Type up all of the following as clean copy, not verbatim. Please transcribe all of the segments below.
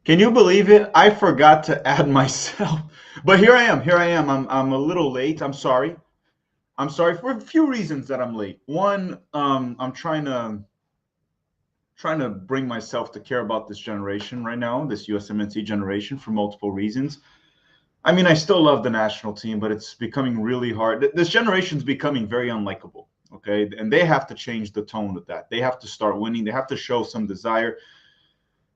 Can you believe it? I forgot to add myself. But here I am. Here I am. I'm a little late. I'm sorry. I'm sorry for a few reasons that I'm late. One, I'm trying to bring myself to care about this generation right now, this USMNT generation, for multiple reasons. I mean, I still love the national team, but it's becoming really hard. This generation's becoming very unlikable. Okay, and they have to change the tone of that. They have to start winning. They have to show some desire.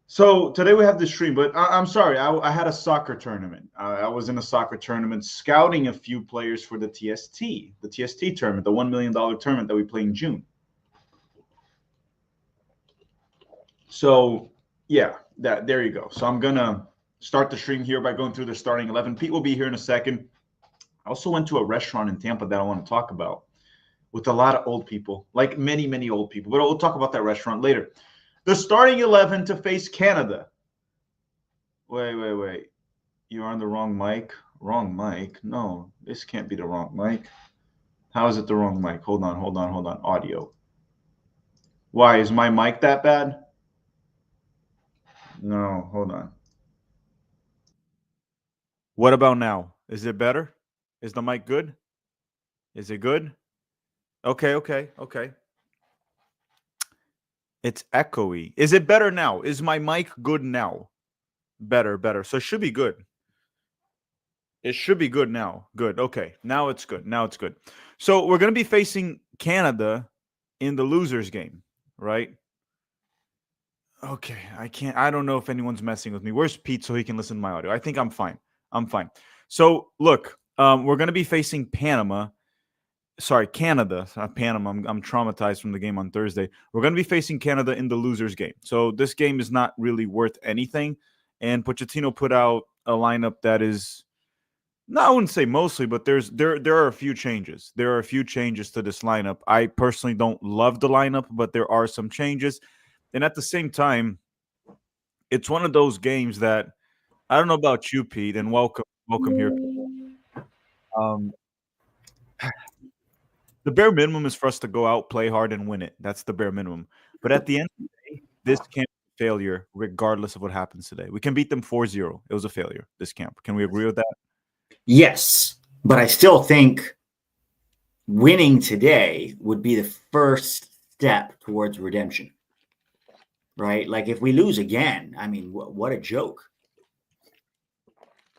So today we have this stream, but I'm sorry. I had a soccer tournament. I was in a soccer tournament scouting a few players for the TST tournament, the $1 million tournament that we play in June. So yeah, there you go. So I'm gonna start the stream here by going through the starting 11. Pete will be here in a second. I also went to a restaurant in Tampa that I want to talk about with a lot of old people, like many old people. But we'll talk about that restaurant later. The starting 11 to face Canada. Wait. You're on the wrong mic. Wrong mic? No, this can't be the wrong mic. How is it the wrong mic? Hold on. Audio. Why? Is my mic that bad? No, hold on. What about now? Is it better? Is the mic good? Is it good? Okay. It's echoey. Is it better now? Is my mic good now? Better. So it should be good. It should be good now. Good. Okay. Now it's good. So we're going to be facing Canada in the losers game, right? Okay. I don't know if anyone's messing with me. Where's Pete so he can listen to my audio? I think I'm fine. So look, we're going to be facing Canada, not Panama. I'm traumatized from the game on Thursday. We're going to be facing Canada in the losers game. So this game is not really worth anything. And Pochettino put out a lineup that is, no, I wouldn't say mostly, but there are a few changes. There are a few changes to this lineup. I personally don't love the lineup, but there are some changes. And at the same time, it's one of those games that I don't know about you, Pete, and welcome here. The bare minimum is for us to go out, play hard, and win it. That's the bare minimum. But at the end of the day, this can't be a failure regardless of what happens today. We can beat them 4-0. It was a failure, this camp. Can we agree with that? Yes, but I still think winning today would be the first step towards redemption, right? Like if we lose again, I mean, what a joke.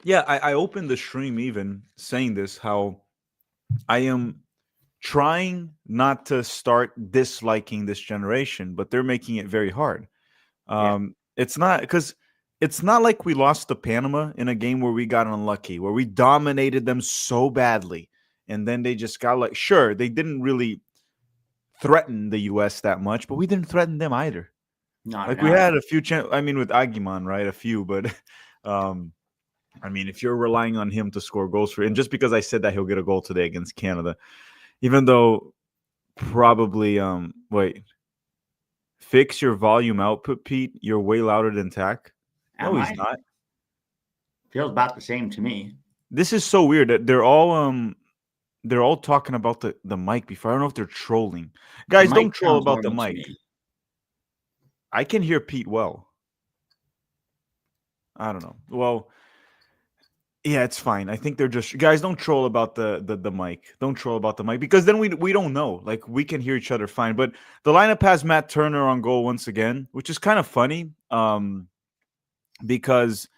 Yeah, I opened the stream even saying this, how I am trying not to start disliking this generation, but they're making it very hard. It's not because it's not like we lost to Panama in a game where we got unlucky, where we dominated them so badly. And then they just got like, sure, they didn't really threaten the U.S. that much, but we didn't threaten them either. We had a few chances. I mean, with Aguiman, right? A few, but I mean, if you're relying on him to score goals and just because I said that he'll get a goal today against Canada, even though probably, fix your volume output, Pete. You're way louder than Tack. No, he's not. Feels about the same to me. This is so weird that they're all talking about the mic before. I don't know if they're trolling. Guys, don't troll about the mic. I can hear Pete well. I don't know. Well, yeah, it's fine. I think they're just guys. Don't troll about the mic. Don't troll about the mic because then we don't know. Like we can hear each other fine. But the lineup has Matt Turner on goal once again, which is kind of funny. Because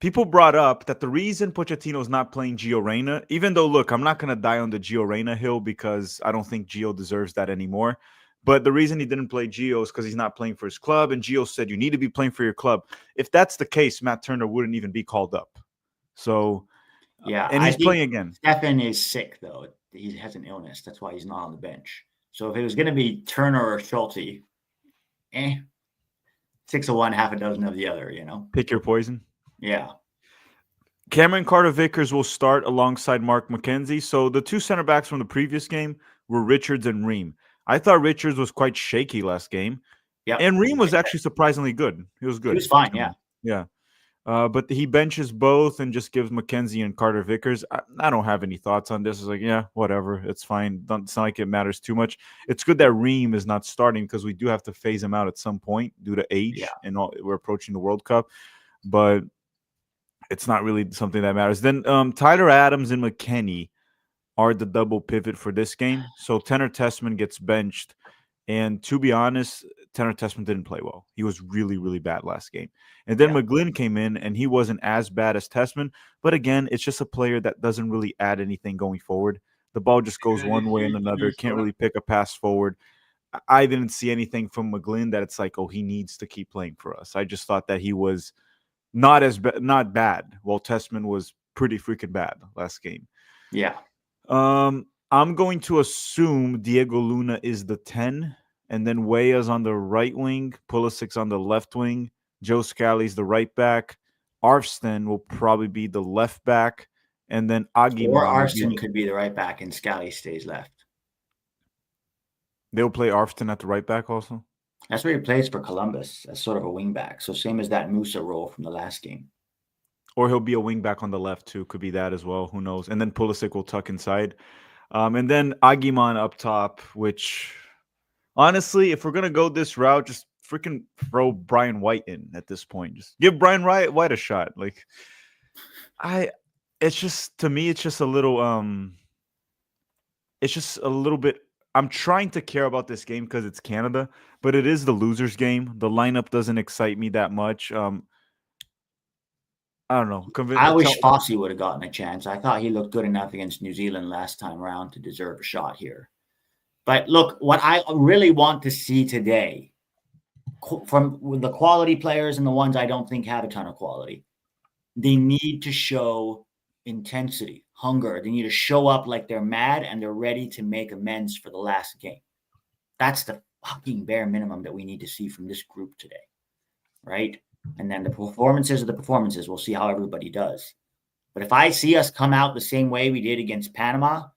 people brought up that the reason Pochettino's not playing Gio Reyna, even though look, I'm not gonna die on the Gio Reyna hill because I don't think Gio deserves that anymore. But the reason he didn't play Gio is because he's not playing for his club, and Gio said you need to be playing for your club. If that's the case, Matt Turner wouldn't even be called up. So, yeah, and he's playing again. Stefan is sick, though. He has an illness. That's why he's not on the bench. So if it was going to be Turner or Schulte, 6 of one, half a dozen of the other, you know? Pick your poison. Yeah. Cameron Carter-Vickers will start alongside Mark McKenzie. So the two center backs from the previous game were Richards and Ream. I thought Richards was quite shaky last game. Yeah. And Ream was actually surprisingly good. He was good. He was fine, yeah. Yeah. But he benches both and just gives McKenzie and Carter-Vickers. I don't have any thoughts on this. It's like, yeah, whatever. It's fine. It's not like it matters too much. It's good that Ream is not starting because we do have to phase him out at some point due to age and we're approaching the World Cup. but it's not really something that matters. Then Tyler Adams and McKennie are the double pivot for this game. So Tanner Tessman gets benched. And to be honest, Tanner Tessman didn't play well. He was really, really bad last game. And then Yeah. McGlynn came in, and he wasn't as bad as Tessman. But again, it's just a player that doesn't really add anything going forward. The ball just goes one way and another. Can't really pick a pass forward. I didn't see anything from McGlynn that it's like, oh, he needs to keep playing for us. I just thought that he was not bad. Well, Tessman was pretty freaking bad last game. Yeah. I'm going to assume Diego Luna is the 10, and then Weah's on the right wing, Pulisic's on the left wing, Joe Scally's the right back, Arfston will probably be the left back, and then Or Aguiman will Arston be. could be the right back and Scally stays left. They'll play Arfston at the right back also? That's where he plays for Columbus as sort of a wing back. So same as that Musa role from the last game. Or he'll be a wing back on the left too. Could be that as well. Who knows? And then Pulisic will tuck inside. And then Aguiman up top, which honestly, if we're gonna go this route, just freaking throw Brian White in at this point. Just give Brian White a shot. Like it's just to me, it's just a little bit. I'm trying to care about this game because it's Canada, but it is the losers game. The lineup doesn't excite me that much. I don't know. I wish Fosse would have gotten a chance. I thought he looked good enough against New Zealand last time around to deserve a shot here. But look, what I really want to see today from the quality players and the ones I don't think have a ton of quality, they need to show intensity, hunger. They need to show up like they're mad and they're ready to make amends for the last game. That's the fucking bare minimum that we need to see from this group today, right? And then the performances are the performances. We'll see how everybody does. But if I see us come out the same way we did against Panama,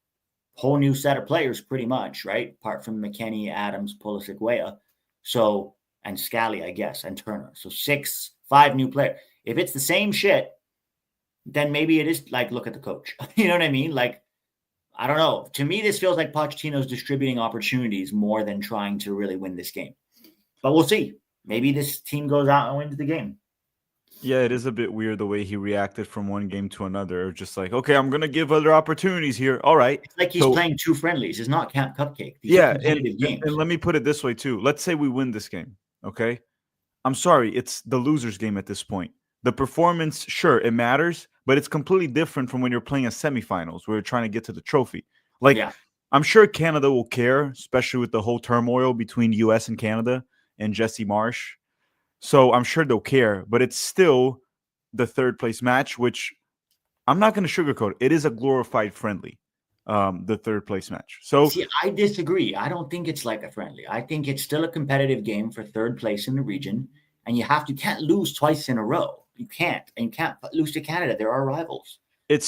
whole new set of players pretty much, right? Apart from McKennie, Adams, Pulisic, Weah. So, and Scally, I guess, and Turner. So 5 new players. If it's the same shit, then maybe it is like, look at the coach. You know what I mean? Like, I don't know. To me, this feels like Pochettino's distributing opportunities more than trying to really win this game. But we'll see. Maybe this team goes out and wins the game. Yeah, it is a bit weird the way he reacted from one game to another. Just like, okay, I'm gonna give other opportunities here. All right. It's like he's playing 2 friendlies. It's not Camp Cupcake. These are competitive games. And let me put it this way too. Let's say we win this game. Okay. I'm sorry, it's the loser's game at this point. The performance, sure, it matters, but it's completely different from when you're playing a semifinals where you're trying to get to the trophy. Like, I'm sure Canada will care, especially with the whole turmoil between US and Canada and Jesse Marsh. So I'm sure they'll care, but it's still the third place match, which I'm not going to sugarcoat. It is a glorified friendly, the third place match. So see, I disagree. I don't think it's like a friendly. I think it's still a competitive game for third place in the region, and you can't lose twice in a row. You can't, and you can't lose to Canada. They're our rivals. We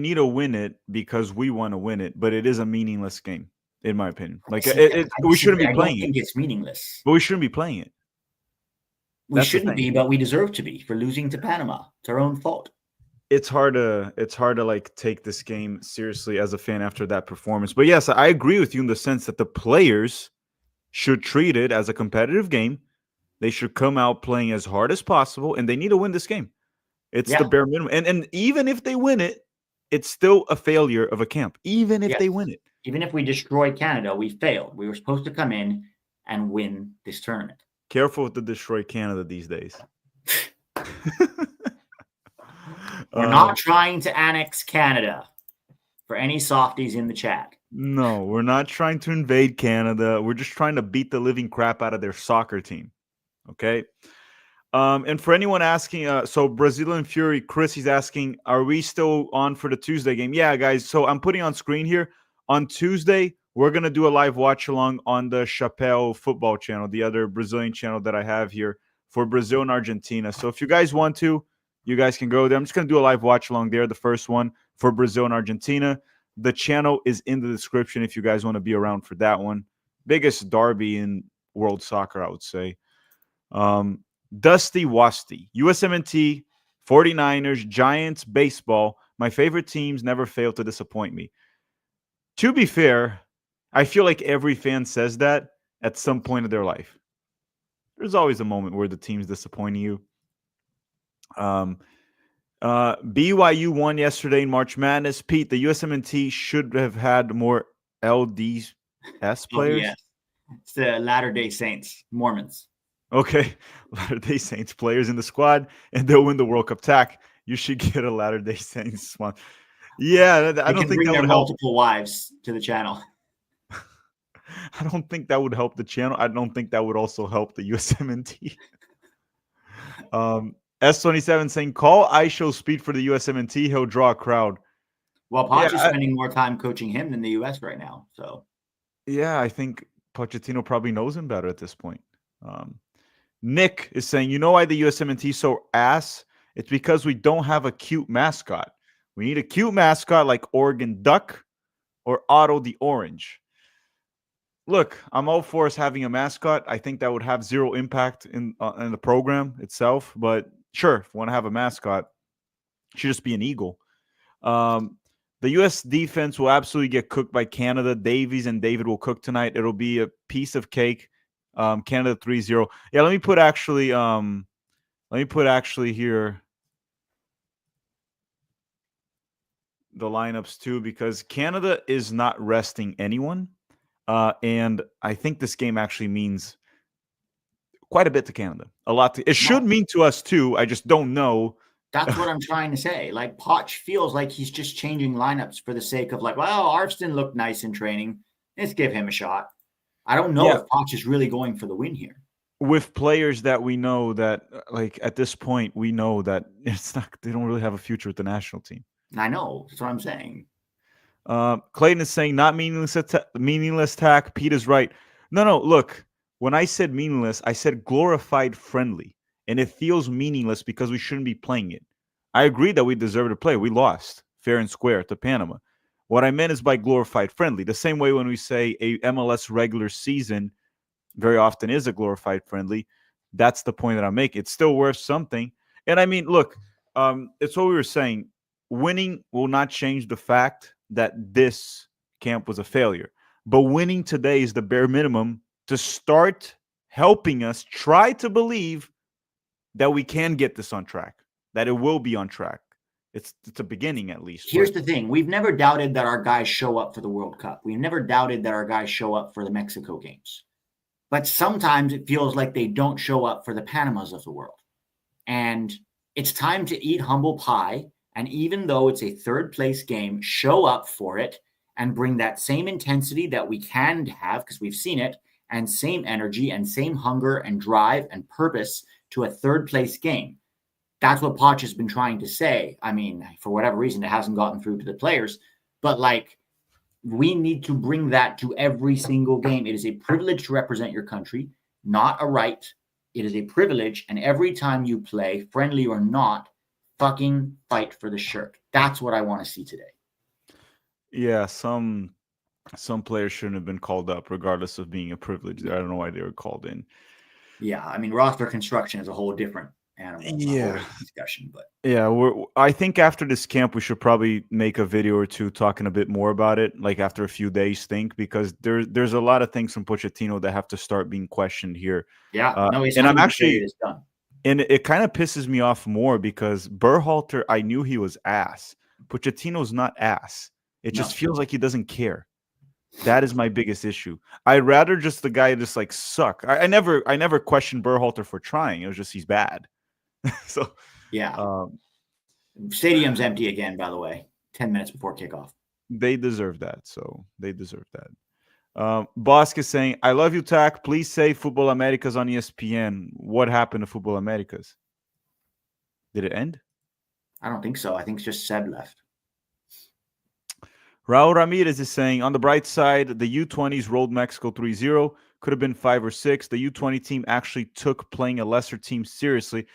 need to win it because we want to win it, but it is a meaningless game, in my opinion. Like we shouldn't be playing it. I think it's meaningless. But we shouldn't be playing it. We shouldn't be, but we deserve to be for losing to Panama. It's our own fault. It's hard to like take this game seriously as a fan after that performance. But yes, I agree with you in the sense that the players should treat it as a competitive game. They should come out playing as hard as possible, and they need to win this game. It's the bare minimum. And even if they win it, it's still a failure of a camp. Even if they win it. Even if we destroy Canada, we failed. We were supposed to come in and win this tournament. Careful with the destroy Canada these days. We're not trying to annex Canada for any softies in the chat. No, we're not trying to invade Canada. We're just trying to beat the living crap out of their soccer team. Okay. And for anyone asking, so Brazilian Fury, Chris, he's asking, are we still on for the Tuesday game? Yeah, guys. So I'm putting on screen here. On Tuesday, we're going to do a live watch along on the Chapéu football channel, the other Brazilian channel that I have here for Brazil and Argentina. So if you guys want to, you guys can go there. I'm just going to do a live watch along there, the first one for Brazil and Argentina. The channel is in the description if you guys want to be around for that one. Biggest derby in world soccer, I would say. Dusty Wasty, USMNT, 49ers, Giants, baseball. My favorite teams never fail to disappoint me. To be fair, I feel like every fan says that at some point of their life. There's always a moment where the team's disappointing you. Um, BYU won yesterday in March Madness. Pete, the USMNT should have had more LDS Oh, players. yes. It's the Latter-day Saints, Mormons. Okay, Latter-day Saints players in the squad, and they'll win the World Cup tack. You should get a Latter-day Saints one. Yeah, I They don't can think bring that their would help. multiple wives to the channel. I don't think that would help the channel. I don't think that would also help the USMNT. S27 saying, call ISHO Speed for the USMNT. He'll draw a crowd. Well, Yeah, Poch is spending more time coaching him than the U.S. right now. So I think Pochettino probably knows him better at this point. Nick is saying, you know why the USMNT so ass? It's because we don't have a cute mascot. We need a cute mascot like Oregon Duck or Otto the Orange. Look, I'm all for us having a mascot. I think that would have zero impact in the program itself. But sure, if we want to have a mascot, it should just be an eagle. The U.S. defense will absolutely get cooked by Canada. Davies and David will cook tonight. It'll be a piece of cake. Canada 3-0. Yeah, let me put actually here the lineups too, because Canada is not resting anyone. And I think this game actually means quite a bit to Canada. A lot. It should mean to us too. I just don't know. that's what I'm trying to say. Like, Poch feels like he's just changing lineups for the sake of like, well, Arvston looked nice in training. Let's give him a shot. I don't know if Poch is really going for the win here. With players that we know that, like, at this point, we know that it's not. They don't really have a future with the national team. I know. That's what I'm saying. Clayton is saying not meaningless tack. Pete is right. No. Look, when I said meaningless, I said glorified friendly, and it feels meaningless because we shouldn't be playing it. I agree that we deserve to play. We lost fair and square to Panama. What I meant is by glorified friendly. The same way when we say a MLS regular season very often is a glorified friendly. That's the point that I'm making. It's still worth something. And I mean, look, it's what we were saying. Winning will not change the fact that this camp was a failure. But winning today is the bare minimum to start helping us try to believe that we can get this on track, that it will be on track. It's a beginning, at least. Here's the thing. We've never doubted that our guys show up for the World Cup. We've never doubted that our guys show up for the Mexico games. But sometimes it feels like they don't show up for the Panamas of the world. And it's time to eat humble pie. And even though it's a third place game, show up for it and bring that same intensity that we can have, because we've seen it, and same energy and same hunger and drive and purpose to a third place game. That's what Poch has been trying to say. I mean, for whatever reason, it hasn't gotten through to the players. But like, we need to bring that to every single game. It is a privilege to represent your country, not a right. It is a privilege. And every time you play, friendly or not, fucking fight for the shirt. That's what I want to see today. Yeah, some players shouldn't have been called up, regardless of being a privilege. I don't know why they were called in. Yeah, I mean, roster construction is a whole different animal. Yeah, discussion, but yeah, I think after this camp, we should probably make a video or two talking a bit more about it, like after a few days, because there's a lot of things from Pochettino that have to start being questioned here. Yeah, no, he's and I'm actually it is done. And it kind of pisses me off more because Berhalter, I knew he was ass. Pochettino's not ass. It just feels like he doesn't care. That is my biggest issue. I'd rather just the guy just like suck. I never questioned Berhalter for trying. It was just he's bad. So yeah. Stadium's empty again, by the way. 10 minutes before kickoff. They deserve that. So they deserve that. Bosk is saying, I love you, Tack. Please say Football Americas on ESPN. What happened to Football Americas? Did it end? I don't think so. I think it's just Seb left. Raul Ramirez is saying, on the bright side, the U20s rolled Mexico 3-0. Could have been 5 or 6. The U20 team actually took playing a lesser team seriously.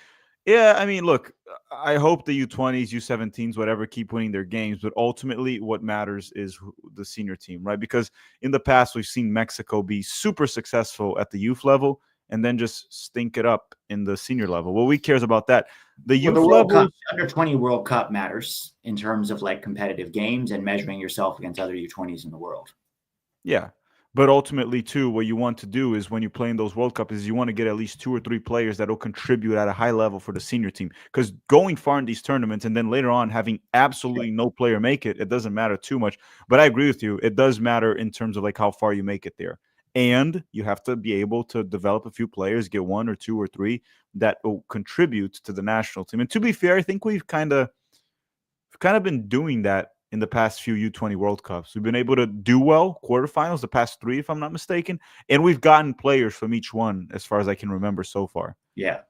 Yeah, I mean, look, I hope the U20s, U17s, whatever, keep winning their games. But ultimately, what matters is the senior team, right? Because in the past, we've seen Mexico be super successful at the youth level and then just stink it up in the senior level. Well, we cares about that. The youth level, under 20 World Cup matters in terms of like competitive games and measuring yourself against other U20s in the world. Yeah. But ultimately, too, what you want to do is when you play in those World Cup is you want to get at least 2 or 3 players that will contribute at a high level for the senior team. Because going far in these tournaments and then later on having absolutely no player make it, it doesn't matter too much. But I agree with you. It does matter in terms of like how far you make it there. And you have to be able to develop a few players, get 1 or 2 or 3 that will contribute to the national team. And to be fair, I think we've kind of been doing that in the past few U20 World Cups. We've been able to do well, quarterfinals, the past 3, if I'm not mistaken, and we've gotten players from each one as far as I can remember so far. Yeah.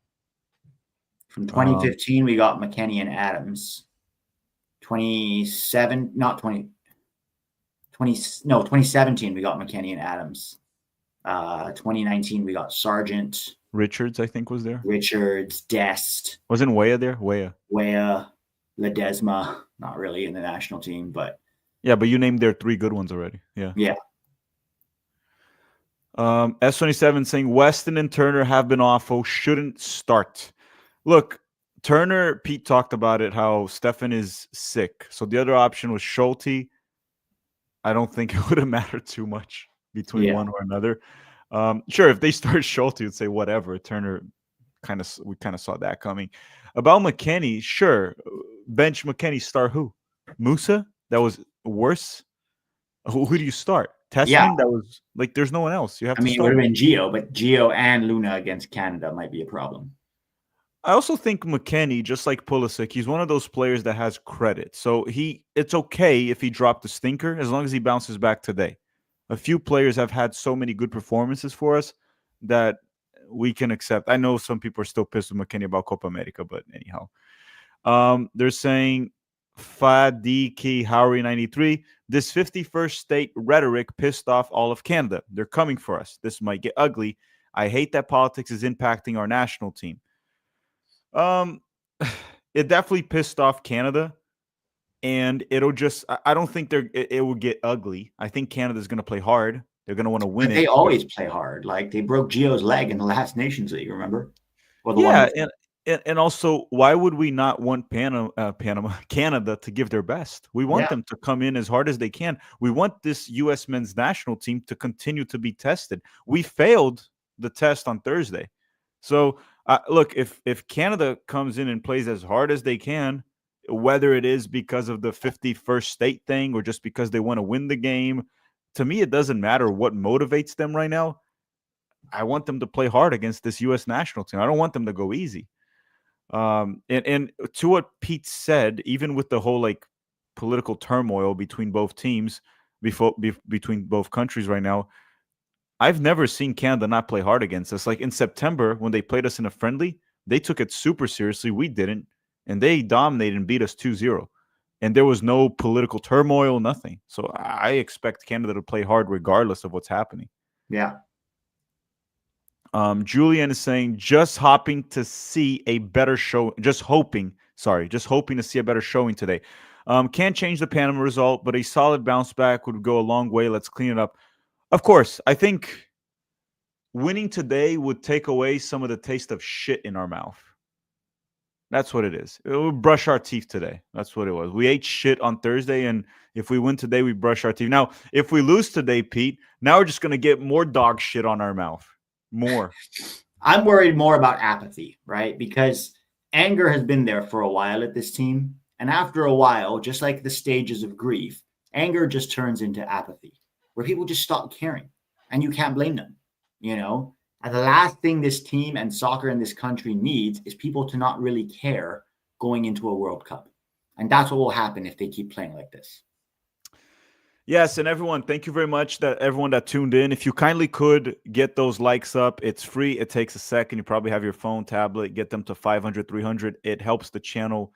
From 2015, we got McKennie and Adams. 2017, we got McKennie and Adams. 2019, we got Sargent. Richards, I think, was there. Richards, Dest. Wasn't Weah there? Weah, Ledesma, not really in the national team, but yeah, but you named their 3 good ones already. Yeah. S27 saying Weston and Turner have been awful, shouldn't start. Look, Turner, Pete talked about it, how Stefan is sick. So the other option was Schulte. I don't think it would have mattered too much between one or another. Sure, if they start Schulte, you'd say whatever. Turner, we kind of saw that coming. About McKennie, sure, bench McKennie, start who? Musa? That was worse. Who do you start? Tessman? That was like there's no one else. You have to start. It would have been Gio, but Gio and Luna against Canada might be a problem. I also think McKennie, just like Pulisic, he's one of those players that has credit. So it's okay if he dropped the stinker as long as he bounces back today. A few players have had so many good performances for us that we can accept. I know some people are still pissed with McKennie about Copa America, but anyhow. They're saying Fadiki Howery 93. This 51st state rhetoric pissed off all of Canada. They're coming for us. This might get ugly. I hate that politics is impacting our national team. It definitely pissed off Canada, and it'll just I don't think it will get ugly. I think Canada's going to play hard. They're going to want to win. They always play hard. Like they broke Gio's leg in the last Nations League, remember? And also, why would we not want Canada to give their best? We want them to come in as hard as they can. We want this U.S. men's national team to continue to be tested. We failed the test on Thursday. So, look, if Canada comes in and plays as hard as they can, whether it is because of the 51st state thing or just because they want to win the game, to me, it doesn't matter what motivates them right now. I want them to play hard against this U.S. national team. I don't want them to go easy. And to what Pete said, even with the whole like political turmoil between both teams, between both countries right now, I've never seen Canada not play hard against us. Like in September, when they played us in a friendly, they took it super seriously. We didn't. And they dominated and beat us 2-0. And there was no political turmoil, nothing. So I expect Canada to play hard regardless of what's happening. Yeah. Julian is saying, just hoping to see a better show. Just hoping to see a better showing today. Can't change the Panama result, but a solid bounce back would go a long way. Let's clean it up. Of course, I think winning today would take away some of the taste of shit in our mouth. That's what it is. It would brush our teeth today. That's what it was. We ate shit on Thursday, and if we win today, we brush our teeth. Now, if we lose today, Pete, now we're just going to get more dog shit on our mouth. More. I'm worried more about apathy, right? Because anger has been there for a while at this team. And after a while, just like the stages of grief, anger just turns into apathy, where people just stop caring. And you can't blame them, you know? And the last thing this team and soccer in this country needs is people to not really care going into a World Cup. And that's what will happen if they keep playing like this. Yes, and everyone, thank you very much, everyone that tuned in. If you kindly could get those likes up, it's free. It takes a second. You probably have your phone, tablet, get them to 500, 300. It helps the channel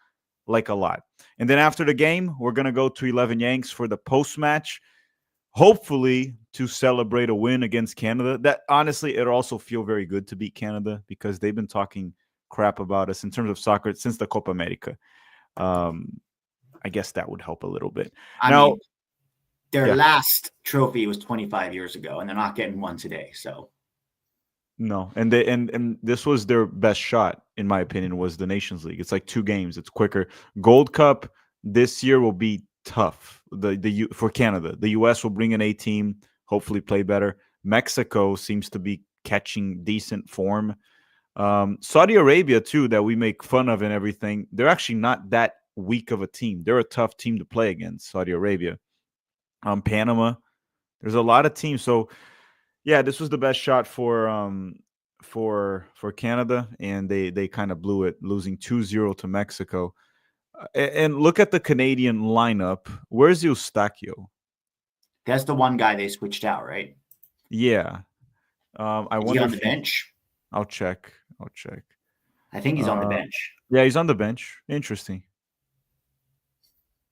like a lot. And then after the game, we're going to go to 11 Yanks for the post-match, hopefully to celebrate a win against Canada. That honestly, it'll also feel very good to beat Canada because they've been talking crap about us in terms of soccer since the Copa America. I guess that would help a little bit. I mean, their last trophy was 25 years ago, and they're not getting one today. So no, and they and this was their best shot, in my opinion, was the Nations League. It's like 2 games. It's quicker. Gold Cup this year will be tough. For Canada, the US will bring an A team. hopefully play better. Mexico seems to be catching decent form. Saudi Arabia, too, that we make fun of and everything, they're actually not that weak of a team. They're a tough team to play against, Saudi Arabia. Panama, there's a lot of teams. So, yeah, this was the best shot for Canada, and they kind of blew it, losing 2-0 to Mexico. And look at the Canadian lineup. Where's Eustachio? That's the one guy they switched out, right? Yeah. I Is he wonder on if the bench? I'll check. I think he's on the bench. Yeah, he's on the bench. Interesting.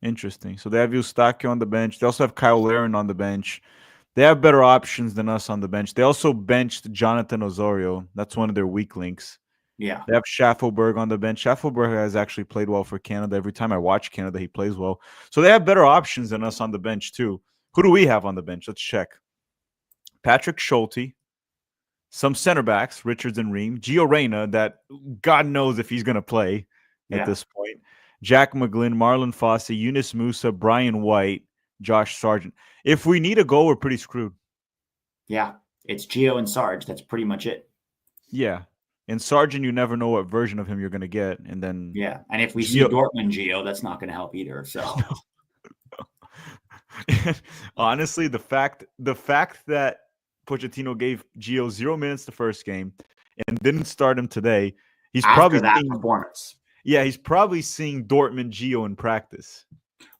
So they have Eustachio on the bench. They also have Kyle Laren on the bench. They have better options than us on the bench. They also benched Jonathan Osorio. That's one of their weak links. Yeah. They have Schaffelberg on the bench. Schaffelberg has actually played well for Canada. Every time I watch Canada, he plays well. So they have better options than us on the bench, too. Who do we have on the bench? Let's check. Patrick Schulte, some center backs, Richards and Ream, Gio Reyna, that God knows if he's going to play at this point, Jack McGlynn, Marlon Fossey, Yunus Musa, Brian White, Josh Sargent. If we need a goal, we're pretty screwed. Yeah, it's Gio and Sarge. That's pretty much it. Yeah. And Sargent, you never know what version of him you're going to get. And then and if we see Dortmund Gio, that's not going to help either. So honestly, the fact that Pochettino gave Gio 0 minutes the first game and didn't start him today, he's after probably that seeing, performance. Yeah, he's probably seeing Dortmund Gio in practice.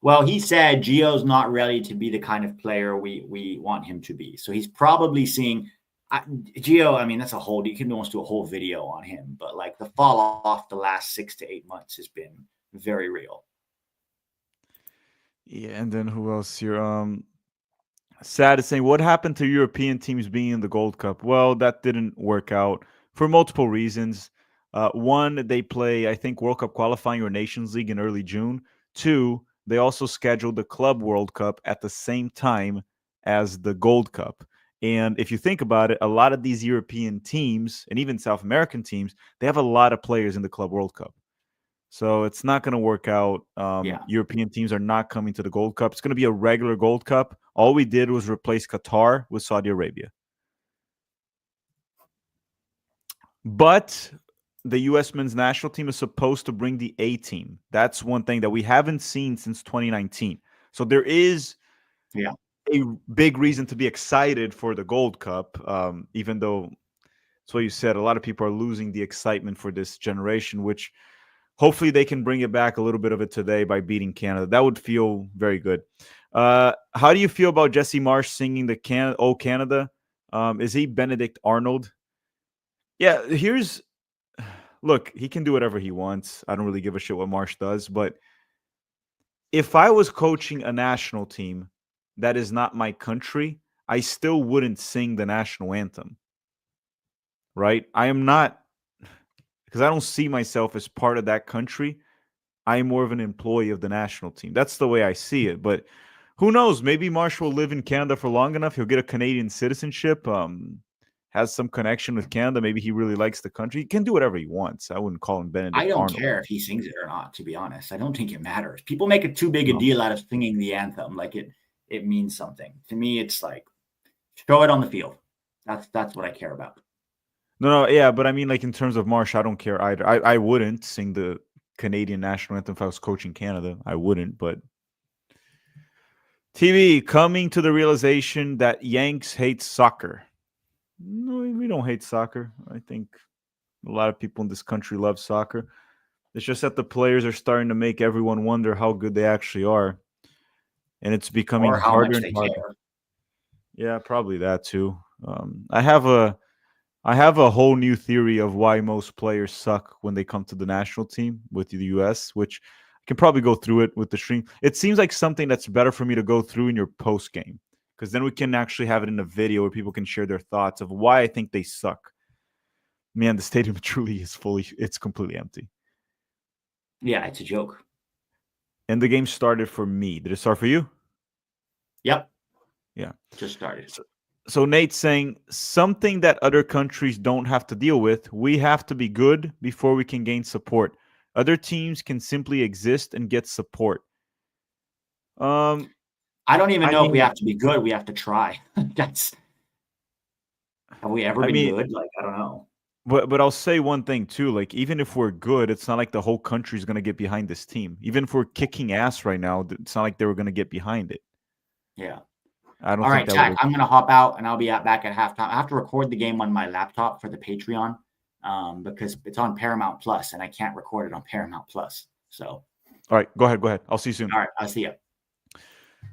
Well, he said Gio's not ready to be the kind of player we want him to be. So he's probably seeing Gio. I mean, that's a whole. You can almost do a whole video on him, but like the fall off the last 6 to 8 months has been very real. Yeah, and then who else here? Sad is saying, what happened to European teams being in the Gold Cup? Well, that didn't work out for multiple reasons. One, they play, I think, World Cup qualifying or Nations League in early June. Two, they also scheduled the Club World Cup at the same time as the Gold Cup. And if you think about it, a lot of these European teams and even South American teams, they have a lot of players in the Club World Cup. So it's not going to work out. European teams are not coming to the Gold Cup. It's going to be a regular Gold Cup. All we did was replace Qatar with Saudi Arabia. But the U.S. men's national team is supposed to bring the A team. That's one thing that we haven't seen since 2019. So there is a big reason to be excited for the Gold Cup, even though that's what you said. A lot of people are losing the excitement for this generation, which hopefully they can bring it back a little bit of it today by beating Canada. That would feel very good. How do you feel about Jesse Marsch singing the "Oh Canada"? Is he Benedict Arnold? Yeah, look, he can do whatever he wants. I don't really give a shit what Marsch does, but if I was coaching a national team that is not my country, I still wouldn't sing the national anthem. Right? I am not, because I don't see myself as part of that country. I am more of an employee of the national team. That's the way I see it. But who knows? Maybe Marsch will live in Canada for long enough. He'll get a Canadian citizenship, has some connection with Canada. Maybe he really likes the country. He can do whatever he wants. I wouldn't call him Benedict Arnold. I don't Arnold. care if he sings it or not, to be honest. I don't think it matters. People make it too big a deal out of singing the anthem. Like it means something. To me, it's like, throw it on the field. That's what I care about. No, yeah, but I mean, like in terms of Marsch, I don't care either. I wouldn't sing the Canadian national anthem if I was coaching Canada. I wouldn't, but TV coming to the realization that Yanks hate soccer. No, we don't hate soccer. I think a lot of people in this country love soccer. It's just that the players are starting to make everyone wonder how good they actually are. And it's becoming harder and harder. Care. Yeah, probably that too. I have a whole new theory of why most players suck when they come to the national team with the US, which I can probably go through it with the stream. It seems like something that's better for me to go through in your post game, because then we can actually have it in a video where people can share their thoughts of why I think they suck. Man, the stadium truly is it's completely empty. Yeah, it's a joke. And the game started for me. Did it start for you? Yep. Yeah. Just started. So Nate's saying something that other countries don't have to deal with. We have to be good before we can gain support. Other teams can simply exist and get support. I I don't even I know if we mean, have to be good. We have to try. Have we ever I been mean, good? Like, I don't know. but I'll say one thing too. Like, even if we're good, it's not like the whole country is gonna get behind this team. Even if we're kicking ass right now, it's not like they were gonna get behind it. Yeah. I don't All think right, that would Jack, have. I'm going to hop out and I'll be back at halftime. I have to record the game on my laptop for the Patreon because it's on Paramount Plus and I can't record it on Paramount Plus. So, All right, go ahead. Go ahead. I'll see you soon. all right, I'll see you.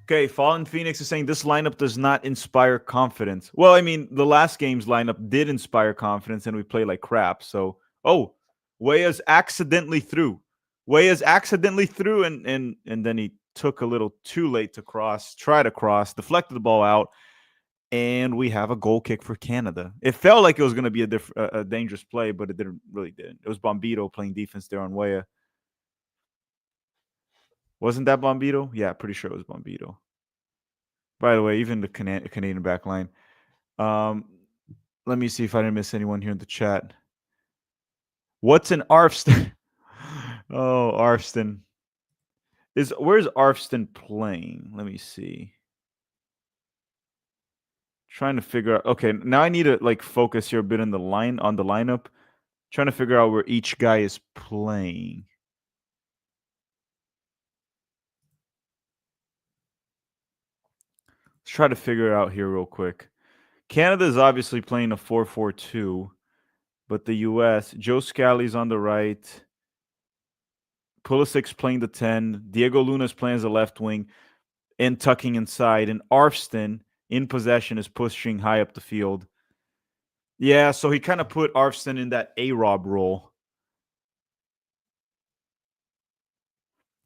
Okay, Fallen Phoenix is saying this lineup does not inspire confidence. Well, I mean, the last game's lineup did inspire confidence, and we play like crap. So, Weah's accidentally through. Weah's accidentally through, and then he took a little too late to cross, try to cross, deflected the ball out, and we have a goal kick for Canada. It felt like it was going to be a dangerous play, but it didn't really did. It was Bombito playing defense there on Weah. Wasn't that Bombito? Yeah, pretty sure it was Bombito. By the way, even the Canadian back line. Um, let me see if I didn't miss anyone here in the chat. What's an Arfston? Oh, Arfston. Where's Arfston playing? Let me see. Trying to figure out. Okay, now I need to like focus here a bit on the lineup. Trying to figure out where each guy is playing. Let's try to figure it out here real quick. Canada is obviously playing a 4-4-2, but the U.S. Joe Scally's on the right. Pulisic's playing the 10. Diego Luna's playing as a left wing and tucking inside. And Arfston in possession is pushing high up the field. Yeah, so he kind of put Arfston in that A-Rob role.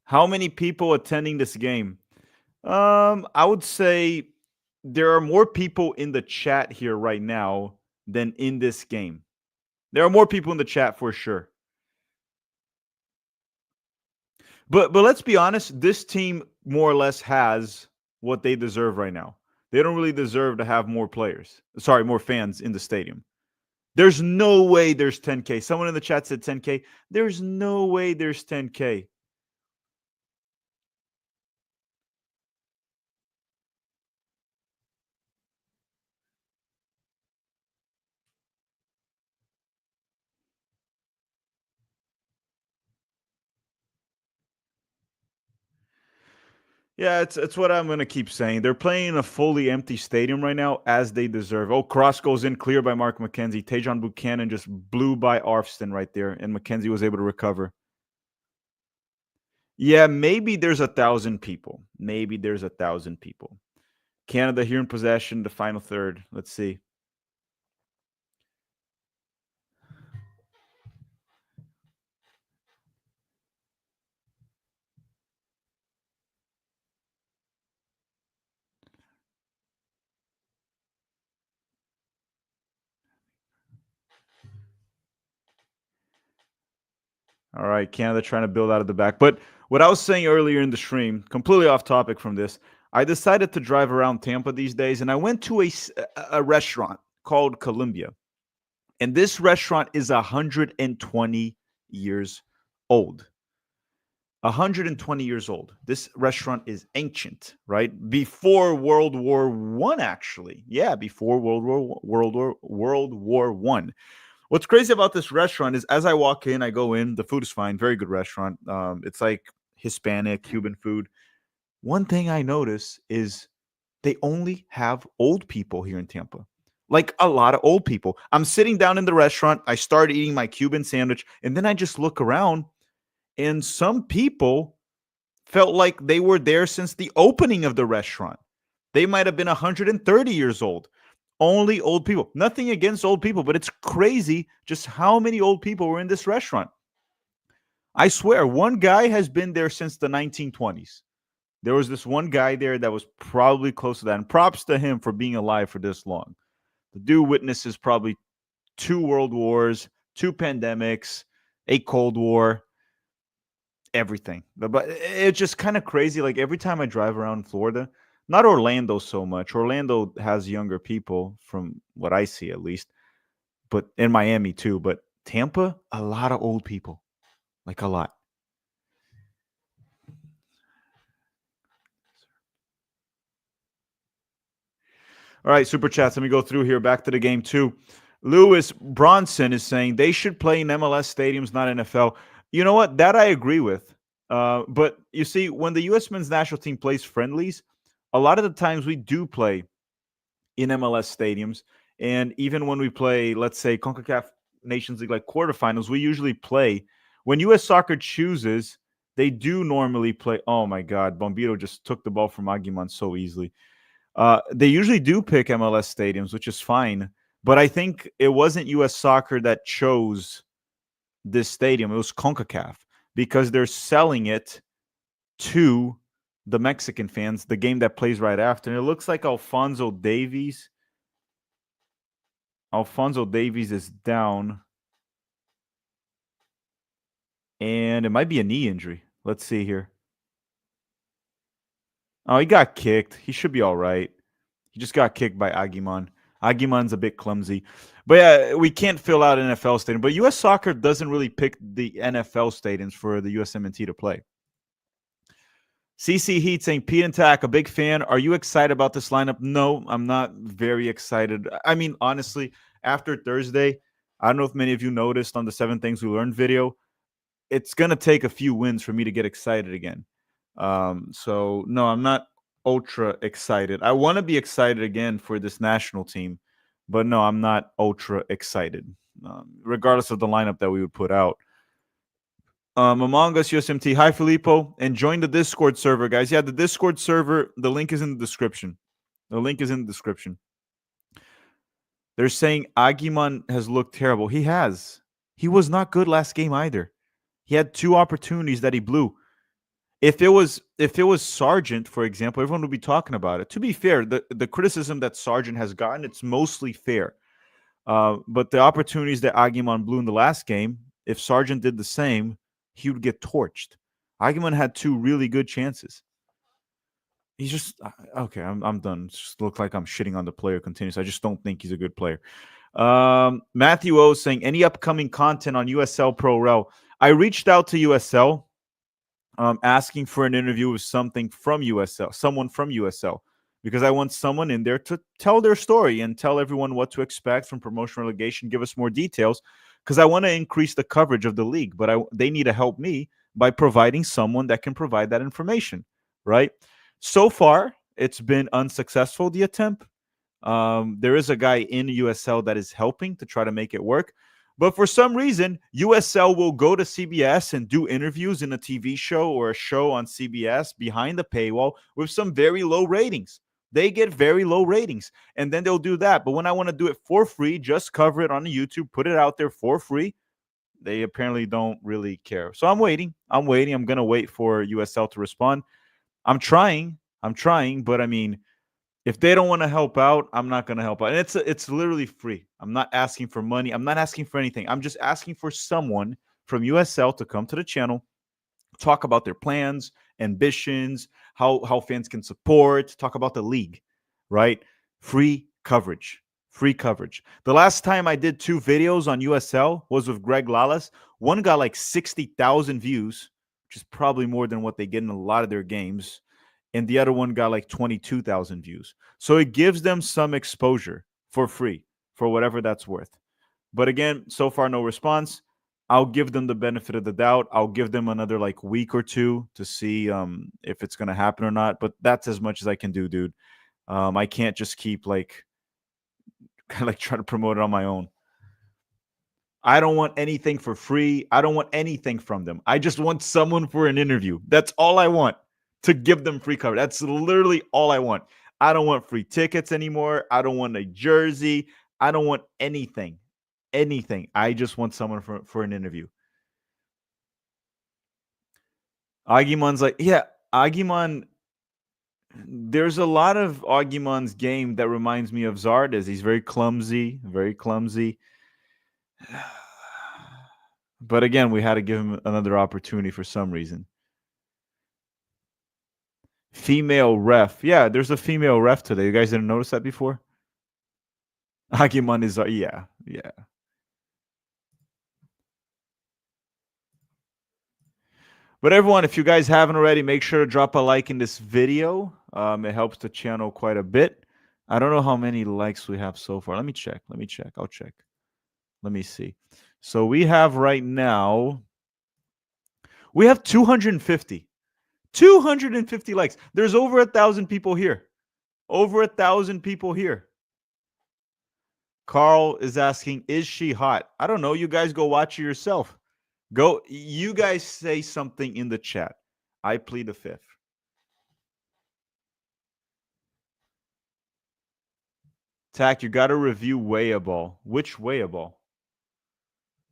How many people attending this game? I would say there are more people in the chat here right now than in this game. There are more people in the chat for sure. But let's be honest, this team more or less has what they deserve right now. They don't really deserve to have more players. Sorry, more fans in the stadium. There's no way there's 10K. Someone in the chat said 10K. There's no way there's 10K. Yeah, it's what I'm gonna keep saying. They're playing in a fully empty stadium right now, as they deserve. Oh, cross goes in, clear by Mark McKenzie. Tajon Buchanan just blew by Arfston right there, and McKenzie was able to recover. Yeah, maybe there's 1,000 people. Maybe there's 1,000 people. Canada here in possession, the final third. Let's see. All right, Canada trying to build out of the back. But what I was saying earlier in the stream, completely off topic from this, I decided to drive around Tampa these days, and I went to a restaurant called Columbia. And this restaurant is 120 years old. 120 years old. This restaurant is ancient, right? Before World War One, actually. Yeah, before World War One. What's crazy about this restaurant is as I walk in, I go in, the food is fine, very good restaurant. It's like Hispanic, Cuban food. One thing I notice is they only have old people here in Tampa. Like a lot of old people. I'm sitting down in the restaurant, I start eating my Cuban sandwich, and then I just look around, and some people felt like they were there since the opening of the restaurant. They might have been 130 years old. Only old people. Nothing against old people, but it's crazy just how many old people were in this restaurant. I swear, one guy has been there since the 1920s. There was this one guy there that was probably close to that. And props to him for being alive for this long. The dude witnesses probably 2 world wars, 2 pandemics, a Cold War, everything. But it's just kind of crazy. Like every time I drive around Florida, not Orlando so much. Orlando has younger people from what I see at least, but in Miami too. But Tampa, a lot of old people, like a lot. All right, super chats. Let me go through here. Back to the game too. Lewis Bronson is saying they should play in MLS stadiums, not NFL. You know what? That I agree with. But you see, when the U.S. men's national team plays friendlies, a lot of the times we do play in MLS stadiums. And even when we play, let's say, CONCACAF Nations League, like quarterfinals, we usually play. When U.S. soccer chooses, they do normally play. Oh my God, Bombito just took the ball from Aguiman so easily. They usually do pick MLS stadiums, which is fine. But I think it wasn't U.S. soccer that chose this stadium. It was CONCACAF because they're selling it to the Mexican fans, the game that plays right after. And it looks like Alfonso Davies is down. And it might be a knee injury. Let's see here. Oh, he got kicked. He should be all right. He just got kicked by Aguiman. Aguiman's a bit clumsy. But yeah, we can't fill out NFL stadium. But U.S. soccer doesn't really pick the NFL stadiums for the USMNT to play. CC Heat saying, Pete and Tack, a big fan. Are you excited about this lineup? No, I'm not very excited. I mean, honestly, after Thursday, I don't know if many of you noticed on the 7 Things We Learned video, it's going to take a few wins for me to get excited again. So, no, I'm not ultra excited. I want to be excited again for this national team, but no, I'm not ultra excited, regardless of the lineup that we would put out. Among Us USMT, hi Filippo, and join the Discord server, guys. Yeah, the Discord server, the link is in the description. They're saying Aguiman has looked terrible. He has. He was not good last game either. He had 2 opportunities that he blew. If it was Sargent, for example, everyone would be talking about it. To be fair, the criticism that Sargent has gotten, it's mostly fair. But the opportunities that Aguiman blew in the last game, if Sargent did the same, he would get torched. Aguiman had 2 really good chances. He's just okay. I'm done. It just looks like I'm shitting on the player continuously. I just don't think he's a good player. Matthew O saying, any upcoming content on USL Pro Rel? I reached out to USL asking for an interview with someone from USL, because I want someone in there to tell their story and tell everyone what to expect from promotion relegation, give us more details, because I want to increase the coverage of the league. But they need to help me by providing someone that can provide that information, right? So far, it's been unsuccessful, the attempt. There is a guy in USL that is helping to try to make it work. But for some reason, USL will go to CBS and do interviews in a TV show or a show on CBS behind the paywall with some very low ratings. They get very low ratings, and then they'll do that. But when I want to do it for free, just cover it on YouTube, put it out there for free, they apparently don't really care. So I'm waiting. I'm going to wait for USL to respond. I'm trying, but I mean, if they don't want to help out, I'm not going to help out. And it's literally free. I'm not asking for money. I'm not asking for anything. I'm just asking for someone from USL to come to the channel, talk about their plans, ambitions, how fans can support, talk about the league, right? Free coverage. The last time I did 2 videos on USL was with Greg Lalas. One got like 60,000 views, which is probably more than what they get in a lot of their games. And the other one got like 22,000 views. So it gives them some exposure for free, for whatever that's worth. But again, so far, no response. I'll give them the benefit of the doubt. I'll give them another like week or 2 to see if it's going to happen or not. But that's as much as I can do, dude. I can't just keep like trying to promote it on my own. I don't want anything for free. I don't want anything from them. I just want someone for an interview. That's all I want, to give them free coverage. That's literally all I want. I don't want free tickets anymore. I don't want a jersey. I don't want anything. I just want someone for an interview. Aguiman's like, yeah, Aguiman. There's a lot of Aguiman's game that reminds me of Zardes. He's very clumsy. But again, we had to give him another opportunity for some reason. Female ref. Yeah, there's a female ref today. You guys didn't notice that before? Aguiman is, yeah. But everyone, if you guys haven't already, make sure to drop a like in this video. It helps the channel quite a bit. I don't know how many likes we have so far. Let me check. I'll check. Let me see. So we have right now, we have 250. 250 likes. There's over 1,000 people here. Over 1,000 people here. Carl is asking, is she hot? I don't know. You guys go watch it yourself. Go. You guys say something in the chat. I plead the fifth. Tack, you got to review Weighable. Which Weighable?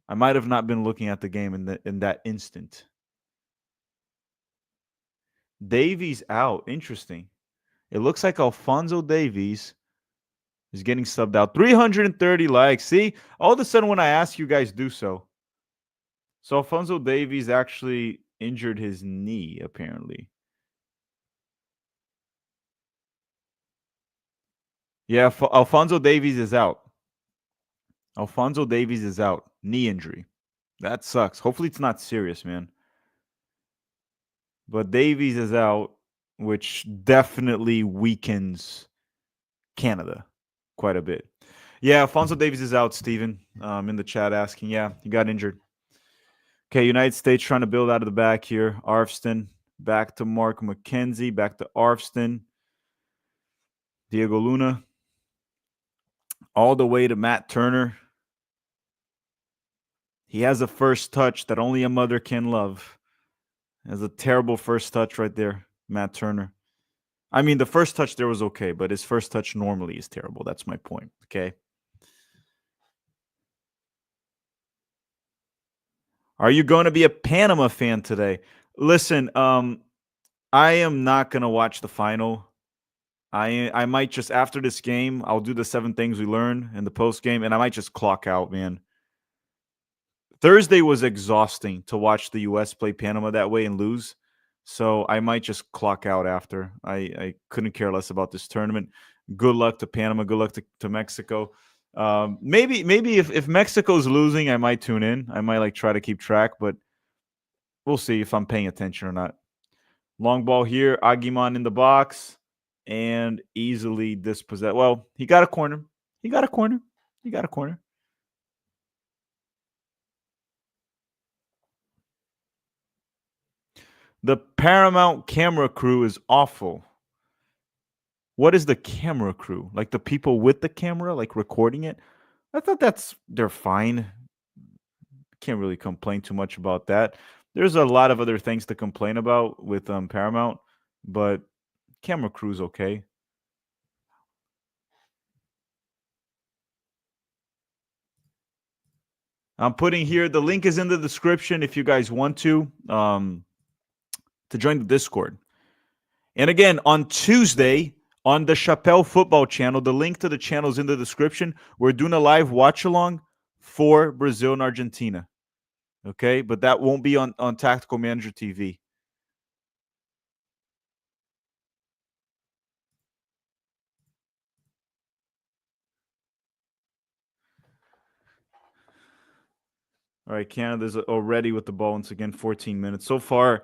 I might have not been looking at the game in that instant. Davies out. Interesting. It looks like Alphonso Davies is getting subbed out. 330 likes. See, all of a sudden when I ask, you guys do so. So Alphonso Davies actually injured his knee, apparently. Yeah, Alphonso Davies is out. Alphonso Davies is out. Knee injury. That sucks. Hopefully it's not serious, man. But Davies is out, which definitely weakens Canada quite a bit. Yeah, Alphonso Davies is out, Steven. In the chat asking. Yeah, he got injured. Okay, United States trying to build out of the back here. Arfston, back to Mark McKenzie, back to Arfston. Diego Luna. All the way to Matt Turner. He has a first touch that only a mother can love. Has a terrible first touch right there, Matt Turner. I mean, the first touch there was okay, but his first touch normally is terrible. That's my point, okay? Are you going to be a Panama fan today? Listen, I am not going to watch the final. I might just, after this game, I'll do the 7 things we learned in the post game, and I might just clock out, man. Thursday was exhausting to watch the U.S. play Panama that way and lose. So I might just clock out after. I couldn't care less about this tournament. Good luck to Panama. Good luck to Mexico. Maybe if Mexico's losing, I might tune in. I might like try to keep track, but we'll see if I'm paying attention or not. Long ball here. Aguiman in the box and easily dispossessed. Well, he got a corner. He got a corner. The Paramount camera crew is awful. What is the camera crew? Like the people with the camera, like recording it? I thought they're fine. Can't really complain too much about that. There's a lot of other things to complain about with Paramount, but camera crew's okay. I'm putting here, the link is in the description if you guys want to join the Discord. And again, on Tuesday, on the Chappelle Football channel, the link to the channel is in the description. We're doing a live watch-along for Brazil and Argentina. Okay? But that won't be on Tactical Manager TV. All right, Canada's already with the ball once again, 14 minutes. So far,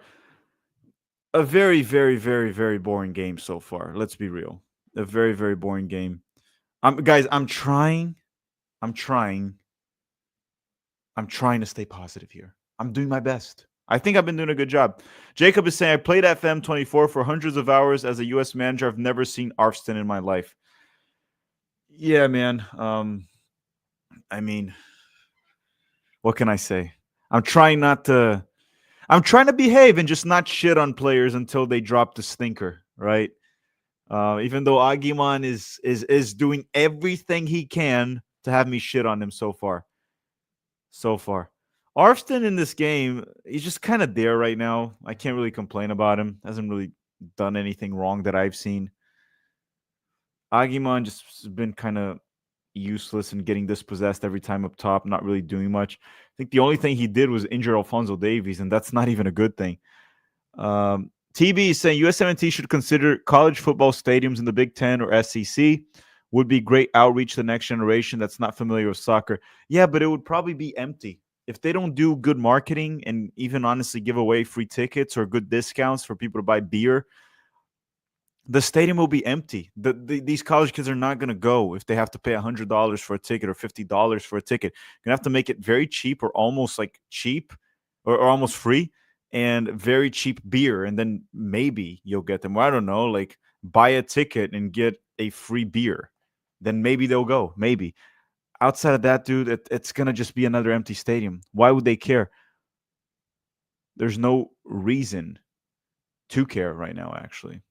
a very, very, very, very boring game so far. Let's be real. A very, very boring game. Guys, I'm trying to stay positive here. I'm doing my best. I think I've been doing a good job. Jacob is saying, I played FM24 for hundreds of hours as a U.S. manager. I've never seen Arfston in my life. Yeah, man. I mean, what can I say? I'm trying to behave and just not shit on players until they drop the stinker, right? Even though Aguiman is doing everything he can to have me shit on him so far. Arfston in this game, he's just kind of there right now. I can't really complain about him. Hasn't really done anything wrong that I've seen. Aguiman just has been kind of useless and getting dispossessed every time up top, not really doing much. I think the only thing he did was injure Alphonso Davies, and that's not even a good thing. TB is saying USMNT should consider college football stadiums in the Big Ten or SEC. Would be great outreach to the next generation that's not familiar with soccer. Yeah, but it would probably be empty. If they don't do good marketing and even honestly give away free tickets or good discounts for people to buy beer, the stadium will be empty. These college kids are not going to go if they have to pay $100 for a ticket or $50 for a ticket. You're going to have to make it very cheap or almost like cheap or almost free and very cheap beer. And then maybe you'll get them. Well, I don't know, like buy a ticket and get a free beer. Then maybe they'll go. Maybe. Outside of that, dude, it's going to just be another empty stadium. Why would they care? There's no reason to care right now, actually.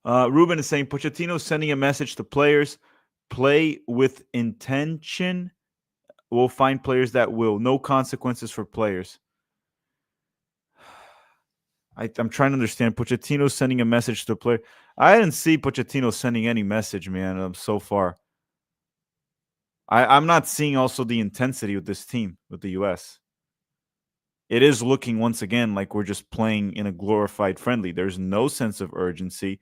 Ruben is saying Pochettino's sending a message to players: play with intention. We'll find players that will. No consequences for players. I'm trying to understand. Pochettino's sending a message to a player. I didn't see Pochettino sending any message, man, so far. I'm not seeing also the intensity with this team, with the U.S. It is looking once again like we're just playing in a glorified friendly. There's no sense of urgency.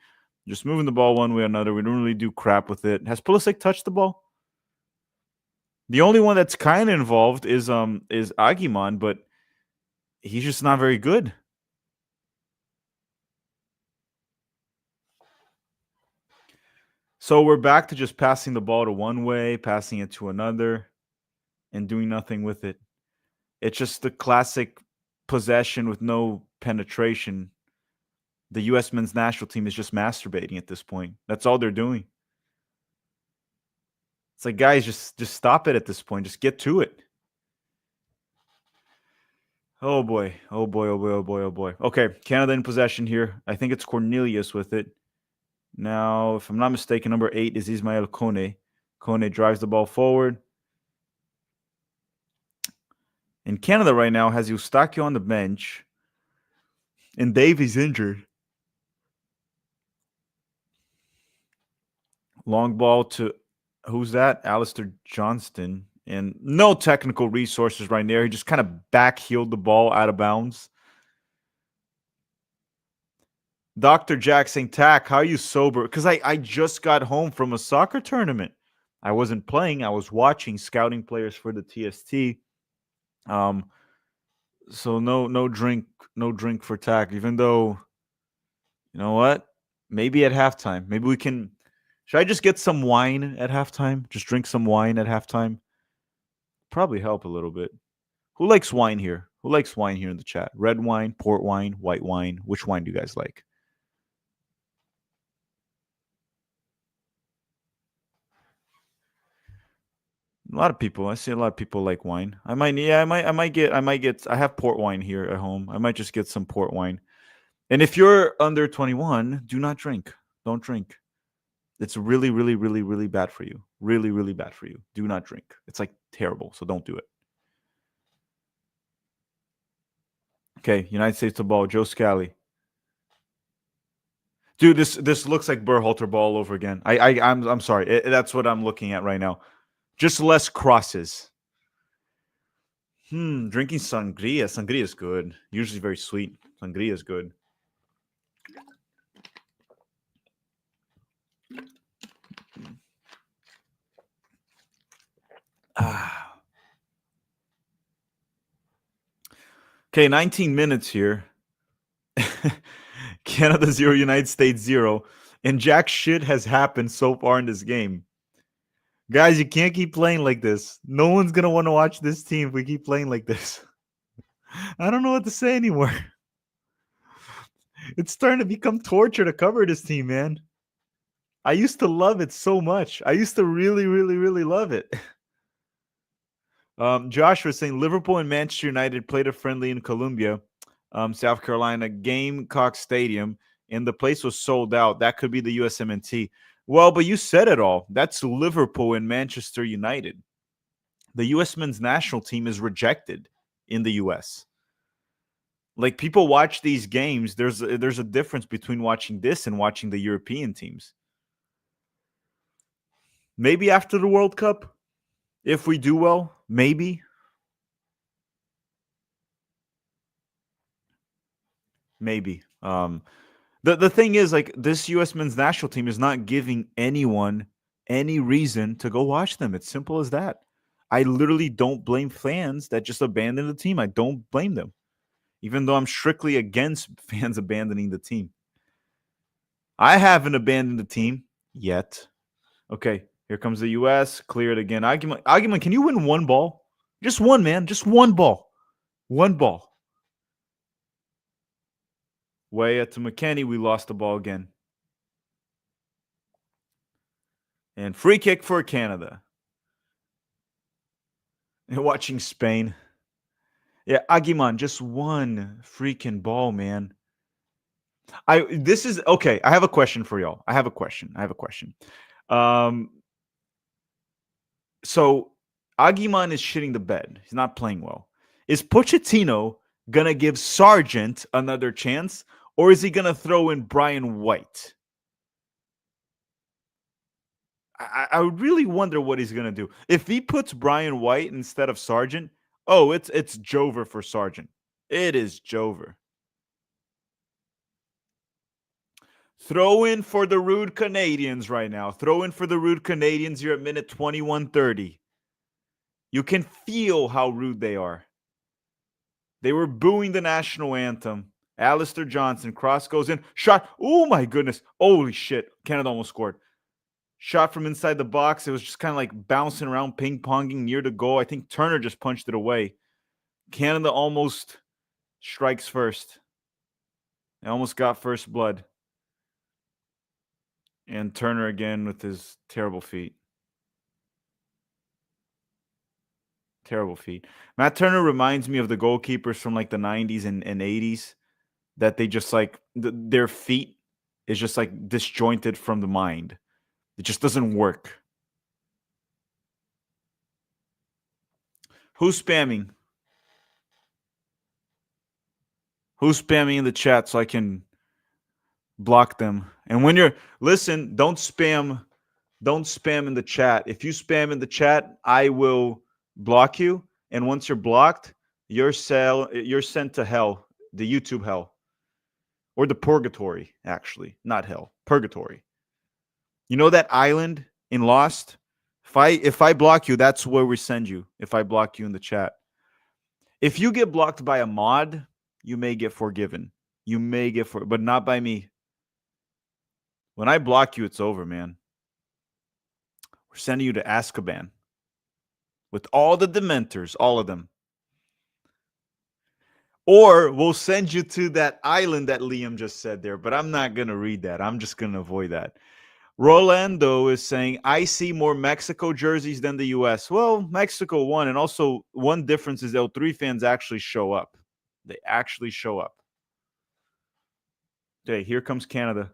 Just moving the ball one way or another. We don't really do crap with it. Has Pulisic touched the ball? The only one that's kind of involved is Aguiman, but he's just not very good. So we're back to just passing the ball to one way, passing it to another, and doing nothing with it. It's just the classic possession with no penetration. The U.S. men's national team is just masturbating at this point. That's all they're doing. It's like, guys, just stop it at this point. Just get to it. Oh boy. Oh boy. Oh boy. Oh boy. Oh boy. Okay, Canada in possession here. I think it's Cornelius with it. Now, if I'm not mistaken, number 8 is Ismael Kone. Kone drives the ball forward. And Canada right now has Eustáquio on the bench. And Davies injured. Long ball to, who's that? Alistair Johnston. And no technical resources right there. He just kind of backheeled the ball out of bounds. Dr. Jack saying, Tack, how are you sober? Because I just got home from a soccer tournament. I wasn't playing. I was watching, scouting players for the TST. So no drink for Tack, even though, you know what? Maybe at halftime. Maybe we can. Should I just get some wine at halftime? Just drink some wine at halftime? Probably help a little bit. Who likes wine here? Who likes wine here in the chat? Red wine, port wine, white wine. Which wine do you guys like? A lot of people. I see a lot of people like wine. I might get. I have port wine here at home. I might just get some port wine. And if you're under 21, do not drink. Don't drink. It's really, really, really, really bad for you. Really, really bad for you. Do not drink. It's like terrible. So don't do it. Okay, United States to ball. Joe Scally. Dude, this looks like Berhalter ball over again. I'm sorry. That's what I'm looking at right now. Just less crosses. Drinking sangria. Sangria is good. Usually very sweet. Sangria is good. Okay, 19 minutes here. Canada 0, United States 0. And jack shit has happened so far in this game. Guys, you can't keep playing like this. No one's going to want to watch this team if we keep playing like this. I don't know what to say anymore. It's starting to become torture to cover this team, man. I used to love it so much. I used to really, really, really love it. Josh was saying Liverpool and Manchester United played a friendly in Columbia, South Carolina, Gamecock Stadium, and the place was sold out. That could be the USMNT. Well, but you said it all. That's Liverpool and Manchester United. The U.S. men's national team is rejected in the U.S. Like, people watch these games. There's a difference between watching this and watching the European teams. Maybe after the World Cup, if we do well, maybe. Maybe. The thing is, like, this U.S. men's national team is not giving anyone any reason to go watch them. It's simple as that. I literally don't blame fans that just abandon the team. I don't blame them, even though I'm strictly against fans abandoning the team. I haven't abandoned the team yet. Okay, here comes the U.S. Clear it again. Aguiman, can you win one ball? Just one, man. Just one ball. One ball. Way to McKenny. We lost the ball again. And free kick for Canada. And watching Spain. Yeah, Aguiman, just one freaking ball, man. This is okay. I have a question for y'all. I have a question. Um, so Aguiman is shitting the bed. He's not playing well. Is Pochettino gonna give Sargent another chance, or is he gonna throw in Brian White? I really wonder what he's gonna do. If he puts Brian White instead of Sargent, oh, it's Jover for Sargent. It is Jover. Throw in for the rude Canadians right now. Throw in for the rude Canadians. You're at minute 21:30. You can feel how rude they are. They were booing the national anthem. Alistair Johnson, cross goes in. Shot. Oh, my goodness. Holy shit. Canada almost scored. Shot from inside the box. It was just kind of like bouncing around, ping-ponging near the goal. I think Turner just punched it away. Canada almost strikes first. They almost got first blood. And Turner again with his terrible feet. Terrible feet. Matt Turner reminds me of the goalkeepers from like the 90s and 80s that they just like their feet is just like disjointed from the mind. It just doesn't work. Who's spamming? Who's spamming in the chat so I can block them? And when you're listen, don't spam in the chat. If you spam in the chat, I will block you. And once you're blocked, you're sent to hell, the YouTube hell. Or the purgatory, actually. Not hell. Purgatory. You know that island in Lost? If I block you, that's where we send you. If I block you in the chat. If you get blocked by a mod, you may get forgiven. But not by me. When I block you, it's over, man. We're sending you to Azkaban. With all the Dementors, all of them. Or we'll send you to that island that Liam just said there, but I'm not going to read that. I'm just going to avoid that. Rolando is saying, I see more Mexico jerseys than the U.S. Well, Mexico won, and also one difference is L3 fans actually show up. They actually show up. Okay, here comes Canada.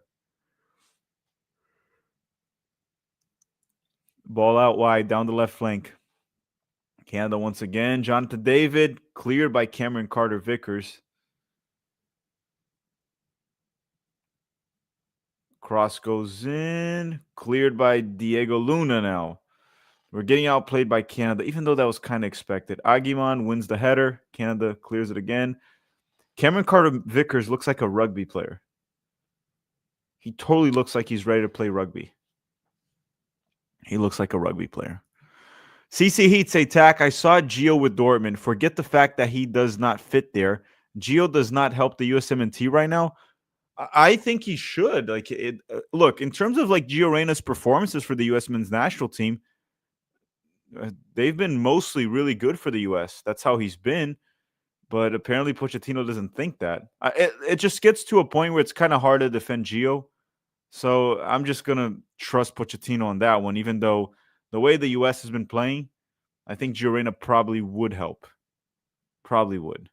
Ball out wide, down the left flank. Canada once again. Jonathan David, cleared by Cameron Carter-Vickers. Cross goes in, cleared by Diego Luna now. We're getting outplayed by Canada, even though that was kind of expected. Aguiman wins the header. Canada clears it again. Cameron Carter-Vickers looks like a rugby player. He totally looks like he's ready to play rugby. He looks like a rugby player. CC Heats attack. I saw Gio with Dortmund. Forget the fact that he does not fit there. Gio does not help the USMNT right now. I think he should. Look, in terms of like Gio Reyna's performances for the U.S. men's national team, they've been mostly really good for the U.S. That's how he's been. But apparently Pochettino doesn't think that. It just gets to a point where it's kind of hard to defend Gio. So I'm just going to trust Pochettino on that one, even though the way the U.S. has been playing, I think Gio Reyna probably would help. Probably would.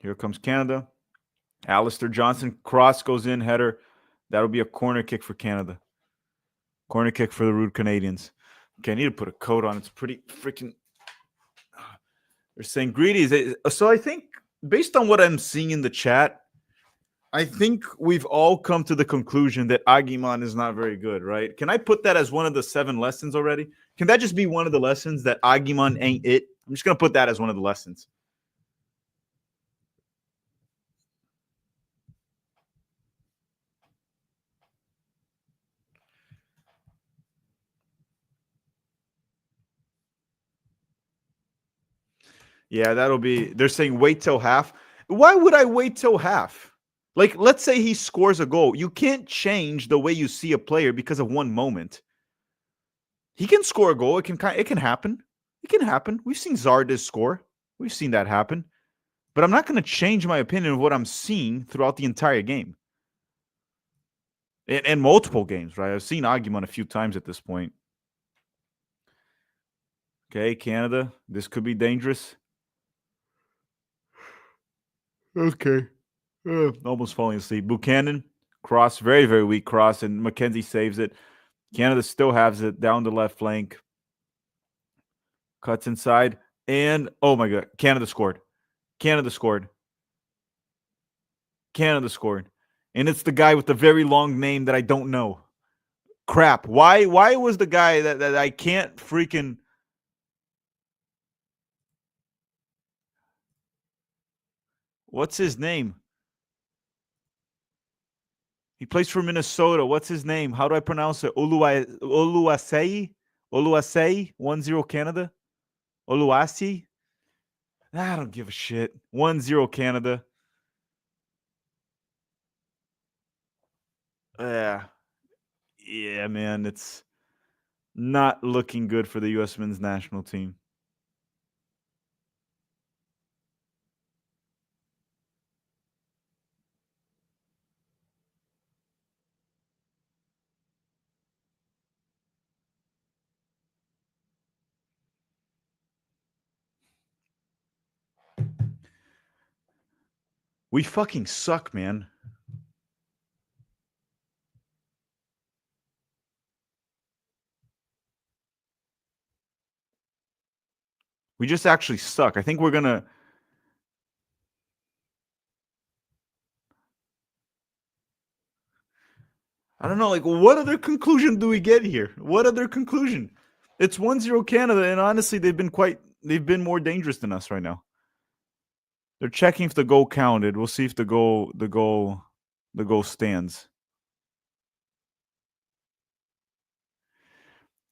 Here comes Canada. Alistair Johnson, cross goes in, header. That'll be a corner kick for Canada. Corner kick for the rude Canadians. Okay, I need to put a coat on. It's pretty freaking... They're saying greedy. So I think, based on what I'm seeing in the chat, I think we've all come to the conclusion that Aguiman is not very good, right? Can I put that as one of the 7 lessons already? Can that just be one of the lessons, that Aguiman ain't it? I'm just going to put that as one of the lessons. Yeah, that'll be... They're saying wait till half. Why would I wait till half? Like, let's say he scores a goal. You can't change the way you see a player because of one moment. He can score a goal. It can happen. It can happen. We've seen Zardes score. We've seen that happen. But I'm not going to change my opinion of what I'm seeing throughout the entire game. And multiple games, right? I've seen Aguiman a few times at this point. Okay, Canada. This could be dangerous. Okay. Almost falling asleep. Buchanan, cross, very, very weak cross, and McKenzie saves it. Canada still has it down the left flank. Cuts inside. And, oh my God, Canada scored. Canada scored. Canada scored. And it's the guy with the very long name that I don't know. Crap. Why was the guy that I can't freaking... What's his name? He plays for Minnesota. What's his name? How do I pronounce it? Oluwasei? Oluwasei? 1-0 Canada? Oluwasi? I don't give a shit. 1-0 Canada. Yeah. Yeah, man. It's not looking good for the U.S. men's national team. We fucking suck, man. We just actually suck. I think we're going to... I don't know, like, what other conclusion do we get here? What other conclusion? It's 1-0 Canada, and honestly, they've been more dangerous than us right now. They're checking if the goal counted. We'll see if the goal stands.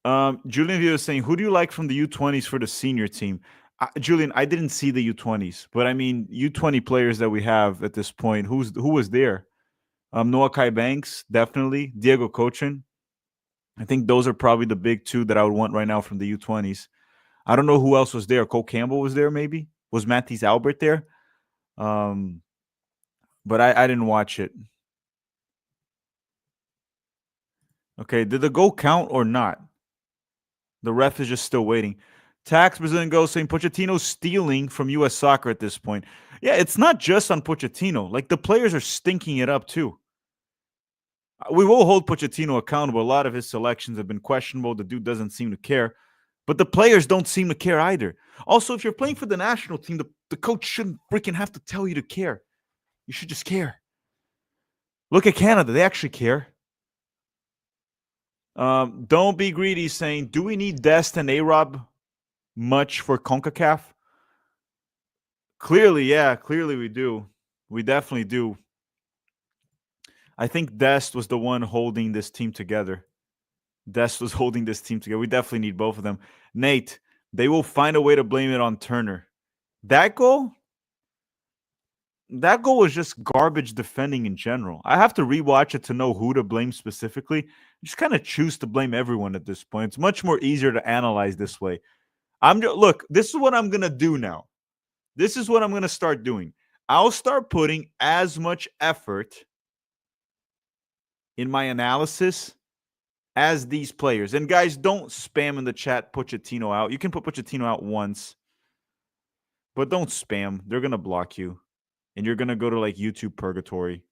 Julian Villa is saying, who do you like from the U20s for the senior team? Julian, I didn't see the U20s, but I mean U20 players that we have at this point. Who was there? Noah Kai Banks, definitely. Diego Cochin. I think those are probably the big two that I would want right now from the U20s. I don't know who else was there. Cole Campbell was there, maybe. Was Matthijs Albert there? But I didn't watch it. Okay, did the goal count or not? The ref is just still waiting. Tax Brazilian Go saying Pochettino's stealing from U.S. soccer at this point. Yeah, it's not just on Pochettino. Like, the players are stinking it up too. We will hold Pochettino accountable. A lot of his selections have been questionable. The dude doesn't seem to care. But the players don't seem to care either. Also, if you're playing for the national team, the coach shouldn't freaking have to tell you to care. You should just care. Look at Canada. They actually care. Don't be greedy saying, do we need Dest and A-Rob much for CONCACAF? Clearly, yeah. Clearly we do. We definitely do. I think Dest was the one holding this team together. Dest was holding this team together. We definitely need both of them. Nate, they will find a way to blame it on Turner. That goal was just garbage defending in general. I have to rewatch it to know who to blame specifically. Just kind of choose to blame everyone at this point. It's much more easier to analyze this way. Look, this is what I'm going to do now. This is what I'm going to start doing. I'll start putting as much effort in my analysis as these players. And guys, don't spam in the chat Pochettino out. You can put Pochettino out once, but don't spam. They're going to block you. And you're going to go to like YouTube purgatory.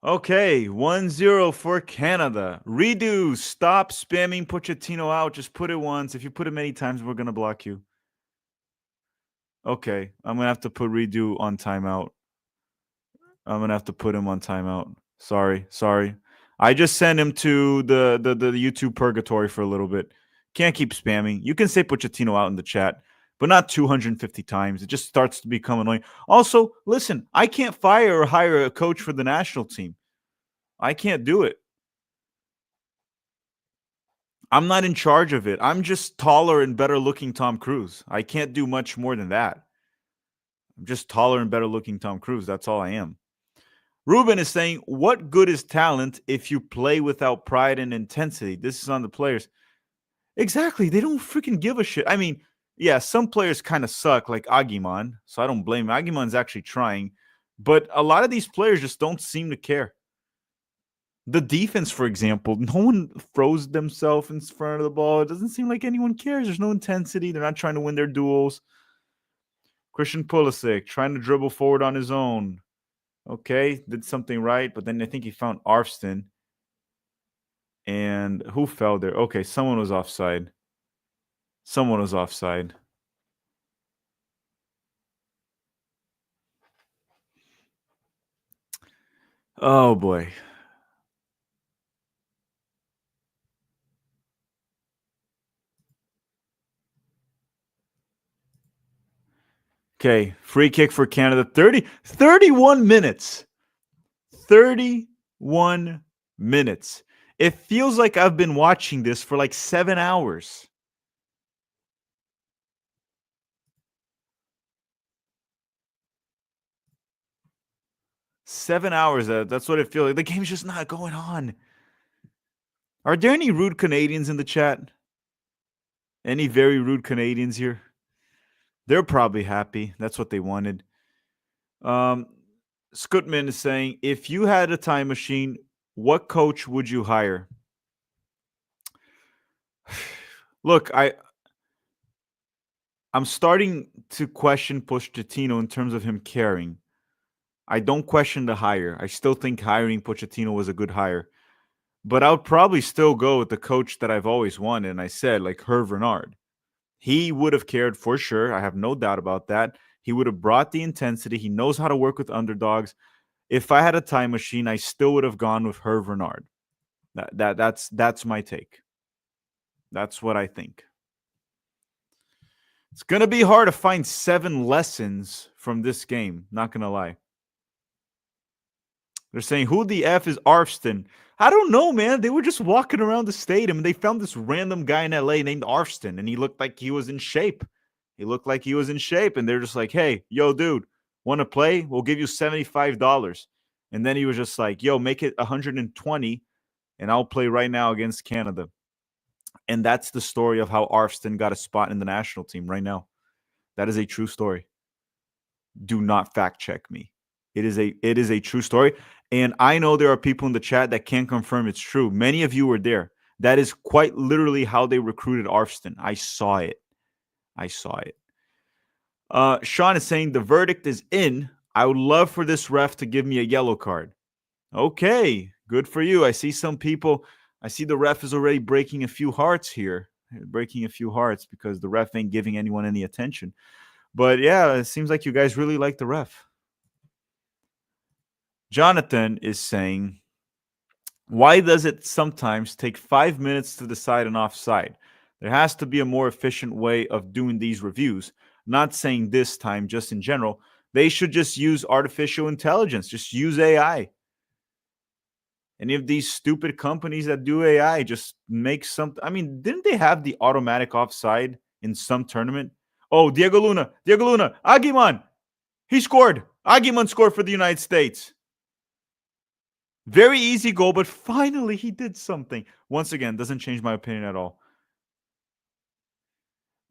Okay, 1-0 for Canada. Redo, stop spamming Pochettino out. Just put it once. If you put it many times, we're going to block you. Okay, I'm going to have to put Redo on timeout. I'm going to have to put him on timeout. Sorry. I just sent him to the YouTube purgatory for a little bit. Can't keep spamming. You can say Pochettino out in the chat, but not 250 times. It just starts to become annoying. Also, listen, I can't fire or hire a coach for the national team. I can't do it. I'm not in charge of it. I'm just taller and better looking Tom Cruise. I can't do much more than that. I'm just taller and better looking Tom Cruise. That's all I am. Ruben is saying, what good is talent if you play without pride and intensity? This is on the players. Exactly. They don't freaking give a shit. I mean, yeah, some players kind of suck, like Aguiman. So I don't blame him. Aguiman's actually trying. But a lot of these players just don't seem to care. The defense, for example, no one throws themselves in front of the ball. It doesn't seem like anyone cares. There's no intensity. They're not trying to win their duels. Christian Pulisic trying to dribble forward on his own. Okay, did something right, but then I think he found Arfston. And who fell there? Okay, someone was offside. Someone was offside. Oh boy. Okay, free kick for Canada. 31 minutes. 31 minutes. It feels like I've been watching this for like 7 hours. Seven hours. That's what it feels like. The game's just not going on. Are there any rude Canadians in the chat? Any very rude Canadians here? They're probably happy. That's what they wanted. Scootman is saying, if you had a time machine, what coach would you hire? Look, I'm starting to question Pochettino in terms of him caring. I don't question the hire. I still think hiring Pochettino was a good hire. But I would probably still go with the coach that I've always wanted. And I said, like Hervé Renard. He would have cared for sure. I have no doubt about that. He would have brought the intensity. He knows how to work with underdogs. If I had a time machine, I still would have gone with Hervé Renard. That's my take. That's what I think. It's gonna be hard to find 7 lessons from this game. Not gonna lie. They're saying, who the F is Arfston? I don't know, man. They were just walking around the stadium and they found this random guy in LA named Arfston, and he looked like he was in shape. And they're just like, hey, yo, dude, want to play? We'll give you $75. And then he was just like, yo, make it 120 and I'll play right now against Canada. And that's the story of how Arfston got a spot in the national team right now. That is a true story. Do not fact check me. It is a true story. And I know there are people in the chat that can't confirm it's true. Many of you were there. That is quite literally how they recruited Arfston. I saw it. Sean is saying the verdict is in. I would love for this ref to give me a yellow card. Okay, good for you. I see some people. I see the ref is already breaking a few hearts here. Breaking a few hearts because the ref ain't giving anyone any attention. But yeah, it seems like you guys really like the ref. Jonathan is saying, why does it sometimes take 5 minutes to decide an offside? There has to be a more efficient way of doing these reviews. Not saying this time, just in general. They should just use artificial intelligence. Just use AI. Any of these stupid companies that do AI just make something. I mean, didn't they have the automatic offside in some tournament? Oh, Diego Luna, Aguiman. He scored. Aguiman scored for the United States. Very easy goal, but finally he did something. Once again, doesn't change my opinion at all.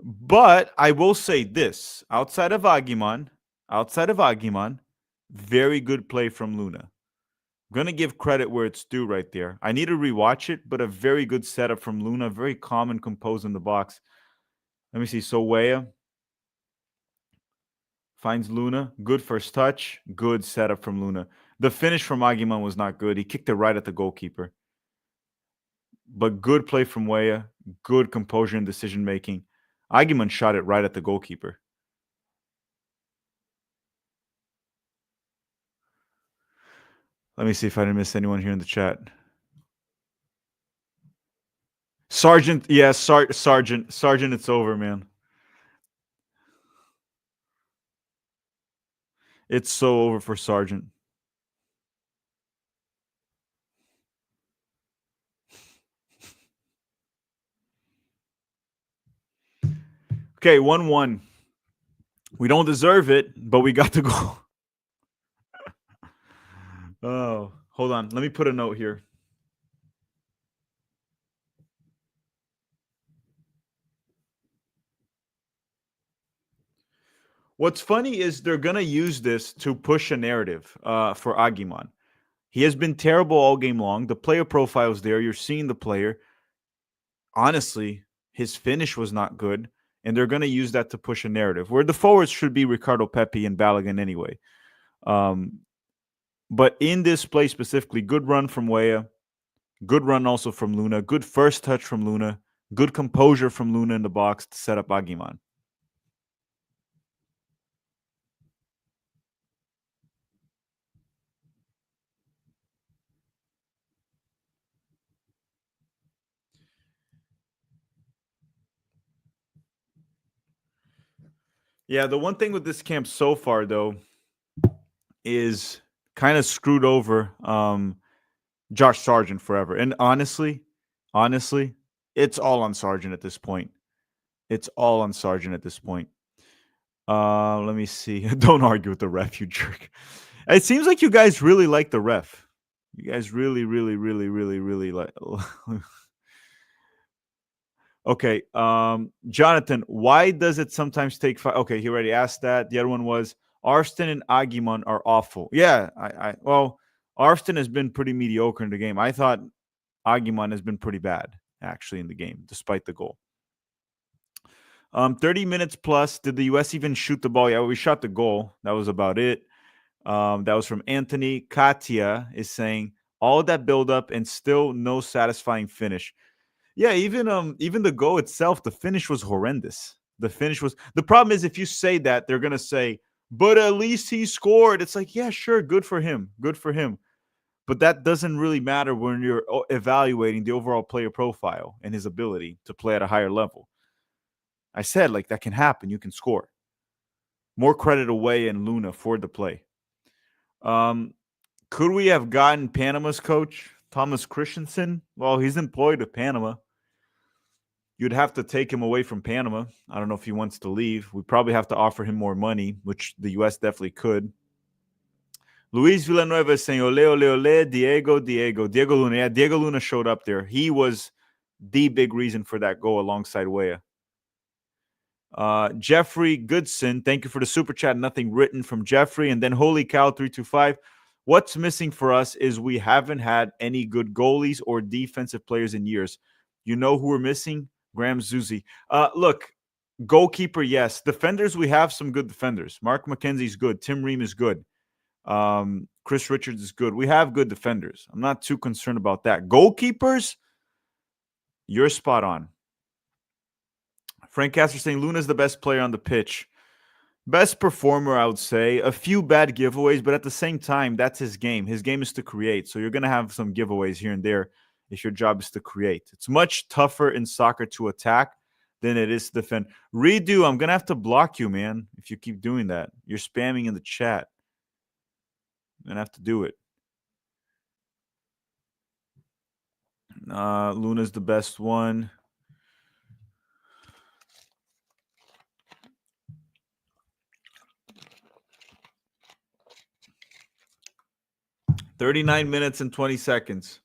But I will say this, outside of Aguiman, very good play from Luna. I'm going to give credit where it's due right there. I need to rewatch it, but a very good setup from Luna, very calm and composed in the box. Let me see. So Weah finds Luna. Good first touch. Good setup from Luna. The finish from Aguiman was not good. He kicked it right at the goalkeeper. But good play from Weah. Good composure and decision making. Aguiman shot it right at the goalkeeper. Let me see if I didn't miss anyone here in the chat. Sergeant, yes, Sergeant, it's over, man. It's so over for Sergeant. Okay, 1-1. We don't deserve it, but we got the goal. Oh, hold on. Let me put a note here. What's funny is they're going to use this to push a narrative for Aguiman. He has been terrible all game long. The player profile is there. You're seeing the player. Honestly, his finish was not good, and they're going to use that to push a narrative where the forwards should be Ricardo Pepi and Balogun anyway. But in this play specifically, good run from Weah, good run also from Luna, good first touch from Luna, good composure from Luna in the box to set up Aguiman. Yeah, the one thing with this camp so far, though, is kind of screwed over Josh Sargent forever. And honestly, it's all on Sargent at this point. It's all on Sargent at this point. Let me see. Don't argue with the ref, you jerk. It seems like you guys really like the ref. You guys really, really, really, really, really like. Okay. Jonathan, why does it sometimes take five? Okay, he already asked that. The other one was Arston and Aguiman are awful. Yeah, well, Arston has been pretty mediocre in the game. I thought Aguiman has been pretty bad actually in the game, despite the goal. 30 minutes plus. Did the US even shoot the ball? Yeah, we shot the goal. That was about it. That was from Anthony. Katia is saying all that build up and still no satisfying finish. Yeah, even the goal itself, the finish was horrendous. The problem is if you say that, they're gonna say, but at least he scored. It's like, yeah, sure, good for him. Good for him. But that doesn't really matter when you're evaluating the overall player profile and his ability to play at a higher level. I said, like, that can happen. You can score. More credit away in Luna for the play. Could we have gotten Panama's coach, Thomas Christensen? Well, he's employed with Panama. You'd have to take him away from Panama. I don't know if he wants to leave. We probably have to offer him more money, which the U.S. definitely could. Luis Villanueva is saying, ole, ole, ole, Diego Luna. Yeah, Diego Luna showed up there. He was the big reason for that goal alongside Weah. Jeffrey Goodson, thank you for the super chat. Nothing written from Jeffrey. And then Holy Cow 325. What's missing for us is we haven't had any good goalies or defensive players in years. You know who we're missing? Graham Zuzi. Look, goalkeeper, yes. Defenders, we have some good defenders. Mark McKenzie's good. Tim Ream is good. Chris Richards is good. We have good defenders. I'm not too concerned about that. Goalkeepers, you're spot on. Frank Castor saying Luna's the best player on the pitch. Best performer, I would say. A few bad giveaways, but at the same time, that's his game. His game is to create. So you're going to have some giveaways here and there if your job is to create. It's much tougher in soccer to attack than it is to defend. Redo, I'm going to have to block you, man, if you keep doing that. You're spamming in the chat. I'm going to have to do it. Luna's the best one. "39 minutes and 20 seconds.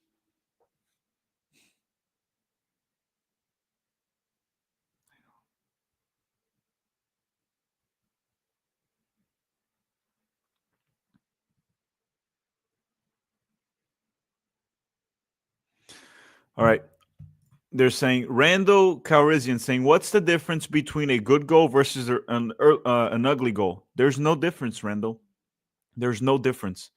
All right. They're saying, Randall Calrissian saying, what's the difference between a good goal versus an ugly goal? There's no difference, Randall. There's no difference.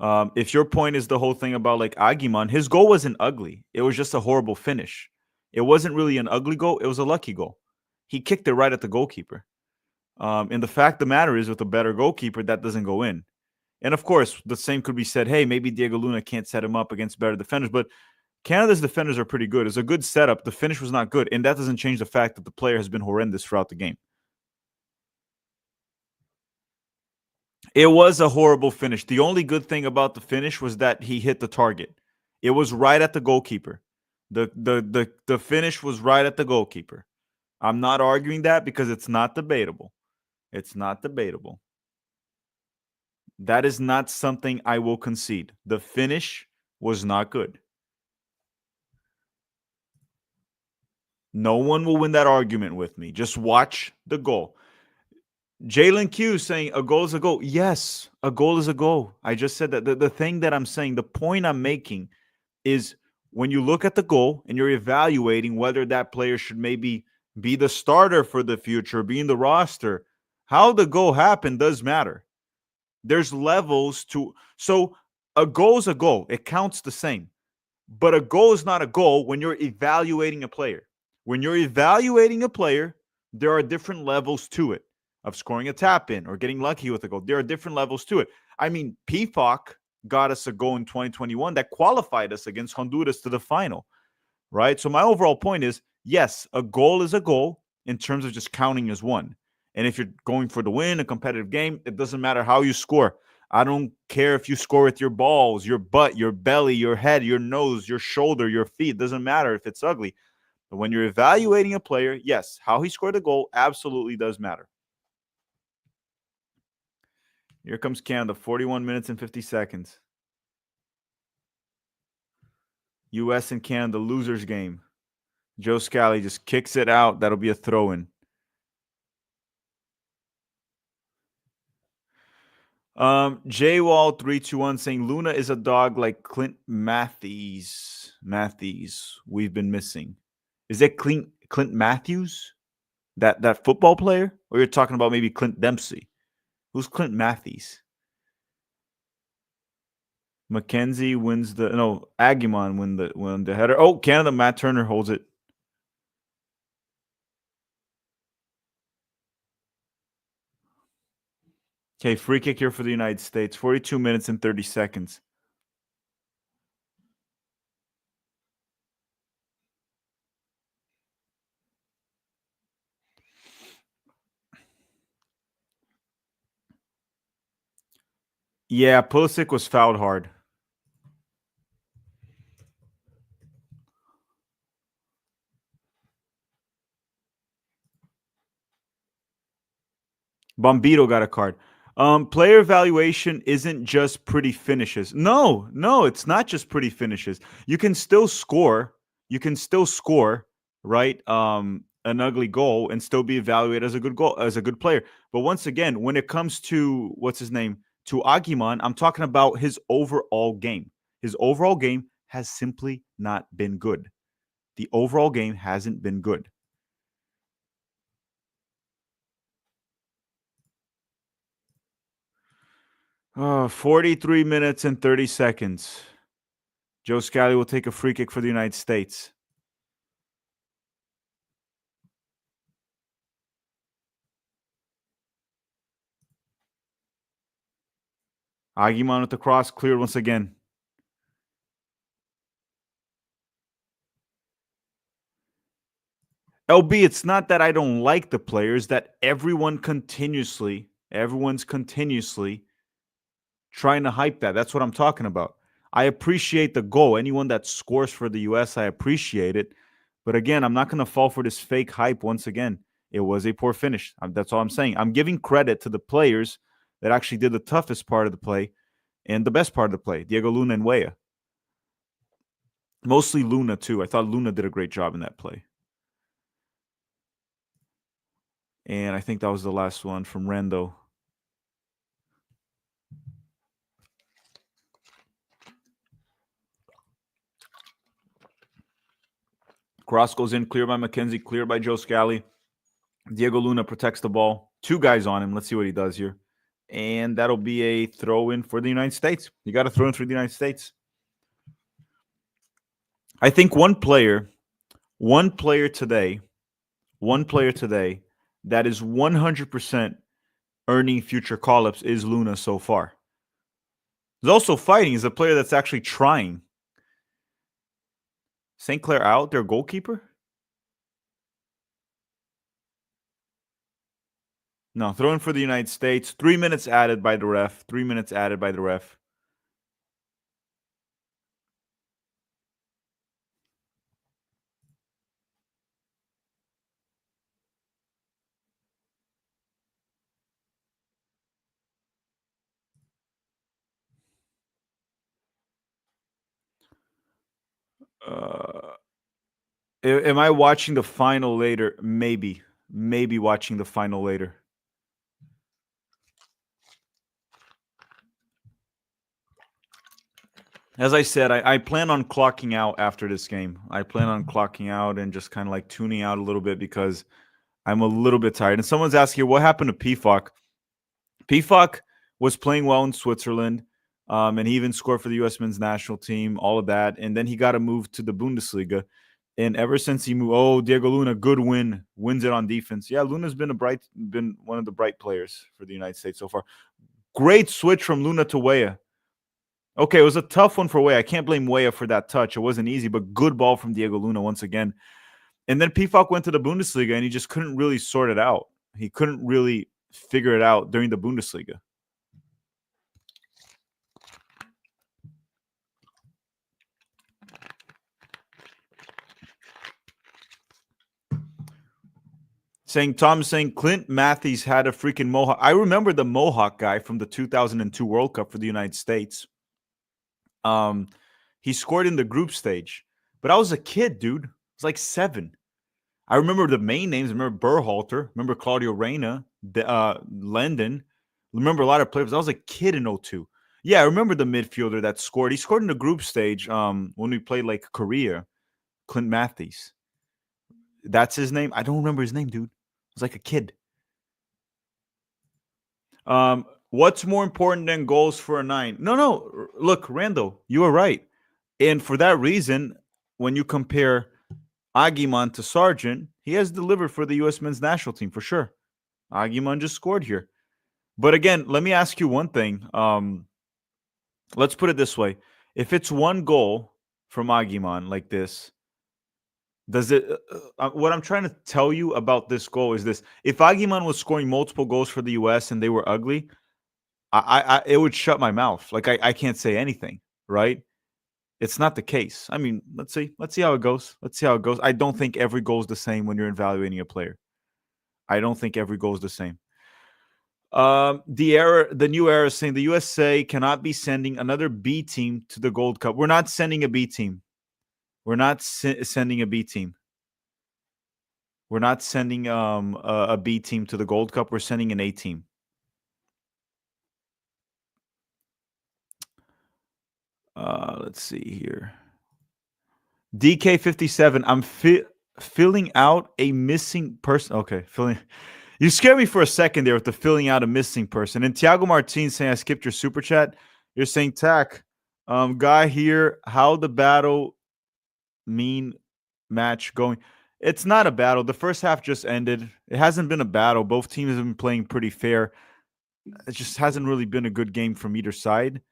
If your point is the whole thing about like Aguiman, his goal wasn't ugly. It was just a horrible finish. It wasn't really an ugly goal. It was a lucky goal. He kicked it right at the goalkeeper. And the fact of the matter is, with a better goalkeeper, that doesn't go in. And of course, the same could be said, hey, maybe Diego Luna can't set him up against better defenders, but Canada's defenders are pretty good. It's a good setup. The finish was not good, and that doesn't change the fact that the player has been horrendous throughout the game. It was a horrible finish. The only good thing about the finish was that he hit the target. It was right at the goalkeeper. The finish was right at the goalkeeper. I'm not arguing that because it's not debatable. It's not debatable. That is not something I will concede. The finish was not good. No one will win that argument with me. Just watch the goal. Jalen Q saying a goal is a goal. Yes, a goal is a goal. I just said that. The thing that I'm saying, the point I'm making is when you look at the goal and you're evaluating whether that player should maybe be the starter for the future, be in the roster, how the goal happened does matter. There's levels to, so a goal is a goal. It counts the same. But a goal is not a goal when you're evaluating a player. When you're evaluating a player, there are different levels to it of scoring a tap in or getting lucky with a goal. There are different levels to it. I mean, PFOC got us a goal in 2021 that qualified us against Honduras to the final, right? So my overall point is, yes, a goal is a goal in terms of just counting as one. And if you're going for the win, a competitive game, it doesn't matter how you score. I don't care if you score with your balls, your butt, your belly, your head, your nose, your shoulder, your feet. It doesn't matter if it's ugly. But when you're evaluating a player, yes, how he scored a goal absolutely does matter. Here comes Canada, 41 minutes and 50 seconds. US and Canada, losers game. Joe Scally just kicks it out. That'll be a throw-in. J-Wall 321 saying Luna is a dog like Clint Matthews. We've been missing. Is that Clint Matthews? That football player? Or you're talking about maybe Clint Dempsey? Who's Clint Matthews? McKenzie wins the Agumon win the header. Oh, Canada, Matt Turner holds it. Okay, free kick here for the United States. 42 minutes and 30 seconds. Yeah, Pulisic was fouled hard. Bombito got a card. Player evaluation isn't just pretty finishes. No, it's not just pretty finishes. You can still score. Right? An ugly goal and still be evaluated as a good goal, as a good player. But once again, when it comes to what's his name, to Aguiman, I'm talking about his overall game. His overall game has simply not been good. The overall game hasn't been good. 43 minutes and 30 seconds. Joe Scally will take a free kick for the United States. Aguiman with the cross, cleared once again. LB, it's not that I don't like the players, that everyone's continuously trying to hype that. That's what I'm talking about. I appreciate the goal. Anyone that scores for the US, I appreciate it. But again, I'm not going to fall for this fake hype once again. It was a poor finish. That's all I'm saying. I'm giving credit to the players that actually did the toughest part of the play and the best part of the play, Diego Luna and Weah. Mostly Luna, too. I thought Luna did a great job in that play. And I think that was the last one from Rando. Cross goes in, cleared by McKenzie, cleared by Joe Scally. Diego Luna protects the ball. Two guys on him. Let's see what he does here. And that'll be a throw-in for the United States. You got to throw in for the United States. I think one player today that is 100% earning future call-ups is Luna so far. He's also fighting. He's a player that's actually trying. St. Clair out, their goalkeeper? No, throw in for the United States. 3 minutes added by the ref. Am I watching the final later? Maybe watching the final later. As I said, I plan on clocking out after this game. I plan on clocking out and just kind of like tuning out a little bit because I'm a little bit tired. And someone's asking, what happened to PFOC? PFOC was playing well in Switzerland, and he even scored for the U.S. men's national team, all of that. And then he got a move to the Bundesliga. And ever since he moved, Diego Luna, good win, wins it on defense. Yeah, Luna's been one of the bright players for the United States so far. Great switch from Luna to Weah. Okay, it was a tough one for Weah. I can't blame Weah for that touch. It wasn't easy, but good ball from Diego Luna once again. And then PFOC went to the Bundesliga, and he just couldn't really sort it out. He couldn't really figure it out during the Bundesliga. Tom saying Clint Matthews had a freaking mohawk. I remember the mohawk guy from the 2002 World Cup for the United States. He scored in the group stage, but I was a kid, dude. I was like 7. I remember the main names. I remember Berhalter. Remember Claudio Reyna, Lendon. Remember a lot of players. I was a kid in 02. Yeah, I remember the midfielder that scored. He scored in the group stage when we played like Korea. Clint Matthews. That's his name. I don't remember his name, dude. I was like a kid. What's more important than goals for a 9? No. Look, Randall, you were right. And for that reason, when you compare Aguiman to Sargent, he has delivered for the U.S. men's national team for sure. Aguiman just scored here. But again, let me ask you one thing. Let's put it this way. If it's one goal from Aguiman like this, does it what I'm trying to tell you about this goal is this. If Aguiman was scoring multiple goals for the U.S. and they were ugly, I it would shut my mouth. Like I can't say anything, right? It's not the case. I mean, let's see how it goes. Let's see how it goes. I don't think every goal is the same when you're evaluating a player. I don't think every goal is the same. The new era is saying the USA cannot be sending another B team to the Gold Cup. We're not sending a B team. We're not sending a B team. We're not sending a B team to the Gold Cup. We're sending an A team. Let's see here. DK57. I'm filling out a missing person. Okay, filling. You scared me for a second there with the filling out a missing person. And Tiago Martin saying I skipped your super chat. You're saying Tack, guy here. How the battle mean match going? It's not a battle. The first half just ended. It hasn't been a battle. Both teams have been playing pretty fair. It just hasn't really been a good game from either side,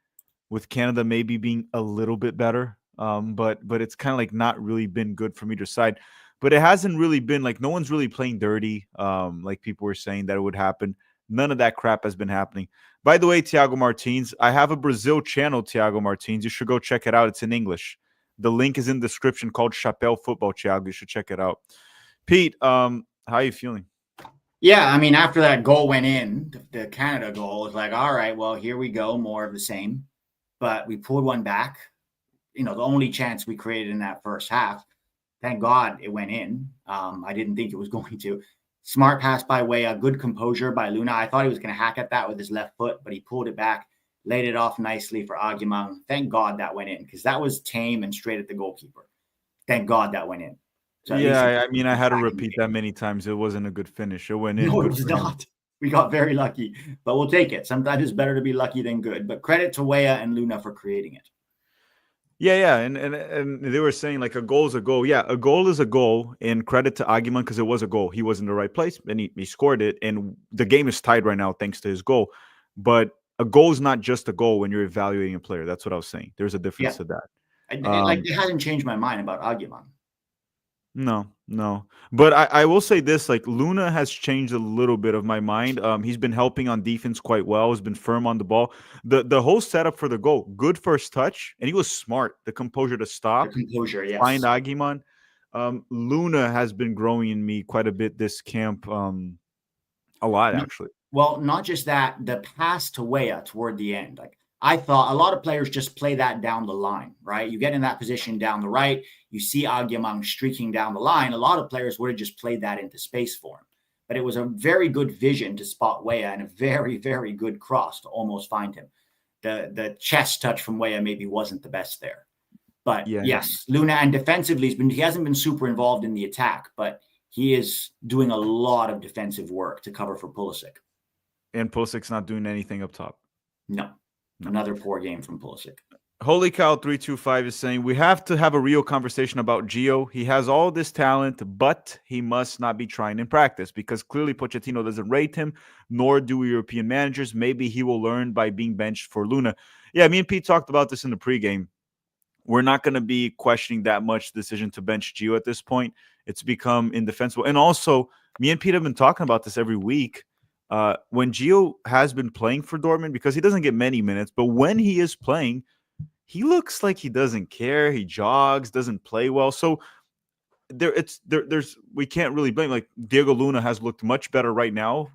with Canada maybe being a little bit better. But it's kind of like not really been good from either side. But it hasn't really been like no one's really playing dirty. Like people were saying that it would happen. None of that crap has been happening. By the way, Tiago Martins, I have a Brazil channel, Tiago Martins. You should go check it out. It's in English. The link is in the description called Chapéu Football, Tiago. You should check it out. Pete, how are you feeling? Yeah, I mean, after that goal went in, the Canada goal, it's like, all right, well, here we go, more of the same. But we pulled one back. The only chance we created in that first half. Thank God it went in. I didn't think it was going to. Smart pass by Weah, good composure by Luna. I thought he was going to hack at that with his left foot, but he pulled it back, laid it off nicely for Aguiman. Thank God that went in because that was tame and straight at the goalkeeper. Thank God that went in. So yeah, I mean, I had to repeat that many times. It wasn't a good finish. It went in. No, it was not. We got very lucky, but we'll take it. Sometimes it's better to be lucky than good. But credit to Weah and Luna for creating it. Yeah, and they were saying like a goal is a goal. Yeah, a goal is a goal, and credit to Aguiman because it was a goal. He was in the right place, and he scored it, and the game is tied right now thanks to his goal. But a goal is not just a goal when you're evaluating a player. That's what I was saying. There's a difference to that. It hasn't changed my mind about Aguiman. No. But I will say this, like Luna has changed a little bit of my mind. He's been helping on defense quite well. He's been firm on the ball. The whole setup for the goal, good first touch, and he was smart. The composure to stop. The composure, yes. Find Aguiman. Luna has been growing in me quite a bit this camp. A lot, actually. Well, not just that, the pass to Weah toward the end. Like I thought a lot of players just play that down the line, right? You get in that position down the right, you see Agyemang streaking down the line. A lot of players would have just played that into space for him. But it was a very good vision to spot Weah and a very, very good cross to almost find him. The chest touch from Weah maybe wasn't the best there. But Yeah. yes, Luna, and defensively, he hasn't been super involved in the attack, but he is doing a lot of defensive work to cover for Pulisic. And Pulisic's not doing anything up top. No. Another poor game from Pulisic. Holy Cow 325 is saying we have to have a real conversation about Gio. He has all this talent, but he must not be trying in practice because clearly Pochettino doesn't rate him, nor do European managers. Maybe he will learn by being benched for Luna. Yeah, me and Pete talked about this in the pregame. We're not going to be questioning that much decision to bench Gio at this point. It's become indefensible. And also, me and Pete have been talking about this every week. When Gio has been playing for Dortmund, because he doesn't get many minutes, but when he is playing, he looks like he doesn't care. He jogs, doesn't play well. So there's we can't really blame. Like Diego Luna has looked much better right now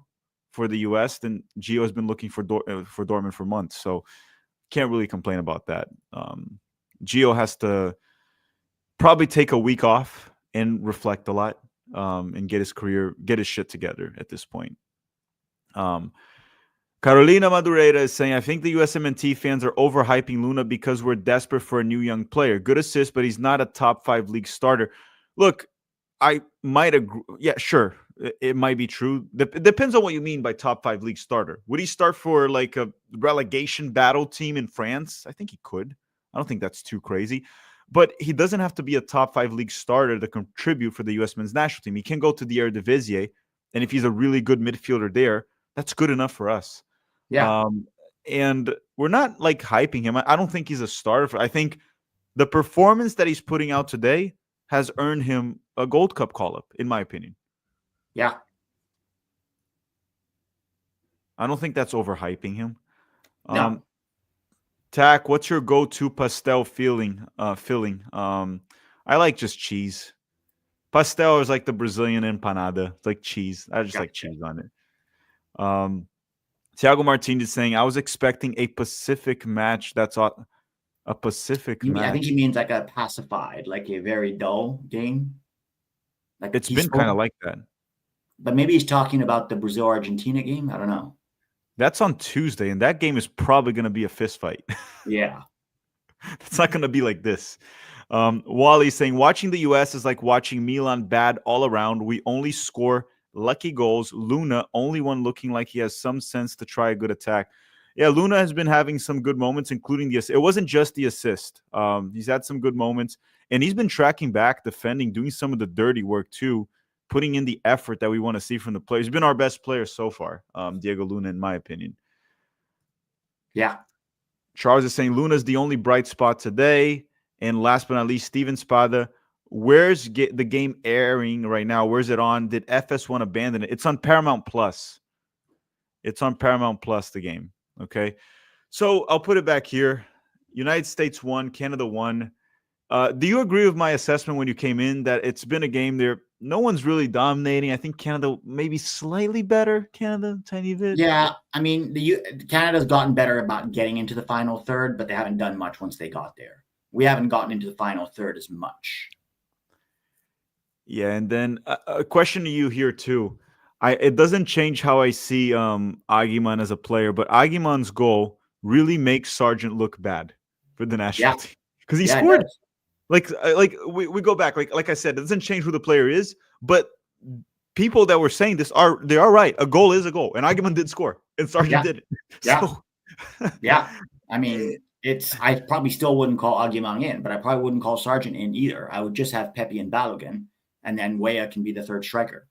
for the US than Gio has been looking for Dortmund for months. So can't really complain about that. Gio has to probably take a week off and reflect a lot and get his shit together at this point. Carolina Madureira is saying, I think the USMNT fans are overhyping Luna because we're desperate for a new young player. Good assist, but he's not a top 5 league starter. Look, I might agree. Yeah, sure. It might be true. It depends on what you mean by top 5 league starter. Would he start for like a relegation battle team in France? I think he could. I don't think that's too crazy. But he doesn't have to be a top 5 league starter to contribute for the US men's national team. He can go to the Eredivisie, and if he's a really good midfielder there, that's good enough for us. Yeah. And we're not like hyping him. I don't think he's a starter. I think the performance that he's putting out today has earned him a Gold Cup call-up, in my opinion. Yeah. I don't think that's overhyping him. No. Tack, what's your go-to pastel filling? I like just cheese. Pastel is like the Brazilian empanada. It's like cheese. I just like cheese on it. Thiago Martinez saying, I was expecting a Pacific match. That's a Pacific match. I think he means like a pacified, like a very dull game. Like it's been kind of like that. But maybe he's talking about the Brazil-Argentina game. I don't know. That's on Tuesday, and that game is probably going to be a fist fight. Yeah. It's not going to be like this. Wally's saying, watching the U.S. is like watching Milan bad all around. We only score lucky goals. Luna, only one looking like he has some sense to try a good attack. Yeah, Luna has been having some good moments, including the assist. It wasn't just the assist. He's had some good moments, and he's been tracking back, defending, doing some of the dirty work too, putting in the effort that we want to see from the players. He's been our best player so far, Diego Luna, in my opinion. Yeah. Charles is saying Luna's the only bright spot today. And last but not least, Steven Spada. Where's the game airing right now? Where's it on? Did FS1 abandon it? It's on Paramount Plus. It's on Paramount Plus, the game. Okay. So I'll put it back here. United States won, Canada won. Do you agree with my assessment when you came in that it's been a game there? No one's really dominating. I think Canada maybe slightly better. Canada, tiny bit. Yeah. I mean, Canada's gotten better about getting into the final third, but they haven't done much once they got there. We haven't gotten into the final third as much. Yeah, and then a question to you here too. It doesn't change how I see Agyemang as a player, but Agyemang's goal really makes Sargent look bad for the national team because he scored. Like we go back, like I said, it doesn't change who the player is, but people that were saying this are right. A goal is a goal, and Agyemang did score, and Sargent did it. Yeah, so, yeah. I mean, I probably still wouldn't call Agyemang in, but I probably wouldn't call Sargent in either. I would just have Pepe and Balogun, and then Weah can be the third striker.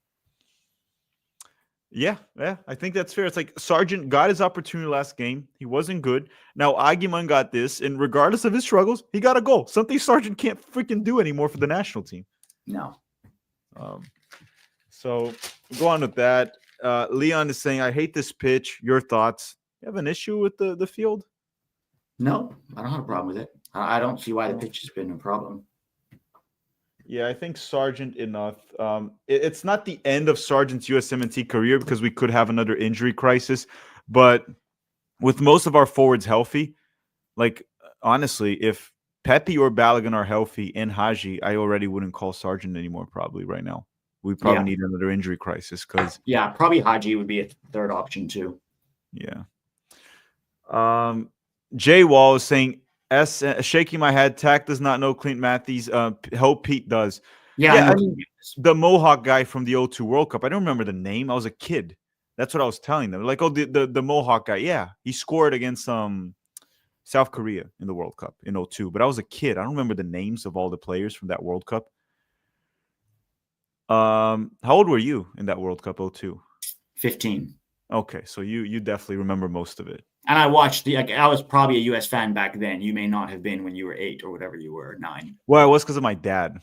Yeah, I think that's fair. It's like Sargent got his opportunity last game. He wasn't good. Now Agyemang got this, and regardless of his struggles, he got a goal. Something Sargent can't freaking do anymore for the national team. No. So go on with that. Leon is saying, I hate this pitch. Your thoughts? You have an issue with the field? No, I don't have a problem with it. I don't see why the pitch has been a problem. Yeah, I think Sargent enough. It's not the end of Sargent's USMNT career because we could have another injury crisis. But with most of our forwards healthy, Like, honestly, if Pepe or Balogun are healthy and Haji, I already wouldn't call Sargent anymore. Probably right now, we probably Yeah. need another injury crisis because Yeah, probably Haji would be a third option too. yeah. Jay Wall is saying shaking my head. Tack does not know Clint Matthews. Hope Pete does. Yeah, I Yeah, know. I mean the Mohawk guy from the '02 World Cup. I don't remember the name. I was a kid. That's what I was telling them. Like, oh, the Mohawk guy. Yeah, he scored against South Korea in the World Cup in '02. But I was a kid. I don't remember the names of all the players from that World Cup. How old were you in that World Cup '02? 15. Okay, so you definitely remember most of it. And I watched I was probably a US fan back then. You may not have been when you were 8 or whatever you were, 9. Well, it was because of my dad.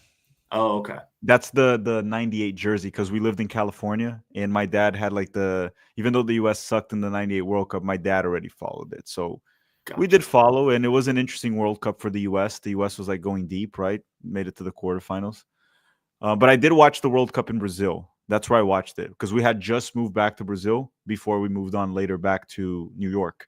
Oh, okay. That's the '98 jersey because we lived in California and my dad had like even though the US sucked in the '98 World Cup, my dad already followed it. So we Gotcha. did follow, and it was an interesting World Cup for the US. The US was like going deep, right? Made it to the quarterfinals. But I did watch the World Cup in Brazil. That's where I watched it because we had just moved back to Brazil before we moved on later back to New York.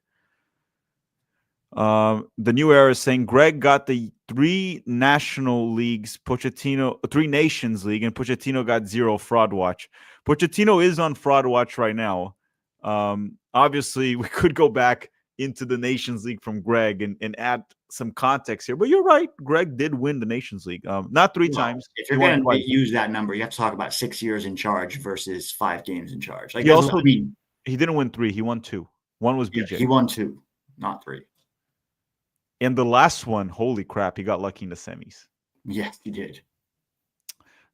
The new era is saying Greg got the 3 national leagues, Pochettino 3 nations league, and Pochettino got 0 fraud watch. Pochettino is on fraud watch right now. Obviously, we could go back into the Nations League from Greg and add some context here, but you're right. Greg did win the Nations League, not 3 times. If He you're won going to twice. use that number, you have to talk about 6 years in charge versus 5 games in charge. Like, He also I mean, he didn't win 3. He won 2. One was yeah, BJ. he won 2, not 3. And the last one, holy crap, he got lucky in the semis. Yes, he did.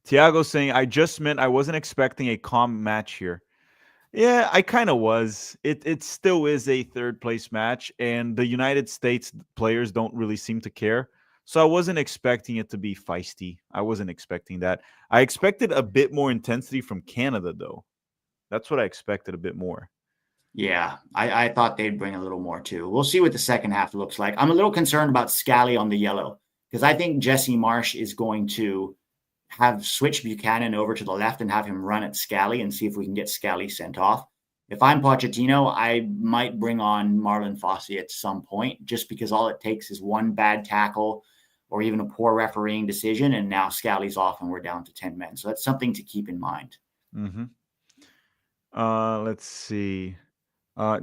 Tiago saying, I just meant I wasn't expecting a calm match here. Yeah, I kind of was. It still is a third place match, and the United States players don't really seem to care. So I wasn't expecting it to be feisty. I wasn't expecting that. I expected a bit more intensity from Canada, though. That's what I expected, a bit more. Yeah, I thought they'd bring a little more too. We'll see what the second half looks like. I'm a little concerned about Scally on the yellow because I think Jesse Marsh is going to have switch Buchanan over to the left and have him run at Scally and see if we can get Scally sent off. If I'm Pochettino, I might bring on Marlon Fossey at some point just because all it takes is one bad tackle or even a poor refereeing decision, and now Scally's off and we're down to 10 men. So that's something to keep in mind. Mm-hmm. Let's see.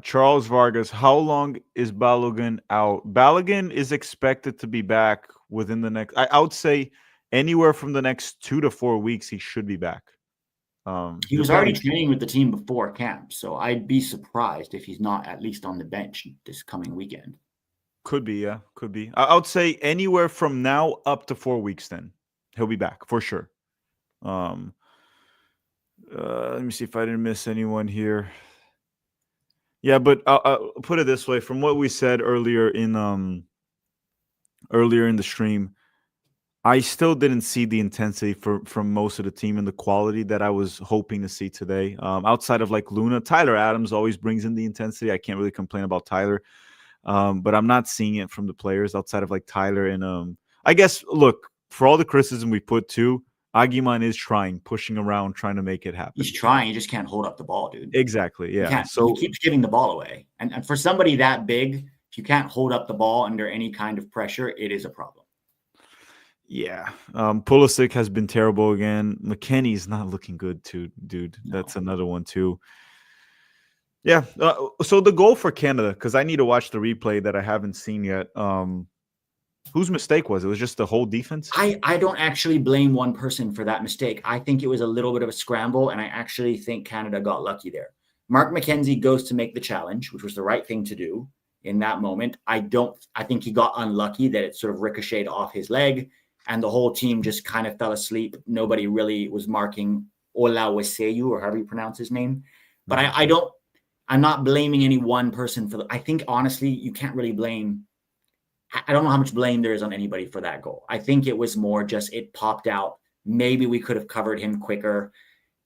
Charles Vargas, how long is Balogun out? Balogun is expected to be back within the next, I would say anywhere from the next 2 to 4 weeks, he should be back. He was already training with the team before camp, so I'd be surprised if he's not at least on the bench this coming weekend. Could be, yeah, could be. I would say anywhere from now up to 4 weeks, then he'll be back for sure. Let me see if I didn't miss anyone here. Yeah, but I'll put it this way: from what we said earlier in the stream, I still didn't see the intensity from most of the team and the quality that I was hoping to see today. Outside of like Luna, Tyler Adams always brings in the intensity. I can't really complain about Tyler, but I'm not seeing it from the players outside of like Tyler and I guess look, for all the criticism we put to, Aguiman is pushing around, trying to make it happen. He's trying. He just can't hold up the ball, dude. Exactly. Yeah. So he keeps giving the ball away. And for somebody that big, if you can't hold up the ball under any kind of pressure, it is a problem. Yeah. Pulisic has been terrible again. McKennie's not looking good too, dude. No. That's another one too. Yeah. So the goal for Canada, because I need to watch the replay that I haven't seen yet. Whose mistake was it? It was just the whole defense? I don't actually blame one person for that mistake. I think it was a little bit of a scramble, and I actually think Canada got lucky there. Mark McKenzie goes to make the challenge, which was the right thing to do in that moment. I think he got unlucky that it sort of ricocheted off his leg, and the whole team just kind of fell asleep. Nobody really was marking Olaweseyu, or however you pronounce his name. But I'm not blaming any one person for I think, honestly, you can't really blame. I don't know how much blame there is on anybody for that goal. I think it was more just it popped out. Maybe we could have covered him quicker.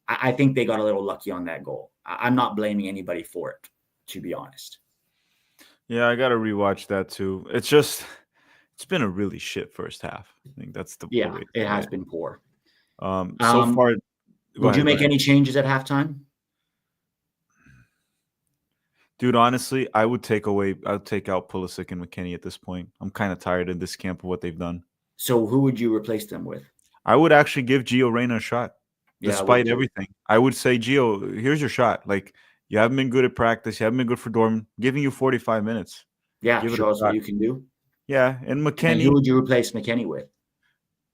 I think they got a little lucky on that goal. I'm not blaming anybody for it, to be honest. Yeah, I got to rewatch that too. It's been a really shit first half. I think that's the way it has been poor. So far, would you make any changes at halftime? Dude, honestly, I would take out Pulisic and McKennie at this point. I'm kind of tired of this camp of what they've done. So who would you replace them with? I would actually give Gio Reyna a shot, Yeah, I would despite too. everything. I would say, Gio, here's your shot. Like, you haven't been good at practice. You haven't been good for Dortmund. Giving you 45 minutes. Yeah, Give it a show us what shot. you can do. Yeah, and And who McKennie, would you replace McKennie with?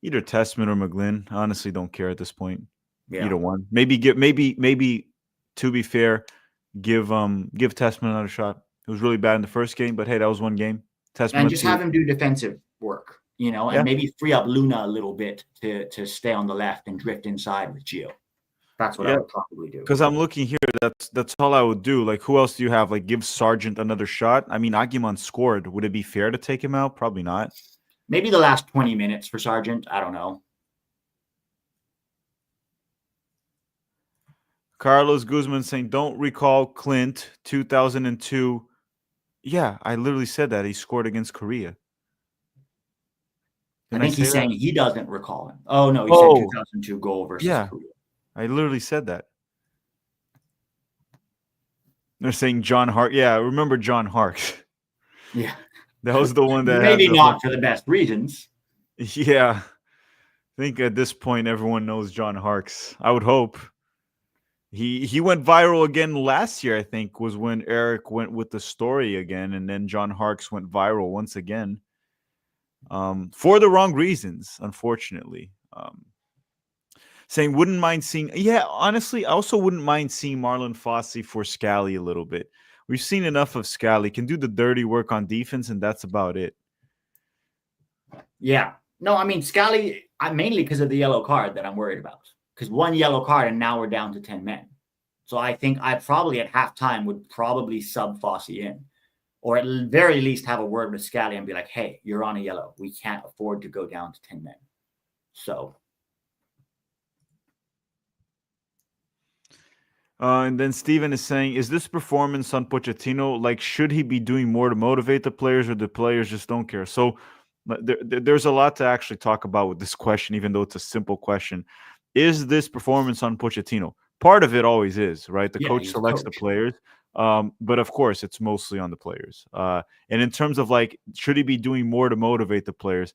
either Testament or McGlynn. Honestly, don't care at this point. Yeah. Either one. Maybe to be fair, give Testament another shot. It was really bad in the first game, but hey, that was one game. Testament, And let's just see. have him do defensive work, and Yeah. maybe free up Luna a little bit to stay on the left and drift inside with Gio. That's what I Yeah. would probably do. Because I'm looking here, that's all I would do. Like, who else do you have? Like, give Sargent another shot. I mean, Aguiman scored. Would it be fair to take him out? Probably not. Maybe the last 20 minutes for Sargent. I don't know. Carlos Guzman saying, don't recall Clint 2002. Yeah, I literally said that. He scored against Korea. I Didn't I think say he's that? saying he doesn't recall him. Oh, no, he said Oh, 2002 goal versus yeah. Korea. I literally said that. They're saying John Hart. Yeah, I remember John Hart. Yeah. That was the one that Maybe had not for the best reasons. Yeah. I think at this point everyone knows John Harkes. I would hope. He went viral again last year, I think, was when Eric went with the story again, and then John Harkes went viral once again. For the wrong reasons, unfortunately. Saying wouldn't mind seeing, yeah, honestly, I also wouldn't mind seeing Marlon Fossey for Scally a little bit. We've seen enough of Scally. Can do the dirty work on defense, and that's about it. Yeah. No, I mean, Scally, mainly because of the yellow card that I'm worried about. Because one yellow card, and now we're down to 10 men. So I think I probably at halftime would probably sub Fossey in. Or at the very least have a word with Scally and be like, hey, you're on a yellow. We can't afford to go down to 10 men. So. And then Steven is saying, is this performance on Pochettino, like, should he be doing more to motivate the players, or the players just don't care? So there's a lot to actually talk about with this question, even though it's a simple question. Is this performance on Pochettino? Part of it always is, right? The coach selects the players. But of course, it's mostly on the players. And in terms of, like, should he be doing more to motivate the players?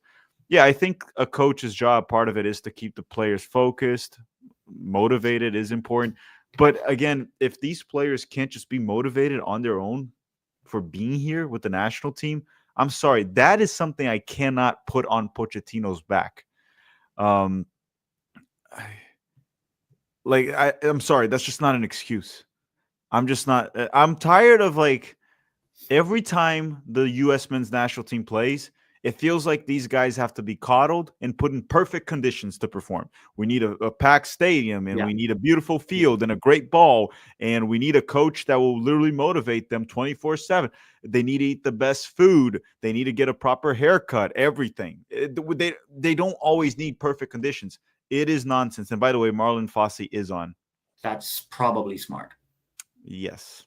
Yeah, I think a coach's job, part of it is to keep the players focused, motivated is important. But again, if these players can't just be motivated on their own for being here with the national team, I'm sorry, that is something I cannot put on Pochettino's back. I'm sorry, that's just not an excuse. I'm just not. I'm tired of, like, every time the U.S. men's national team plays, it feels like these guys have to be coddled and put in perfect conditions to perform. We need a packed stadium, and we need a beautiful field and a great ball, and we need a coach that will literally motivate them 24/7. They need to eat the best food. They need to get a proper haircut, everything. They don't always need perfect conditions. It is nonsense. And by the way, Marlon Fossey is on. That's probably smart. Yes.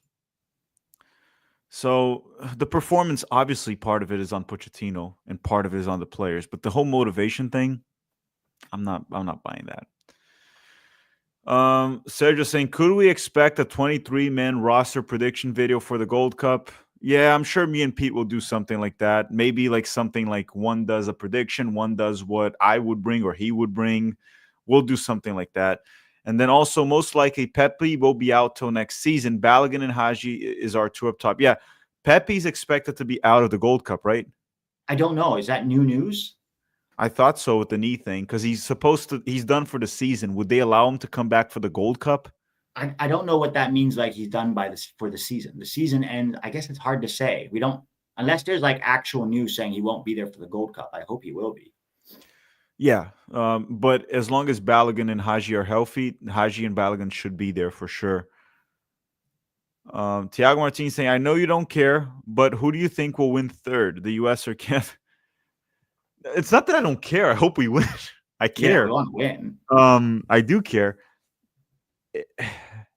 So the performance, obviously, part of it is on Pochettino and part of it is on the players. But the whole motivation thing, I'm not buying that. Sergio saying, could we expect a 23-man roster prediction video for the Gold Cup? Yeah, I'm sure me and Pete will do something like that. Maybe like something like one does a prediction, one does what I would bring or he would bring. We'll do something like that. And then also, most likely, Pepe will be out till next season. Balogun and Haji is our two up top. Yeah, Pepe's expected to be out of the Gold Cup, right? I don't know. Is that new news? I thought so with the knee thing, because he's done for the season. Would they allow him to come back for the Gold Cup? I don't know what that means, like he's done for the season. The season ends, I guess it's hard to say. We don't, unless there's like actual news saying he won't be there for the Gold Cup. I hope he will be. Yeah, but as long as Balogun and Haji are healthy, Haji and Balogun should be there for sure. Tiago Martinez saying, I know you don't care, but who do you think will win third, the U.S. or Canada? It's not that I don't care. I hope we win. I care. Yeah, we want to win. I do care.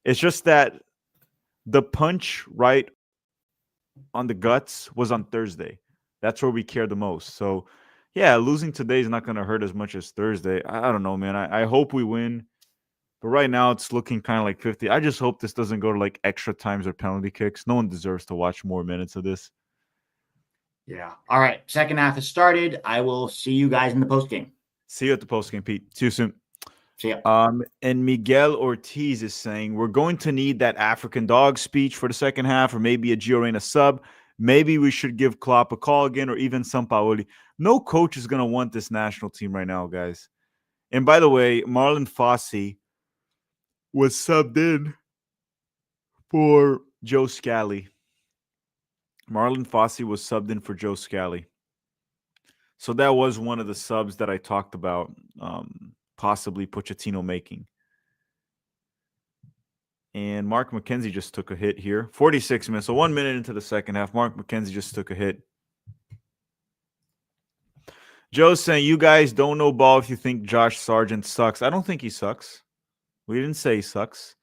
It's just that the punch right on the guts was on Thursday. That's where we care the most. So, yeah, losing today is not going to hurt as much as Thursday. I don't know, man. I hope we win. But right now, it's looking kind of like 50. I just hope this doesn't go to like extra times or penalty kicks. No one deserves to watch more minutes of this. Yeah. All right. Second half has started. I will see you guys in the post game. See you at the post game, Pete. See you soon. See ya. And Miguel Ortiz is saying we're going to need that African dog speech for the second half, or maybe a Gio Reyna sub. Maybe we should give Klopp a call again, or even Sampaoli. No coach is going to want this national team right now, guys. And by the way, Marlon Fossey was subbed in for Joe Scally. Marlon Fossey was subbed in for Joe Scally. So that was one of the subs that I talked about, possibly Pochettino making. And Mark McKenzie just took a hit here. 46 minutes. So 1 minute into the second half, Mark McKenzie just took a hit. Joe's saying, you guys don't know ball if you think Josh Sargent sucks. I don't think he sucks. We didn't say he sucks.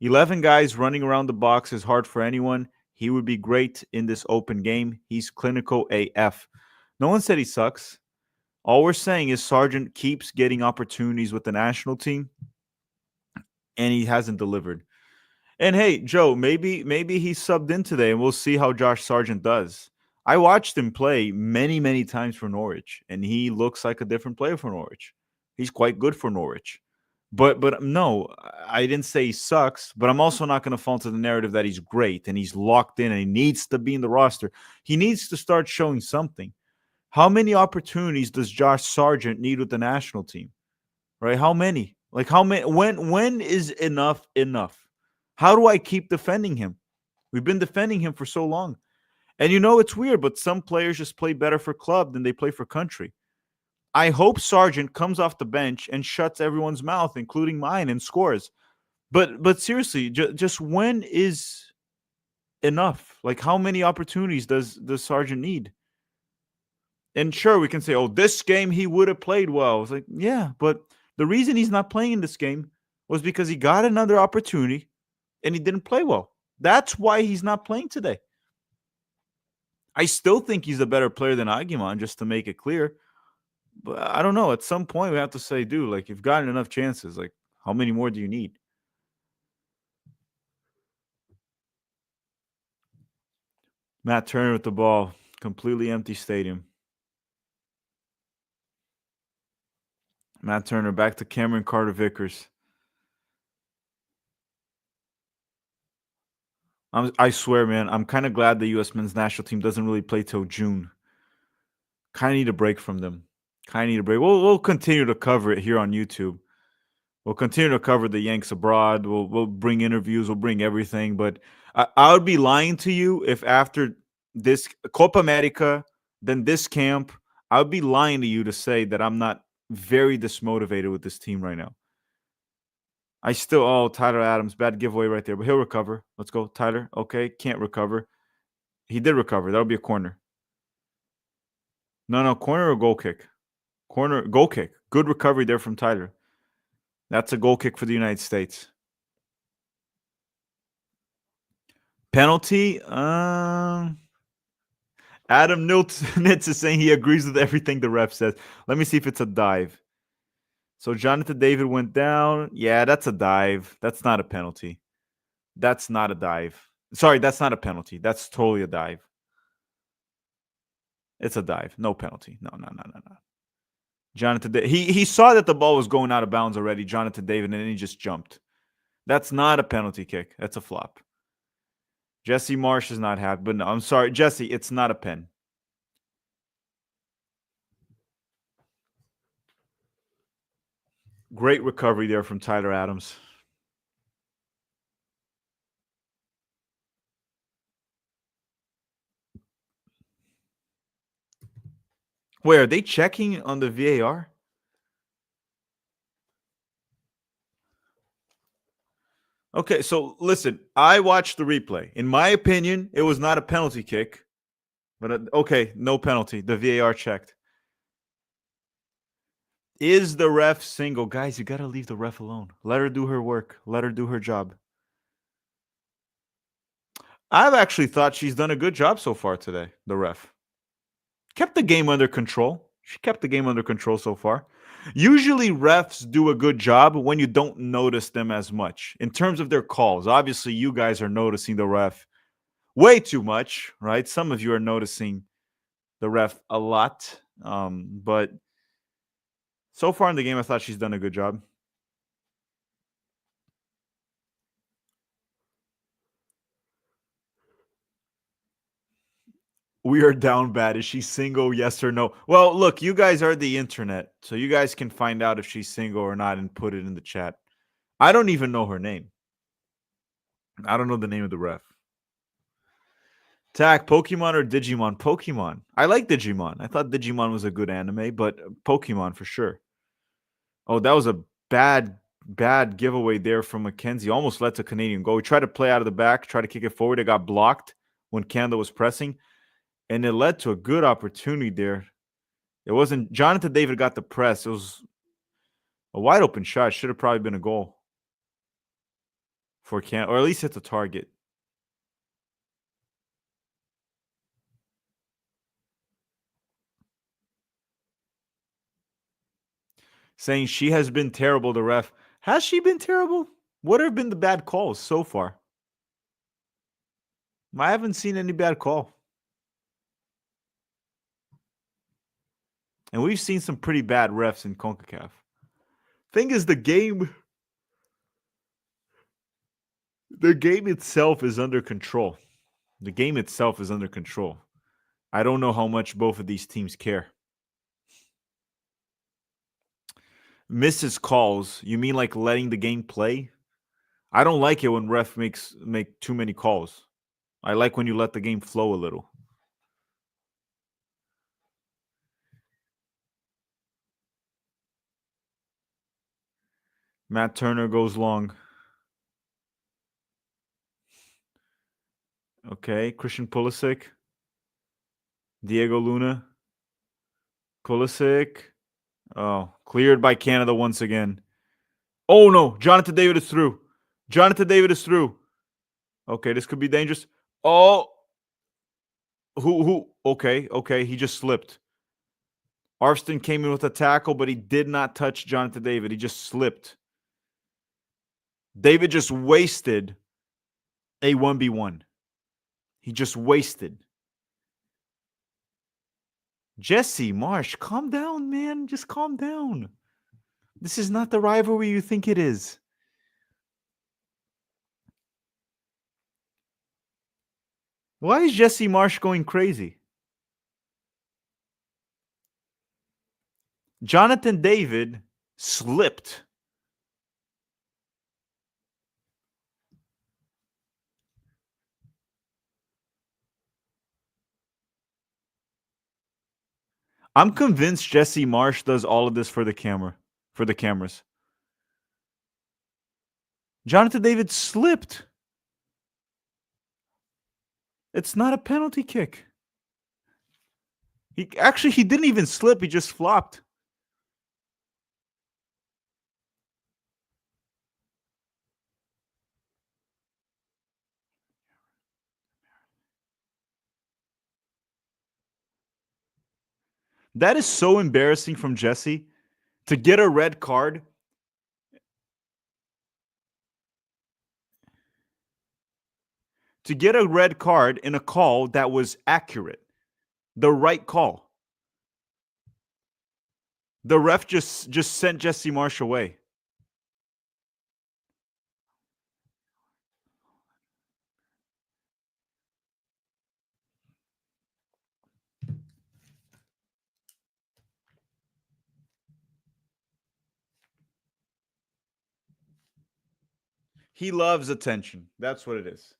11 guys running around the box is hard for anyone. He would be great in this open game. He's clinical AF. No one said he sucks. All we're saying is Sargent keeps getting opportunities with the national team, and he hasn't delivered. And hey, Joe, maybe he subbed in today, and we'll see how Josh Sargent does. I watched him play many, many times for Norwich, and he looks like a different player for Norwich. He's quite good for Norwich. But no, I didn't say he sucks, but I'm also not going to fall into the narrative that he's great and he's locked in and he needs to be in the roster. He needs to start showing something. How many opportunities does Josh Sargent need with the national team? Right? How many? Like how many? When is enough enough? How do I keep defending him? We've been defending him for so long. And you know, it's weird, but some players just play better for club than they play for country. I hope Sargent comes off the bench and shuts everyone's mouth, including mine, and scores. But seriously, just when is enough? Like, how many opportunities does Sargent need? And sure, we can say, oh, this game he would have played well. It's like, yeah, but the reason he's not playing in this game was because he got another opportunity and he didn't play well. That's why he's not playing today. I still think he's a better player than Aguiman, just to make it clear. But I don't know. At some point, we have to say, dude, like, you've gotten enough chances. Like, how many more do you need? Matt Turner with the ball. Completely empty stadium. Matt Turner back to Cameron Carter-Vickers. I swear, man, I'm kind of glad the U.S. men's national team doesn't really play till June. Kind of need a break from them. Kind of need a break. We'll continue to cover it here on YouTube. We'll continue to cover the Yanks abroad. We'll bring interviews. We'll bring everything. But I would be lying to you if after this Copa America, then this camp, I would be lying to you to say that I'm not very dismotivated with this team right now. Tyler Adams, bad giveaway right there, but he'll recover. Let's go, Tyler. Okay, can't recover. He did recover. That'll be a corner. No, corner or goal kick? Corner, goal kick. Good recovery there from Tyler. That's a goal kick for the United States. Penalty? Adam Nitz is saying he agrees with everything the ref says. Let me see if it's a dive. So Jonathan David went down. Yeah, that's a dive. That's not a penalty. That's not a dive. Sorry, that's not a penalty. That's totally a dive. It's a dive. No penalty. No. Jonathan David. He saw that the ball was going out of bounds already, Jonathan David, and then he just jumped. That's not a penalty kick. That's a flop. Jesse Marsh is not happy. But no, I'm sorry, Jesse, it's not a pen. Great recovery there from Tyler Adams. Wait, are they checking on the VAR? Okay, so listen, I watched the replay. In my opinion, it was not a penalty kick. But okay, no penalty. The VAR checked. Is the ref single? Guys, you got to leave the ref alone. Let her do her work. Let her do her job. I've actually thought she's done a good job so far today, the ref. Kept the game under control. She kept the game under control so far. Usually refs do a good job when you don't notice them as much in terms of their calls. Obviously, you guys are noticing the ref way too much, right? Some of you are noticing the ref a lot. But so far in the game, I thought she's done a good job. We are down bad. Is she single? Yes or no? Well, look, you guys are the internet, so you guys can find out if she's single or not and put it in the chat. I don't even know her name. I don't know the name of the ref. Tack, Pokemon or Digimon? Pokemon. I like Digimon. I thought Digimon was a good anime, but Pokemon for sure. Oh, that was a bad giveaway there from Mackenzie. Almost led to Canadian goal. We tried to play out of the back, tried to kick it forward. It got blocked when Canada was pressing, and it led to a good opportunity there. It wasn't Jonathan David got the press. It was a wide open shot. Should have probably been a goal for Canada, or at least hit the target. Saying she has been terrible, the ref. Has she been terrible? What have been the bad calls so far? I haven't seen any bad call. And we've seen some pretty bad refs in CONCACAF. Thing is, the game itself is under control. The game itself is under control. I don't know how much both of these teams care. Misses calls. You mean like letting the game play? I don't like it when ref make too many calls. I like when you let the game flow a little. Matt Turner goes long. Okay, Christian Pulisic. Diego Luna. Pulisic. Oh, cleared by Canada once again. Oh no, Jonathan David is through. Jonathan David is through. Okay, this could be dangerous. Oh, who? Okay, he just slipped. Arston came in with a tackle, but he did not touch Jonathan David. He just slipped. David just wasted a 1v1. He just wasted. Jesse Marsh, calm down, man. Just calm down. This is not the rivalry you think it is. Why is Jesse Marsh going crazy? Jonathan David slipped. I'm convinced Jesse Marsh does all of this for the cameras. Jonathan David slipped. It's not a penalty kick. He didn't even slip, he just flopped. That is so embarrassing from Jesse to get a red card. To get a red card in a call that was accurate. The right call. The ref just sent Jesse Marsh away. He loves attention. That's what it is.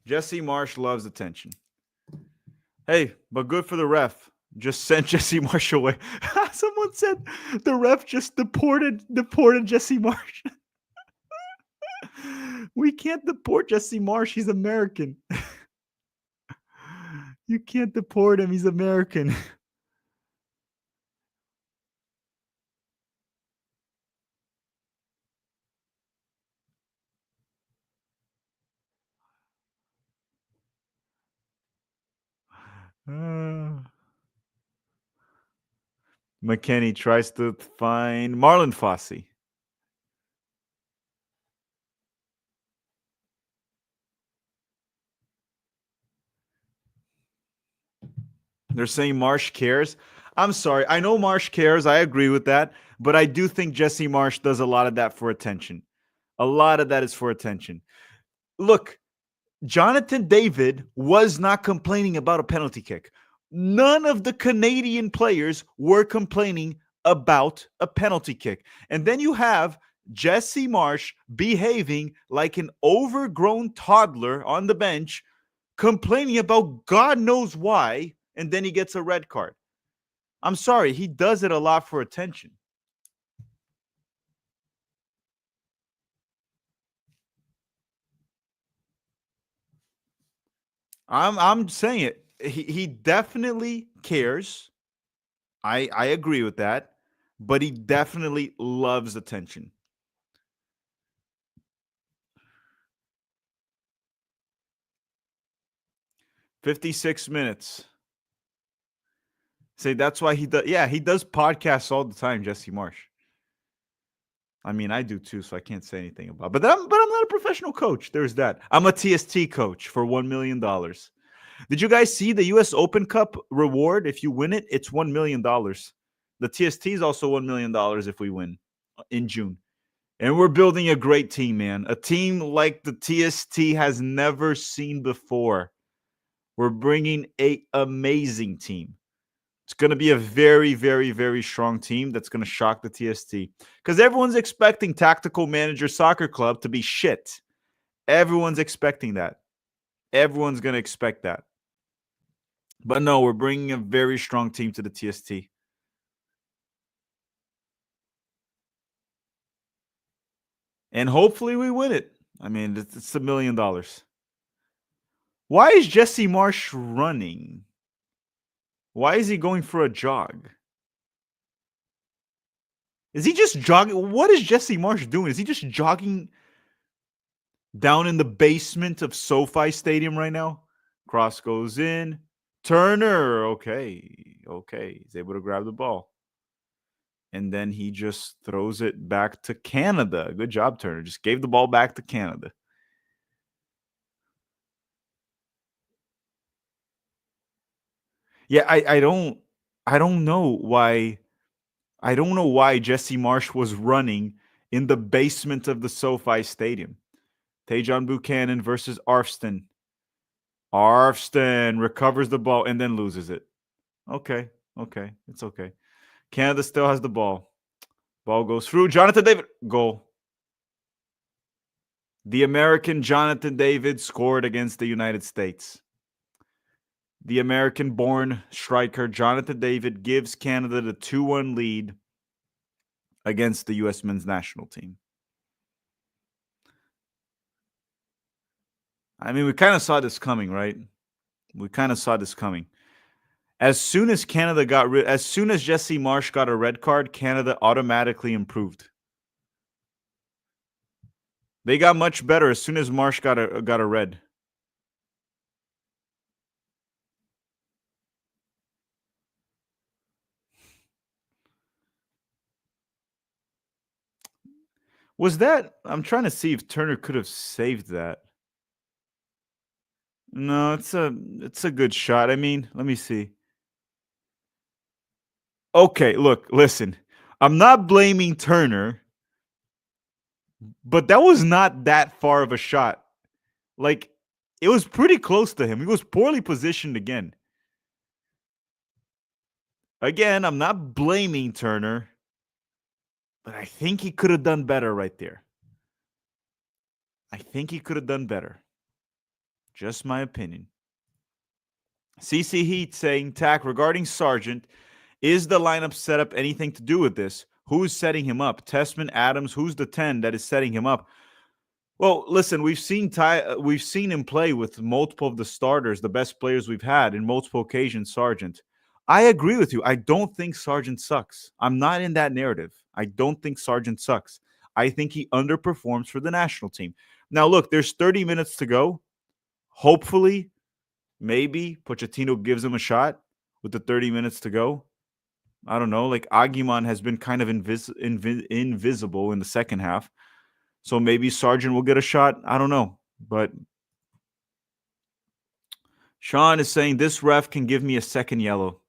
Jesse Marsh loves attention. Hey, but good for the ref. Just sent Jesse Marsh away. Someone said the ref just deported Jesse Marsh. We can't deport Jesse Marsh. He's American. You can't deport him. He's American. McKenny tries to find Marlon Fossey. They're saying Marsh cares. I'm sorry. I know Marsh cares. I agree with that. But I do think Jesse Marsh does a lot of that for attention. A lot of that is for attention. Look, Jonathan David was not complaining about a penalty kick. None of the Canadian players were complaining about a penalty kick. And then you have Jesse Marsh behaving like an overgrown toddler on the bench, complaining about God knows why, and then he gets a red card. I'm sorry, he does it a lot for attention. I'm saying it. He definitely cares. I agree with that, but he definitely loves attention. "56 minutes." Say that's why he does. Yeah, he does podcasts all the time, Jesse Marsh. I mean, I do too, so I can't say anything about. But I'm not a professional coach. There's that. I'm a TST coach for $1 million. Did you guys see the U.S. Open Cup reward? If you win it, it's $1 million. The TST is also $1 million if we win in June. And we're building a great team, man. A team like the TST has never seen before. We're bringing an amazing team. It's going to be a very, very, very strong team that's going to shock the TST. Because everyone's expecting Tactical Manager Soccer Club to be shit. Everyone's expecting that. Everyone's going to expect that. But no, we're bringing a very strong team to the TST. And hopefully we win it. I mean, it's $1 million. Why is Jesse Marsh running? Why is he going for a jog? Is he just jogging? What is Jesse Marsh doing? Is he just jogging down in the basement of SoFi Stadium right now? Cross goes in. Turner. Okay. He's able to grab the ball. And then he just throws it back to Canada. Good job, Turner. Just gave the ball back to Canada. Yeah, I don't know why. I don't know why Jesse Marsh was running in the basement of the SoFi Stadium. Tajon Buchanan versus Arfston. Arfston recovers the ball and then loses it. Okay. It's okay. Canada still has the ball. Ball goes through. Jonathan David. Goal. The American Jonathan David scored against the United States. The American-born striker Jonathan David gives Canada the 2-1 lead against the U.S. men's national team. I mean, we kind of saw this coming, right? We kind of saw this coming. As soon as as soon as Jesse Marsh got a red card, Canada automatically improved. They got much better as soon as Marsh got a red. Was that? I'm trying to see if Turner could have saved that. No, it's a good shot. I mean, let me see. Okay, look, listen. I'm not blaming Turner, but that was not that far of a shot. Like, it was pretty close to him. He was poorly positioned again. Again, I'm not blaming Turner, but I think he could have done better right there. I think he could have done better. Just my opinion. CC Heat saying, Tack, regarding Sargent, is the lineup setup anything to do with this? Who's setting him up? Tessman, Adams, who's the 10 that is setting him up? Well, listen, we've seen him play with multiple of the starters, the best players we've had in multiple occasions, Sargent. I agree with you. I don't think Sargent sucks. I'm not in that narrative. I don't think Sargent sucks. I think he underperforms for the national team. Now, look, there's 30 minutes to go. Hopefully, maybe Pochettino gives him a shot with the 30 minutes to go. I don't know. Like Aguiman has been kind of invisible in the second half. So maybe Sargent will get a shot. I don't know. But Sean is saying this ref can give me a second yellow.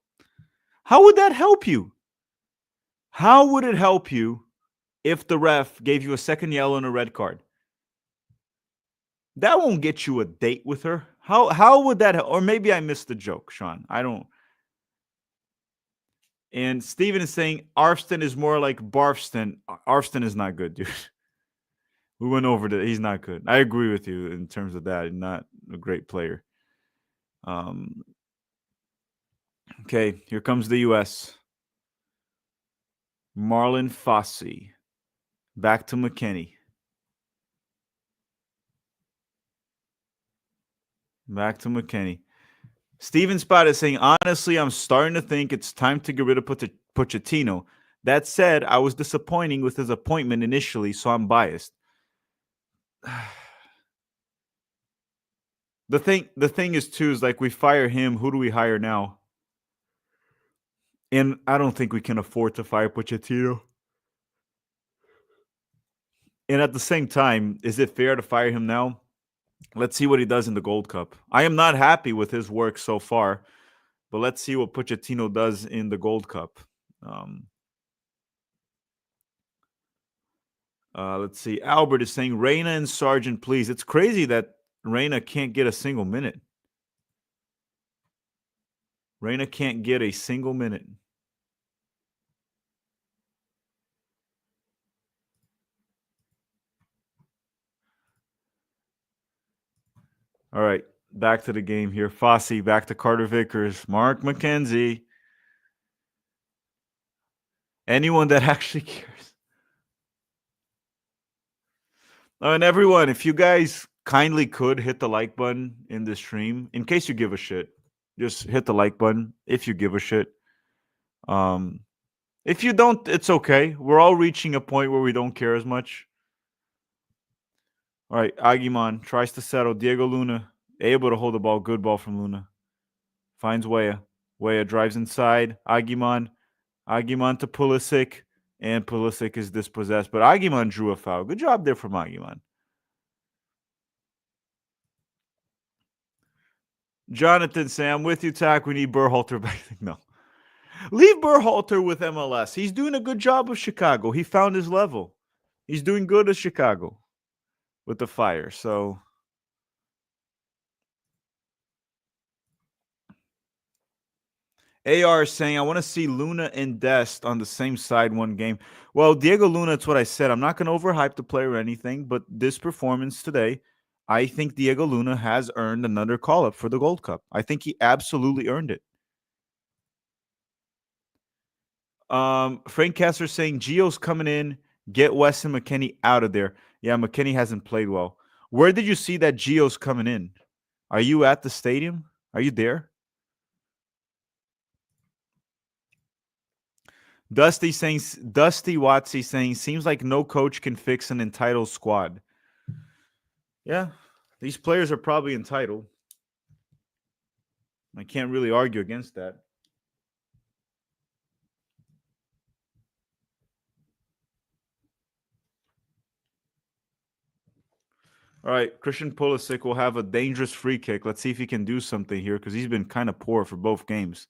How would that help you? How would it help you if the ref gave you a second yellow and a red card? That won't get you a date with her. How would that or maybe I missed the joke, Sean. I don't. And Steven is saying Arfston is more like Barfston. Arfston is not good, dude. We went over that. He's not good. I agree with you in terms of that. Not a great player. Okay, here comes the U.S. Marlon Fossey. Back to McKennie. Back to McKennie. Steven Spot is saying, honestly, I'm starting to think it's time to get rid of Pochettino. That said, I was disappointing with his appointment initially, so I'm biased. The thing is, too, is like we fire him. Who do we hire now? And I don't think we can afford to fire Pochettino. And at the same time, is it fair to fire him now? Let's see what he does in the Gold Cup. I am not happy with his work so far, but let's see what Pochettino does in the Gold Cup. Let's see. Albert is saying, Reyna and Sargent, please. It's crazy that Reyna can't get a single minute. Reyna can't get a single minute. All right, back to the game here. Fossey, back to Carter Vickers. Mark McKenzie. Anyone that actually cares. And everyone, if you guys kindly could hit the like button in this stream, in case you give a shit, just hit the like button if you give a shit. If you don't, it's okay. We're all reaching a point where we don't care as much. All right, Aguiman tries to settle. Diego Luna able to hold the ball. Good ball from Luna. Finds Weah. Weah drives inside. Aguiman to Pulisic. And Pulisic is dispossessed. But Aguiman drew a foul. Good job there from Aguiman. Jonathan saying, I'm with you, Tack. We need Berhalter back. No. Leave Berhalter with MLS. He's doing a good job with Chicago. He found his level. He's doing good at Chicago with the Fire. So AR is saying, I want to see Luna and Dest on the same side one game. Well, Diego Luna, it's what I said. I'm not going to overhype the player or anything, but this performance today, I think Diego Luna has earned another call-up for the Gold Cup. I think he absolutely earned it. Frank Kessler saying, Gio's coming in. Get Weston McKennie out of there. Yeah, McKennie hasn't played well. Where did you see that Gio's coming in? Are you at the stadium? Are you there? Dusty Watsy saying, seems like no coach can fix an entitled squad. Yeah, these players are probably entitled. I can't really argue against that. All right, Christian Pulisic will have a dangerous free kick. Let's see if he can do something here because he's been kind of poor for both games.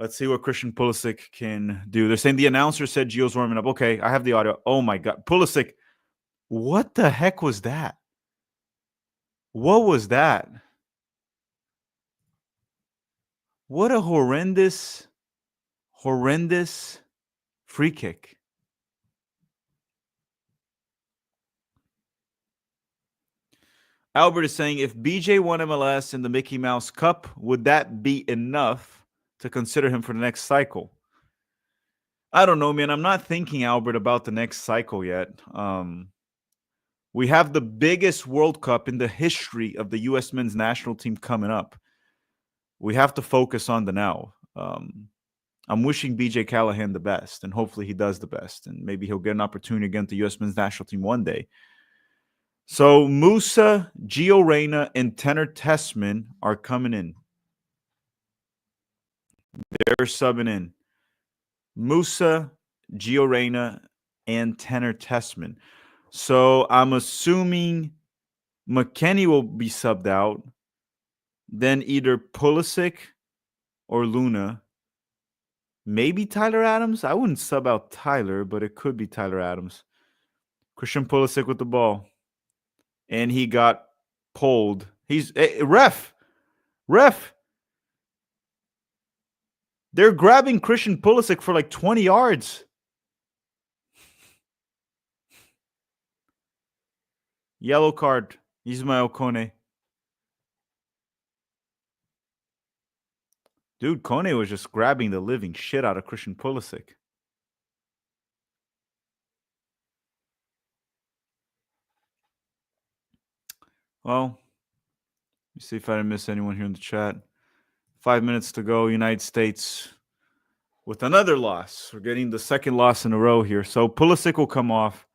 Let's see what Christian Pulisic can do. They're saying the announcer said Gio's warming up. Okay, I have the audio. Oh, my God. Pulisic, what the heck was that? What was that? What a horrendous free kick. Albert is saying, if BJ won MLS in the Mickey Mouse Cup, would that be enough to consider him for the next cycle? I don't know, man. I'm not thinking, Albert, about the next cycle yet. We have the biggest World Cup in the history of the U.S. men's national team coming up. We have to focus on the now. I'm wishing BJ Callahan the best, and hopefully he does the best, and maybe he'll get an opportunity against the U.S. men's national team one day. So Musa, Gio Reyna, and Tanner Tessman are coming in. They're subbing in. Musa, Gio Reyna, and Tanner Tessman. So I'm assuming McKennie will be subbed out. Then either Pulisic or Luna. Maybe Tyler Adams. I wouldn't sub out Tyler, but it could be Tyler Adams. Christian Pulisic with the ball. And he got pulled. He's ref. They're grabbing Christian Pulisic for like 20 yards. Yellow card. Ismail Kone. Dude, Kone was just grabbing the living shit out of Christian Pulisic. Well, let me see if I didn't miss anyone here in the chat. 5 minutes to go. United States with another loss. We're getting the second loss in a row here. So Pulisic will come off.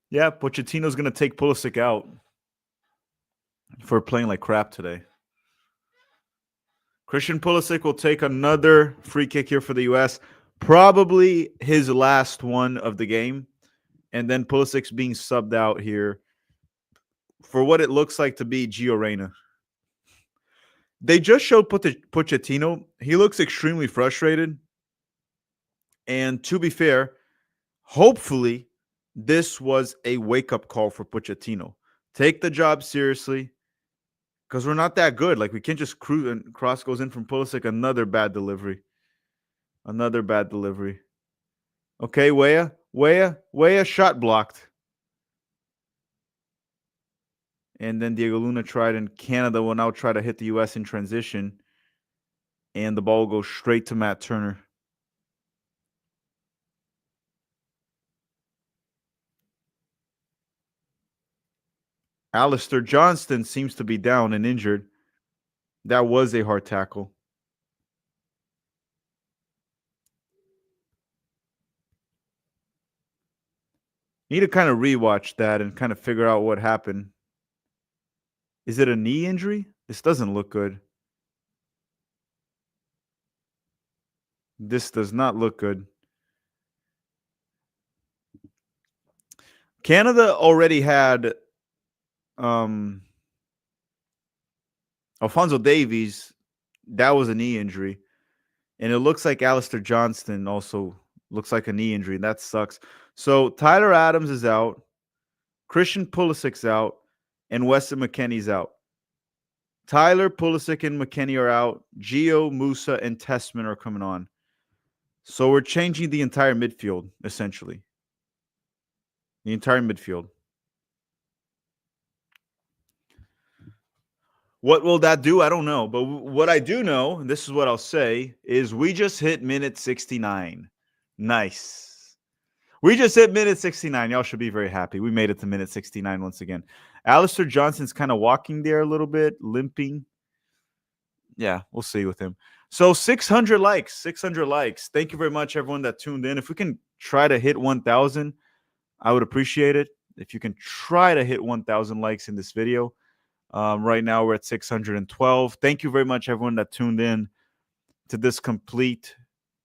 Yeah, Pochettino's going to take Pulisic out for playing like crap today. Christian Pulisic will take another free kick here for the U.S. Probably his last one of the game. And then Pulisic's being subbed out here for what it looks like to be Gio Reyna. They just showed Pochettino. He looks extremely frustrated. And to be fair, hopefully this was a wake-up call for Pochettino. Take the job seriously because we're not that good. Like, we can't just cruise and cross goes in from Pulisic. Another bad delivery. Okay, Weah, shot blocked. And then Diego Luna tried, and Canada will now try to hit the U.S. in transition. And the ball goes straight to Matt Turner. Alistair Johnston seems to be down and injured. That was a hard tackle. Need to kind of rewatch that and kind of figure out what happened. Is it a knee injury? This doesn't look good. This does not look good. Canada already had Alphonso Davies. That was a knee injury. And it looks like Alistair Johnston also looks like a knee injury. That sucks. So Tyler Adams is out. Christian Pulisic's out. And Weston McKennie's out. Tyler, Pulisic, and McKennie are out. Gio, Musa, and Tessman are coming on. So we're changing the entire midfield, essentially. The entire midfield. What will that do? I don't know. But what I do know, and this is what I'll say, is we just hit minute 69. Nice. We just hit minute 69. Y'all should be very happy. We made it to minute 69 once again. Alistair Johnston's kind of walking there a little bit, limping. Yeah, we'll see with him. So 600 likes, 600 likes. Thank you very much, everyone that tuned in. If we can try to hit 1,000, I would appreciate it. If you can try to hit 1,000 likes in this video. Right now, we're at 612. Thank you very much, everyone that tuned in to this complete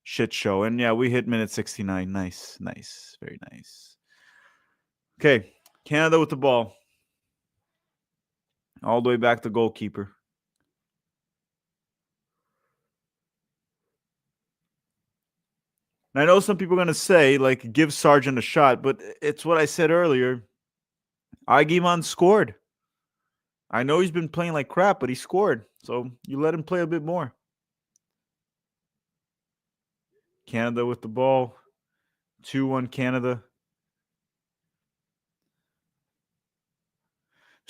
shit show. And yeah, we hit minute 69. Nice, nice, very nice. Okay, Canada with the ball. All the way back to goalkeeper. And I know some people are going to say, like, give Sargent a shot, but it's what I said earlier. Aguiman scored. I know he's been playing like crap, but he scored. So you let him play a bit more. Canada with the ball. 2-1 Canada.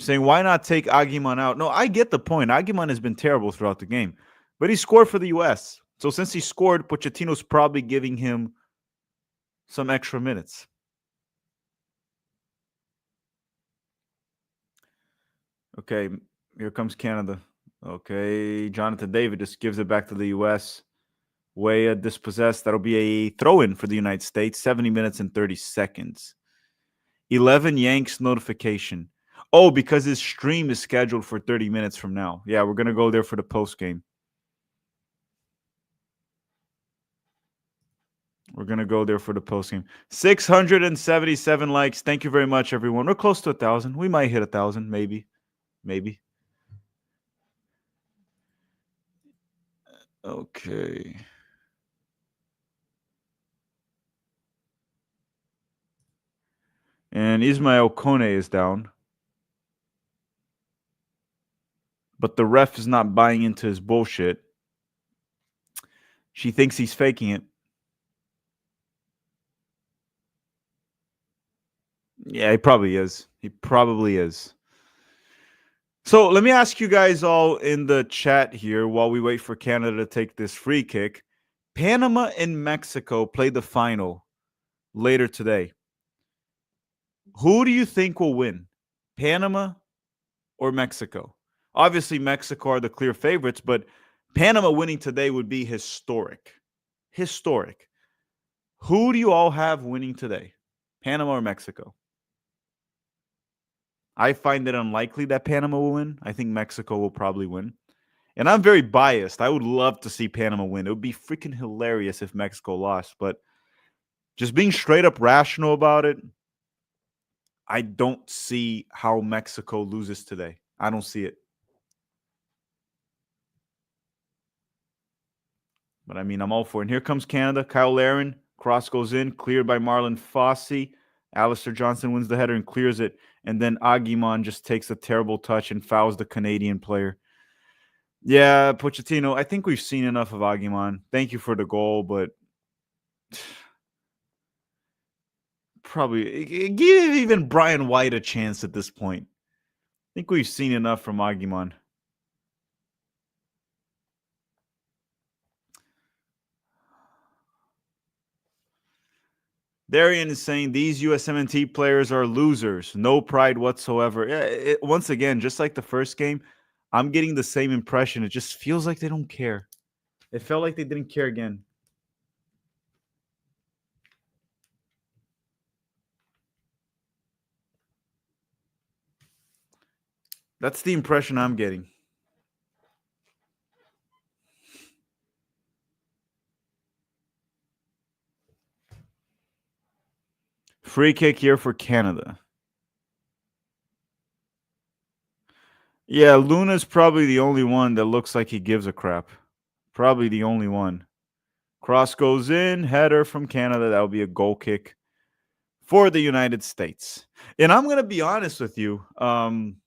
Saying, why not take Aguiman out? No, I get the point. Aguiman has been terrible throughout the game. But he scored for the U.S. So since he scored, Pochettino's probably giving him some extra minutes. Okay, here comes Canada. Okay, Jonathan David just gives it back to the U.S. Weah dispossessed. That'll be a throw-in for the United States. 70 minutes and 30 seconds. 11 Yanks notification. Oh, because his stream is scheduled for 30 minutes from now. Yeah, we're going to go there for the post game. We're going to go there for the post game. 677 likes. Thank you very much, everyone. We're close to 1,000. We might hit 1,000, maybe. Maybe. Okay. And Ismael Kone is down. But the ref is not buying into his bullshit. She thinks he's faking it. Yeah, he probably is. He probably is. So let me ask you guys all in the chat here while we wait for Canada to take this free kick. Panama and Mexico play the final later today. Who do you think will win? Panama or Mexico? Obviously, Mexico are the clear favorites, but Panama winning today would be historic. Historic. Who do you all have winning today? Panama or Mexico? I find it unlikely that Panama will win. I think Mexico will probably win. And I'm very biased. I would love to see Panama win. It would be freaking hilarious if Mexico lost. But just being straight up rational about it, I don't see how Mexico loses today. I don't see it. But I mean, I'm all for it. And here comes Canada. Kyle Larin. Cross goes in. Cleared by Marlon Fossey. Alistair Johnson wins the header and clears it. And then Aguiman just takes a terrible touch and fouls the Canadian player. Yeah, Pochettino, I think we've seen enough of Aguiman. Thank you for the goal, but probably give even Brian White a chance at this point. I think we've seen enough from Aguiman. Darian is saying these USMNT players are losers. No pride whatsoever. Once again, just like the first game, I'm getting the same impression. It just feels like they don't care. It felt like they didn't care again. That's the impression I'm getting. Free kick here for Canada. Yeah, Luna's probably the only one that looks like he gives a crap. Probably the only one. Cross goes in, header from Canada. That will be a goal kick for the United States. And I'm going to be honest with you. I'm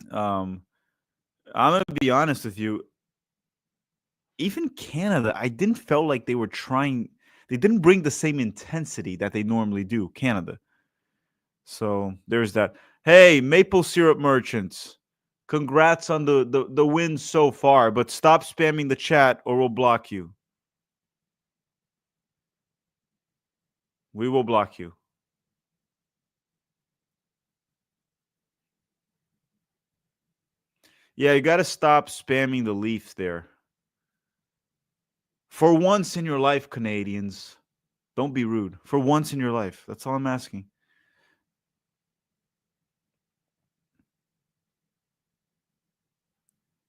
going to be honest with you. Even Canada, I didn't feel like they were trying. They didn't bring the same intensity that they normally do, Canada. So there's that. Hey, maple syrup merchants, congrats on the win so far, but stop spamming the chat or we'll block you. We will block you. Yeah, you got to stop spamming the Leafs there. For once in your life, Canadians, don't be rude. For once in your life. That's all I'm asking.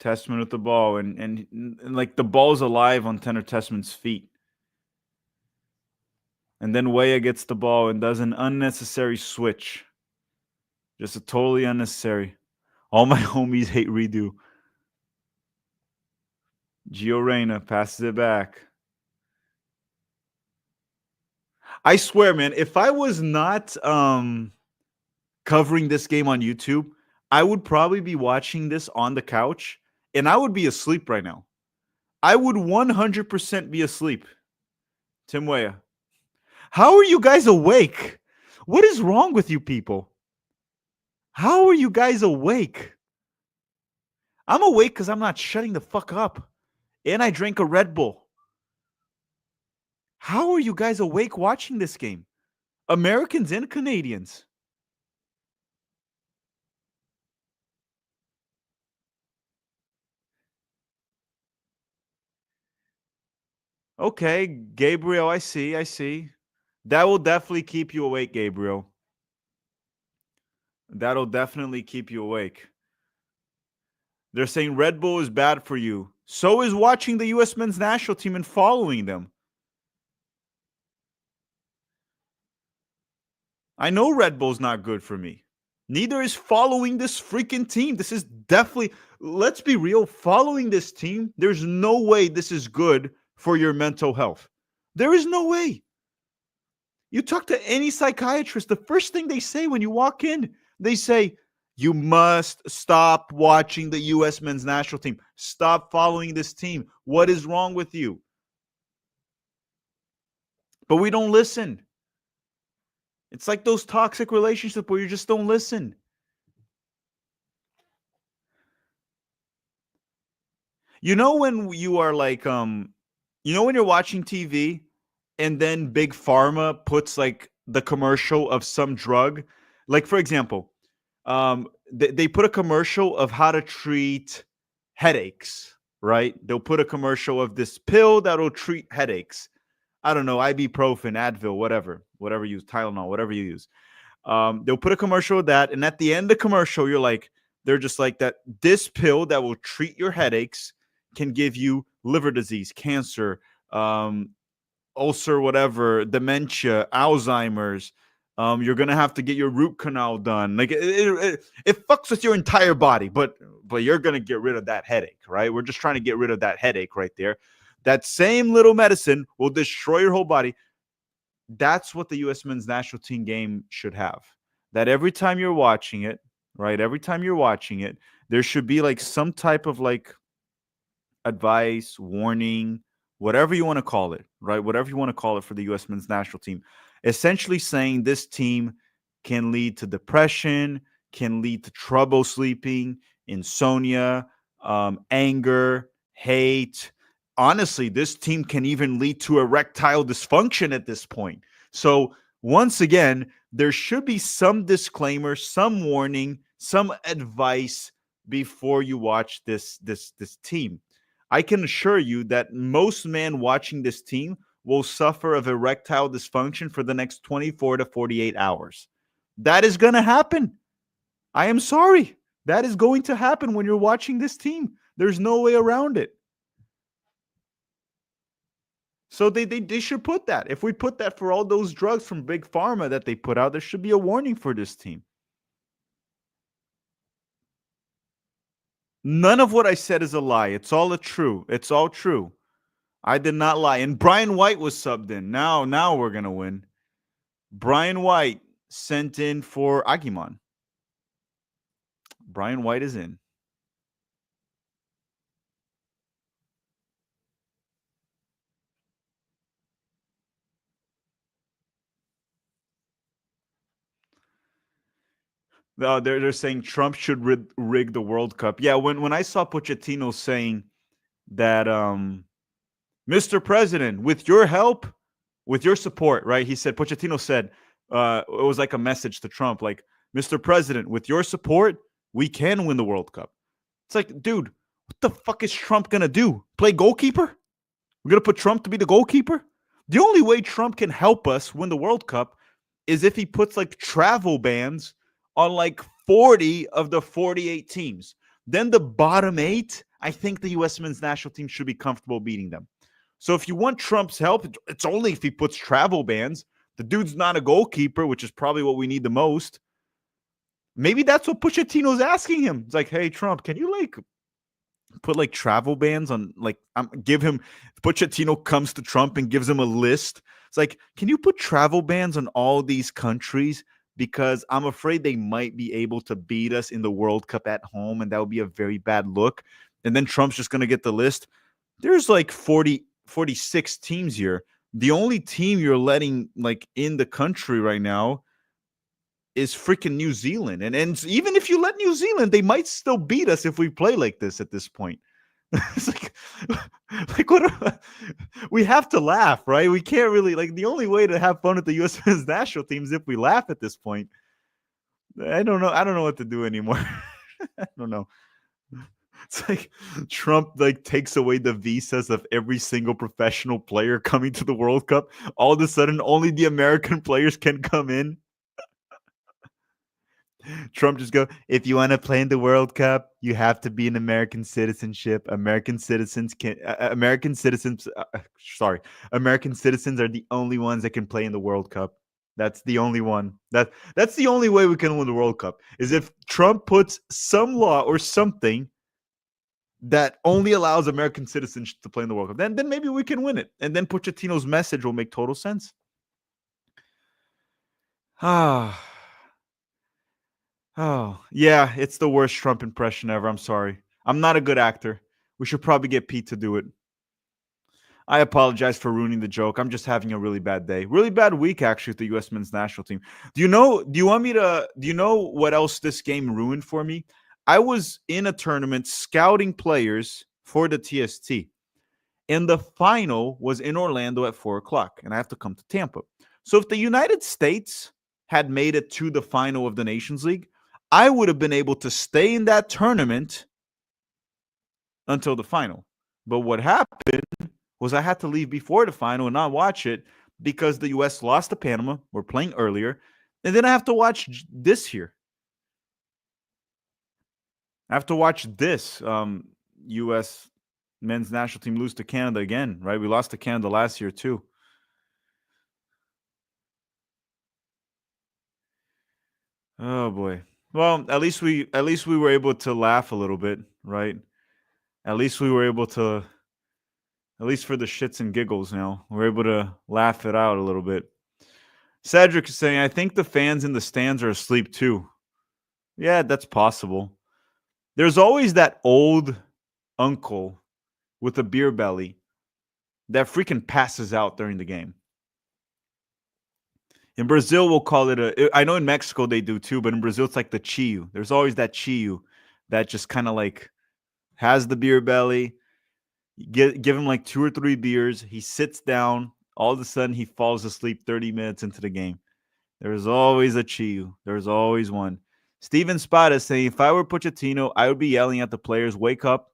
Testament with the ball, and like the ball's alive on Tanner Testment's feet. And then Weah gets the ball and does an unnecessary switch. Just a totally unnecessary. All my homies hate redo. Gio Reyna passes it back. I swear, man, if I was not covering this game on YouTube, I would probably be watching this on the couch and I would be asleep right now. I would 100% be asleep. Tim Weah. How are you guys awake? What is wrong with you people? How are you guys awake? I'm awake because I'm not shutting the fuck up. And I drank a Red Bull. How are you guys awake watching this game? Americans and Canadians. Okay, Gabriel, I see. That will definitely keep you awake, Gabriel. That'll definitely keep you awake. They're saying Red Bull is bad for you. So is watching the U.S. men's national team and following them. I know Red Bull's not good for me. Neither is following this freaking team. This is definitely, let's be real, following this team, there's no way this is good for your mental health. There is no way. You talk to any psychiatrist, the first thing they say when you walk in, they say, you must stop watching the U.S. men's national team. Stop following this team. What is wrong with you? But we don't listen. It's like those toxic relationships where you just don't listen. You know when you are like when you're watching TV and then Big Pharma puts like the commercial of some drug, like for example, they put a commercial of how to treat headaches, right? They'll put a commercial of this pill that'll treat headaches. I don't know, ibuprofen, Advil, whatever you use, Tylenol, whatever you use. They'll put a commercial of that, and at the end of the commercial, they're just like that. This pill that will treat your headaches can give you liver disease, cancer, ulcer, whatever, dementia, Alzheimer's. You're gonna have to get your root canal done. Like it fucks with your entire body, but you're gonna get rid of that headache, right? We're just trying to get rid of that headache right there. That same little medicine will destroy your whole body. That's what the U.S. men's national team game should have. That every time you're watching it, right? Every time you're watching it, there should be like some type of like advice, warning, whatever you want to call it, right? Whatever you want to call it for the U.S. men's national team, essentially saying this team can lead to depression, can lead to trouble sleeping, insomnia, anger, hate. Honestly, this team can even lead to erectile dysfunction at this point. So once again, there should be some disclaimer, some warning, some advice before you watch this team. I can assure you that most men watching this team will suffer of erectile dysfunction for the next 24 to 48 hours. That is going to happen. I am sorry. That is going to happen when you're watching this team. There's no way around it. So they should put that. If we put that for all those drugs from Big Pharma that they put out, there should be a warning for this team. None of what I said is a lie. It's all true. It's all true. I did not lie. And Brian White was subbed in. Now we're going to win. Brian White sent in for Agimon. Brian White is in. They're saying Trump should rig the World Cup. Yeah, when I saw Pochettino saying that, Mr. President, with your help, with your support, right? He said, Pochettino said, it was like a message to Trump, like, Mr. President, with your support, we can win the World Cup. It's like, dude, what the fuck is Trump going to do? Play goalkeeper? We're going to put Trump to be the goalkeeper? The only way Trump can help us win the World Cup is if he puts like travel bans on like 40 of the 48 teams. Then the bottom 8, I think the U.S. men's national team should be comfortable beating them. So if you want Trump's help, it's only if he puts travel bans. The dude's not a goalkeeper, which is probably what we need the most. Maybe that's what Pochettino's asking him. It's like, hey, Trump, can you like put like travel bans on, like, give him, Pochettino comes to Trump and gives him a list. It's like, can you put travel bans on all these countries? Because I'm afraid they might be able to beat us in the World Cup at home, and that would be a very bad look. And then Trump's just going to get the list. There's like 46 teams here. The only team you're letting like in the country right now is freaking New Zealand. And even if you let New Zealand, they might still beat us if we play like this at this point. It's like what we have to laugh, right? We can't really, like, the only way to have fun with the U.S. men's national team is if we laugh at this point. I don't know what to do anymore. I don't know. It's like Trump like takes away the visas of every single professional player coming to the World Cup. All of a sudden, only the American players can come in. Trump just go, if you want to play in the World Cup, you have to be an American citizenship. American citizens are the only ones that can play in the World Cup. That's the only one. That's the only way we can win the World Cup is if Trump puts some law or something that only allows American citizens to play in the World Cup. Then maybe we can win it. And then Pochettino's message will make total sense. Ah. Oh, yeah, it's the worst Trump impression ever. I'm sorry. I'm not a good actor. We should probably get Pete to do it. I apologize for ruining the joke. I'm just having a really bad day. Really bad week, actually, with the U.S. men's national team. Do you know what else this game ruined for me? I was in a tournament scouting players for the TST, and the final was in Orlando at 4 o'clock, and I have to come to Tampa. So if the United States had made it to the final of the Nations League, I would have been able to stay in that tournament until the final. But what happened was I had to leave before the final and not watch it because the U.S. lost to Panama. We're playing earlier. And then I have to watch this here. I have to watch this U.S. men's national team lose to Canada again, right? We lost to Canada last year too. Oh boy. Well, at least we were able to laugh a little bit, right? At least we were able to, at least for the shits and giggles, we're able to laugh it out a little bit. Cedric is saying, I think the fans in the stands are asleep too. Yeah, that's possible. There's always that old uncle with a beer belly that freaking passes out during the game. In Brazil, we'll call it I know in Mexico they do too, but in Brazil, it's like the chiu. There's always that chiu that just kind of like has the beer belly. Give him like 2 or 3 beers. He sits down. All of a sudden, he falls asleep 30 minutes into the game. There's always a chiu. There's always one. Steven Spada saying, if I were Pochettino, I would be yelling at the players, wake up.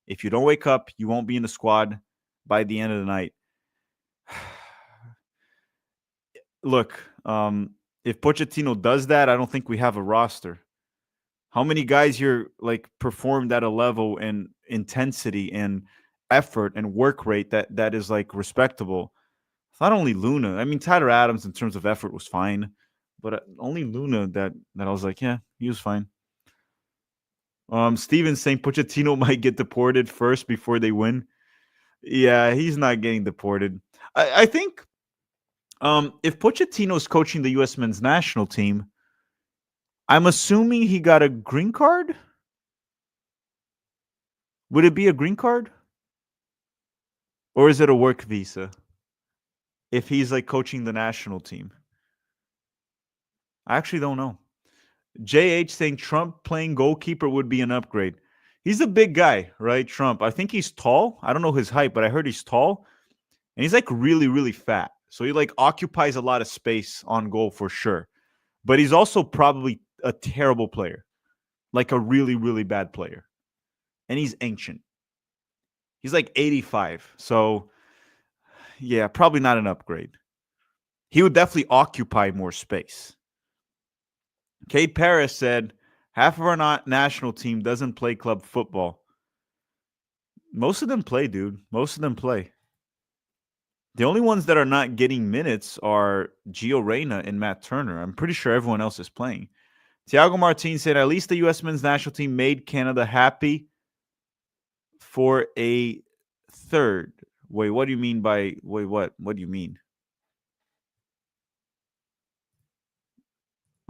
If you don't wake up, you won't be in the squad by the end of the night. Look, if Pochettino does that, I don't think we have a roster. How many guys here like performed at a level and intensity and effort and work rate that is like respectable? It's not only Luna. I mean, Tyler Adams in terms of effort was fine, but only Luna that I was like, yeah, he was fine. Steven saying Pochettino might get deported first before they win. Yeah, he's not getting deported. I think if Pochettino's coaching the U.S. men's national team, I'm assuming he got a green card. Would it be a green card? Or is it a work visa? If he's like coaching the national team. I actually don't know. JH saying Trump playing goalkeeper would be an upgrade. He's a big guy, right? Trump. I think he's tall. I don't know his height, but I heard he's tall. And he's like really, really fat. So he like occupies a lot of space on goal for sure. But he's also probably a terrible player. Like a really, really bad player. And he's ancient. He's like 85. So yeah, probably not an upgrade. He would definitely occupy more space. Kate Paris said, half of our national team doesn't play club football. Most of them play, dude. Most of them play. The only ones that are not getting minutes are Gio Reyna and Matt Turner. I'm pretty sure everyone else is playing. Thiago Martin said, at least the U.S. men's national team made Canada happy for a third. Wait, what do you mean by, wait, what? What do you mean?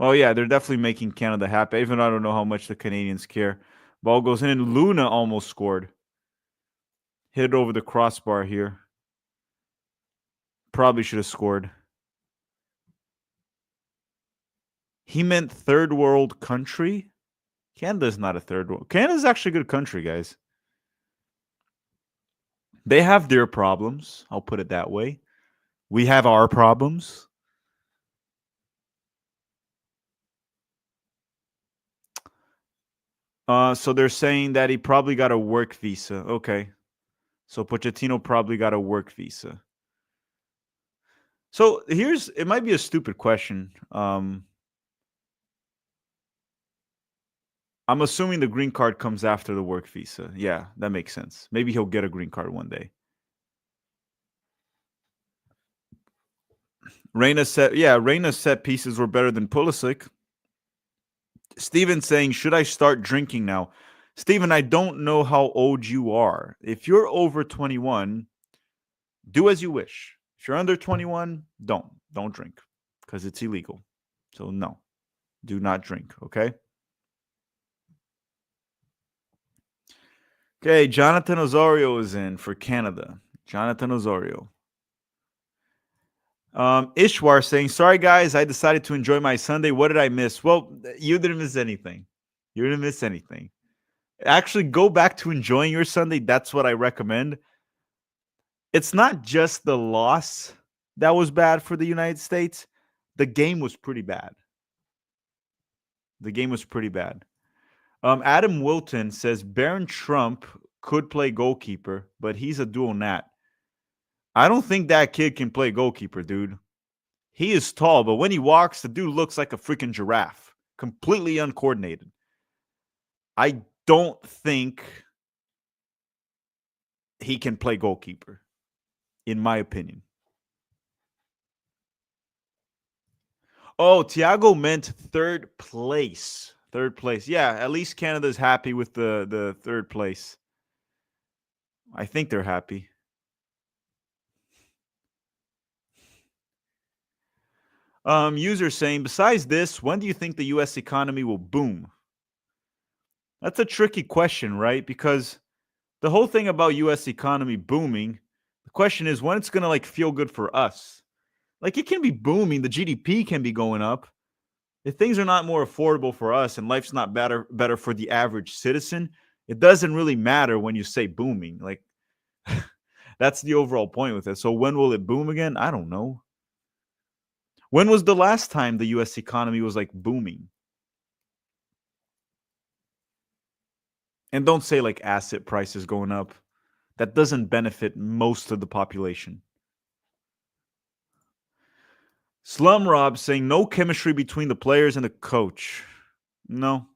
Oh, yeah, they're definitely making Canada happy. Even though I don't know how much the Canadians care. Ball goes in, and Luna almost scored. Hit it over the crossbar here. Probably should have scored. He meant third world country? Canada's not a third world. Canada's actually a good country, guys. They have their problems. I'll put it that way. We have our problems. So they're saying that he probably got a work visa. Okay. So Pochettino probably got a work visa. So it might be a stupid question. I'm assuming the green card comes after the work visa. Yeah, that makes sense. Maybe he'll get a green card one day. Reyna's set pieces were better than Pulisic. Steven saying, should I start drinking now? Steven, I don't know how old you are. If you're over 21, do as you wish. If you're under 21, don't drink because it's illegal. So no, do not drink, okay? Okay, Jonathan Osorio is in for Canada. Jonathan Osorio. Ishwar saying, sorry guys, I decided to enjoy my Sunday. What did I miss? Well, you didn't miss anything. You didn't miss anything. Actually, go back to enjoying your Sunday. That's what I recommend. It's not just the loss that was bad for the United States. The game was pretty bad. The game was pretty bad. Adam Wilton says Baron Trump could play goalkeeper, but he's a dual nat. I don't think that kid can play goalkeeper, dude. He is tall, but when he walks, the dude looks like a freaking giraffe, completely uncoordinated. I don't think he can play goalkeeper, in my opinion. Oh, Thiago meant third place. Third place. Yeah, at least Canada's happy with the third place. I think they're happy. User saying, besides this, when do you think the U.S. economy will boom? That's a tricky question, right? Because the whole thing about U.S. economy booming, the question is when it's going to like feel good for us. Like it can be booming, the GDP can be going up. If things are not more affordable for us and life's not better for the average citizen, it doesn't really matter when you say booming. Like that's the overall point with it. So when will it boom again? I don't know. When was the last time the US economy was like booming? And don't say like asset prices going up. That doesn't benefit most of the population. Slum Rob saying no chemistry between the players and the coach. No.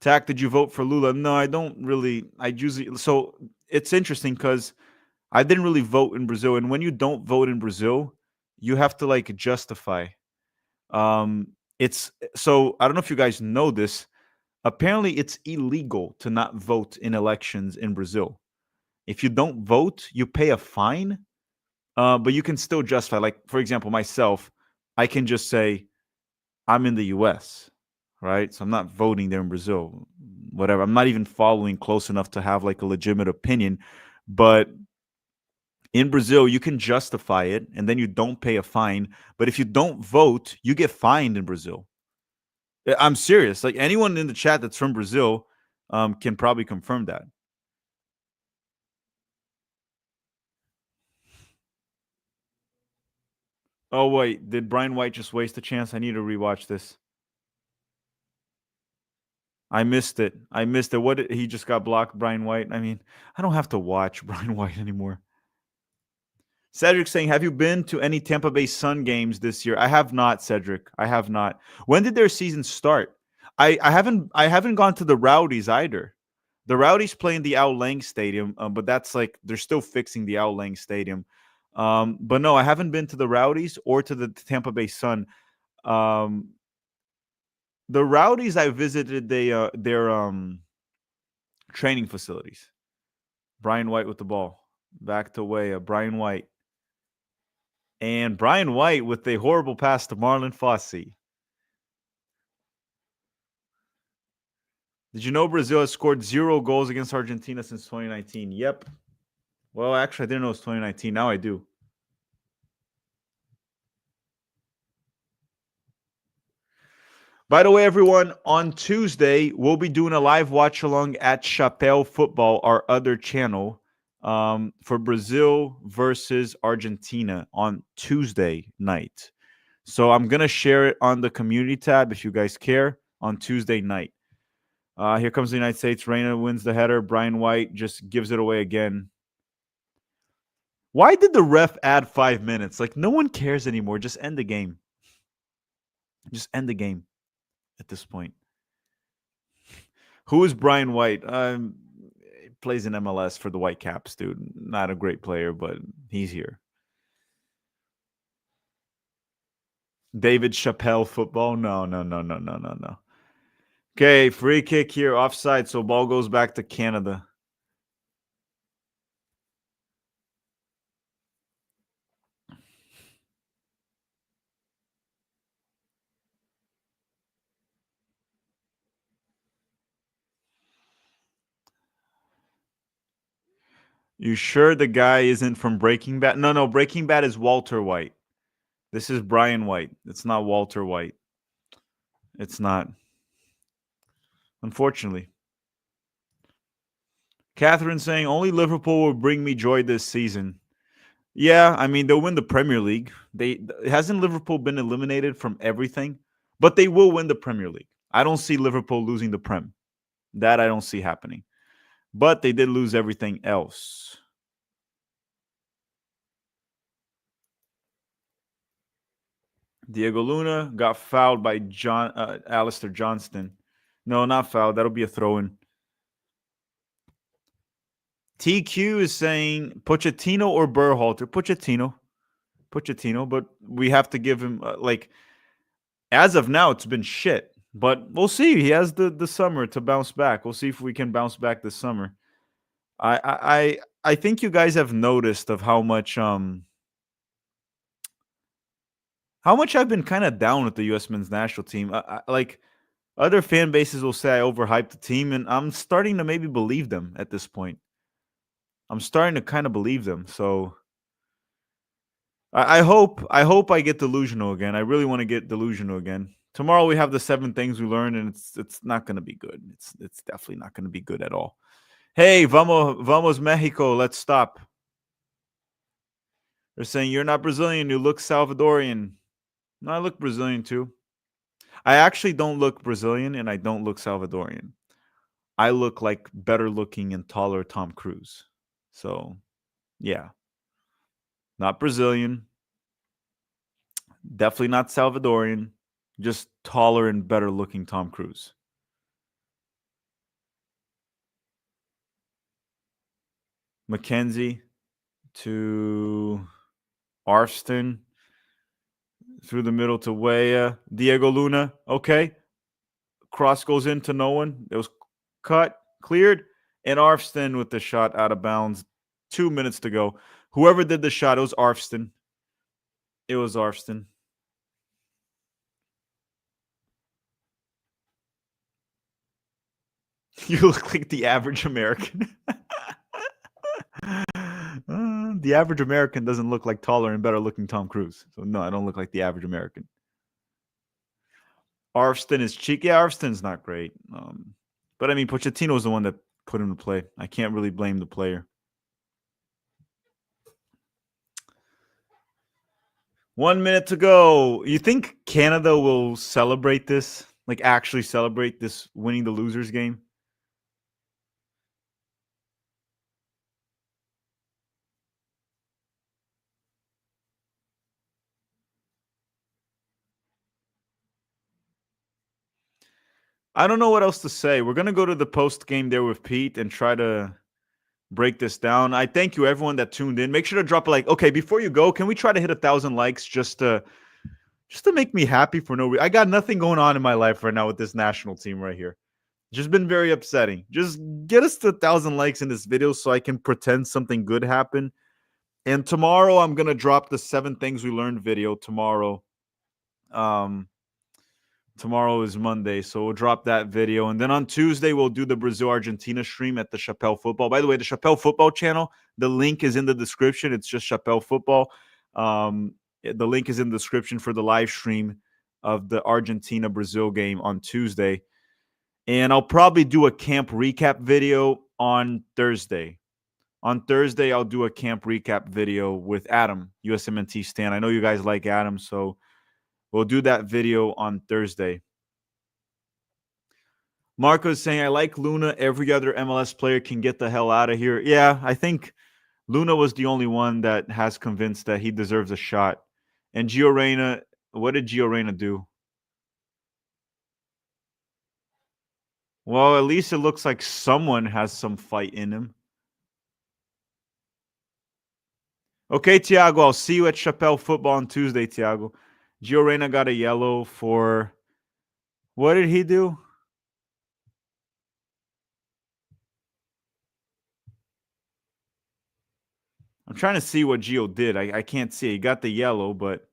Tack, did you vote for Lula? No, I don't really. I usually. So it's interesting because I didn't really vote in Brazil. And when you don't vote in Brazil, you have to like justify. It's so I don't know if you guys know this. Apparently, it's illegal to not vote in elections in Brazil. If you don't vote, you pay a fine, but you can still justify. Like, for example, myself, I can just say, I'm in the US, right? So I'm not voting there in Brazil, whatever. I'm not even following close enough to have like a legitimate opinion. But in Brazil, you can justify it and then you don't pay a fine. But if you don't vote, you get fined in Brazil. I'm serious. Like anyone in the chat that's from Brazil can probably confirm that. Oh, wait. Did Brian White just waste a chance? I need to rewatch this. I missed it. He just got blocked, Brian White? I mean, I don't have to watch Brian White anymore. Cedric saying, have you been to any Tampa Bay Sun games this year? I have not, Cedric. I have not. When did their season start? I haven't gone to the Rowdies either. The Rowdies play in the Ao Lang Stadium, but that's like they're still fixing the Ao Lang Stadium. But no, I haven't been to the Rowdies or to the Tampa Bay Sun. The Rowdies, I visited their training facilities. Brian White with the ball. Back to Weah. Brian White. And Brian White with a horrible pass to Marlon Fossey. Did you know Brazil has scored 0 goals against Argentina since 2019? Yep. Well, actually, I didn't know it was 2019. Now I do. By the way, everyone, on Tuesday, we'll be doing a live watch along at Chapéu Football, our other channel, for Brazil versus Argentina on Tuesday night. So I'm going to share it on the community tab if you guys care on Tuesday night. Here comes the United States. Reyna wins the header. Brian White just gives it away again. Why did the ref add 5 minutes? Like, no one cares anymore. Just end the game. Just end the game at this point. Who is Brian White? Plays in MLS for the Whitecaps, dude. Not a great player, but he's here. David Chappelle football? No. Okay, free kick here, offside, so ball goes back to Canada. You sure the guy isn't from Breaking Bad? No, Breaking Bad is Walter White. This is Brian White. It's not Walter White. It's not. Unfortunately. Catherine saying, only Liverpool will bring me joy this season. Yeah, I mean, they'll win the Premier League. Hasn't Liverpool been eliminated from everything? But they will win the Premier League. I don't see Liverpool losing the Prem. That I don't see happening. But they did lose everything else. Diego Luna got fouled by Alistair Johnston. No, not fouled. That'll be a throw-in. TQ is saying Pochettino or Berhalter. Pochettino, but we have to give him as of now, it's been shit. But we'll see. He has the summer to bounce back. We'll see if we can bounce back this summer. I think you guys have noticed of how much I've been kind of down with the U.S. men's national team. Like other fan bases will say I overhyped the team, and I'm starting to maybe believe them at this point. I'm starting to kind of believe them. So I hope I get delusional again. I really want to get delusional again. Tomorrow we have the 7 things we learned, and it's not going to be good. It's definitely not going to be good at all. Hey, vamos Mexico. Let's stop. They're saying you're not Brazilian. You look Salvadorian. No, I look Brazilian too. I actually don't look Brazilian, and I don't look Salvadorian. I look like better looking and taller Tom Cruise. So, yeah. Not Brazilian. Definitely not Salvadorian. Just taller and better looking Tom Cruise. McKenzie to Arston. Through the middle to Weah. Diego Luna. Okay. Cross goes into no one. It was cut, cleared, and Arfston with the shot out of bounds. 2 minutes to go. Whoever did the shot, it was Arfston. It was Arfston. You look like the average American. The average American doesn't look like taller and better looking Tom Cruise. So no, I don't look like the average American. Arfston is cheeky. Yeah, Arfston's not great. But I mean, Pochettino was the one that put him to play. I can't really blame the player. 1 minute to go. You think Canada will celebrate this? Like actually celebrate this winning the losers game? I don't know what else to say. We're going to go to the post game there with Pete and try to break this down. I thank you everyone that tuned in. Make sure to drop a like. Okay, before you go, can we try to hit 1,000 likes just to make me happy for no reason? I got nothing going on in my life right now with this national team right here. Just been very upsetting. Just get us to 1,000 likes in this video so I can pretend something good happened. And tomorrow I'm going to drop the 7 things we learned video tomorrow. Tomorrow is Monday, so we'll drop that video. And then on Tuesday, we'll do the Brazil-Argentina stream at the Chappelle Football. By the way, the Chappelle Football channel, the link is in the description. It's just Chappelle Football. The link is in the description for the live stream of the Argentina-Brazil game on Tuesday. And I'll probably do a camp recap video on Thursday. On Thursday, I'll do a camp recap video with Adam, USMNT Stan. I know you guys like Adam, so we'll do that video on Thursday. Marco is saying, I like Luna. Every other MLS player can get the hell out of here. Yeah, I think Luna was the only one that has convinced that he deserves a shot. And Gio Reyna, what did Gio Reyna do? Well, at least it looks like someone has some fight in him. Okay, Tiago, I'll see you at Chappelle Football on Tuesday, Tiago. Gio Reyna got a yellow for... What did he do? I'm trying to see what Gio did. I can't see. He got the yellow, but...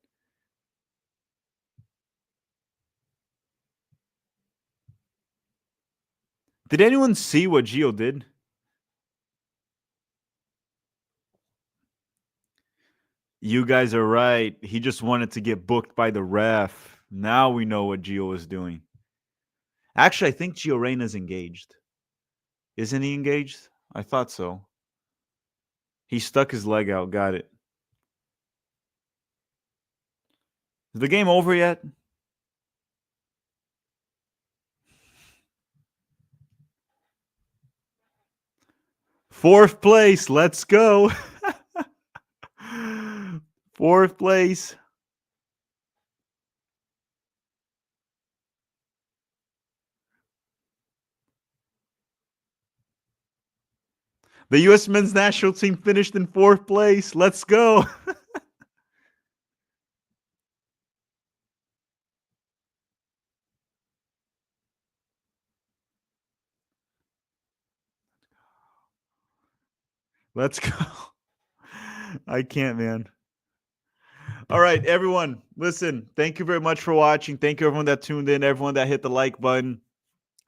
Did anyone see what Gio did? You guys are right. He just wanted to get booked by the ref. Now we know what Gio was doing. Actually, I think Gio Reyna's engaged. Isn't he engaged? I thought so. He stuck his leg out. Got it. Is the game over yet? Fourth place. Let's go. Fourth place. The U.S. men's national team finished in fourth place. Let's go. Let's go. I can't, man. All right, everyone. Listen, thank you very much for watching. Thank you, everyone that tuned in, everyone that hit the like button.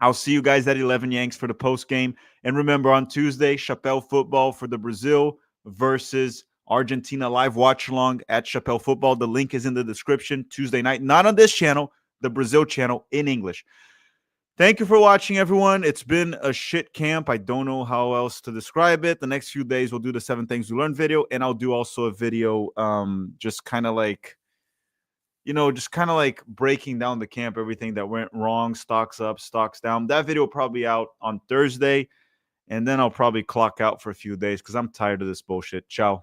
I'll see you guys at 11 Yanks for the post game. And remember, on Tuesday, Chappelle Football for the Brazil versus Argentina live watch along at Chappelle Football. The link is in the description. Tuesday night, not on this channel, the Brazil channel in English. Thank you for watching, everyone. It's been a shit camp. I don't know how else to describe it. The next few days, we'll do the 7 things we learned video, and I'll do also a video just kind of like, just kind of like breaking down the camp, everything that went wrong, stocks up, stocks down. That video will probably be out on Thursday, and then I'll probably clock out for a few days because I'm tired of this bullshit. Ciao.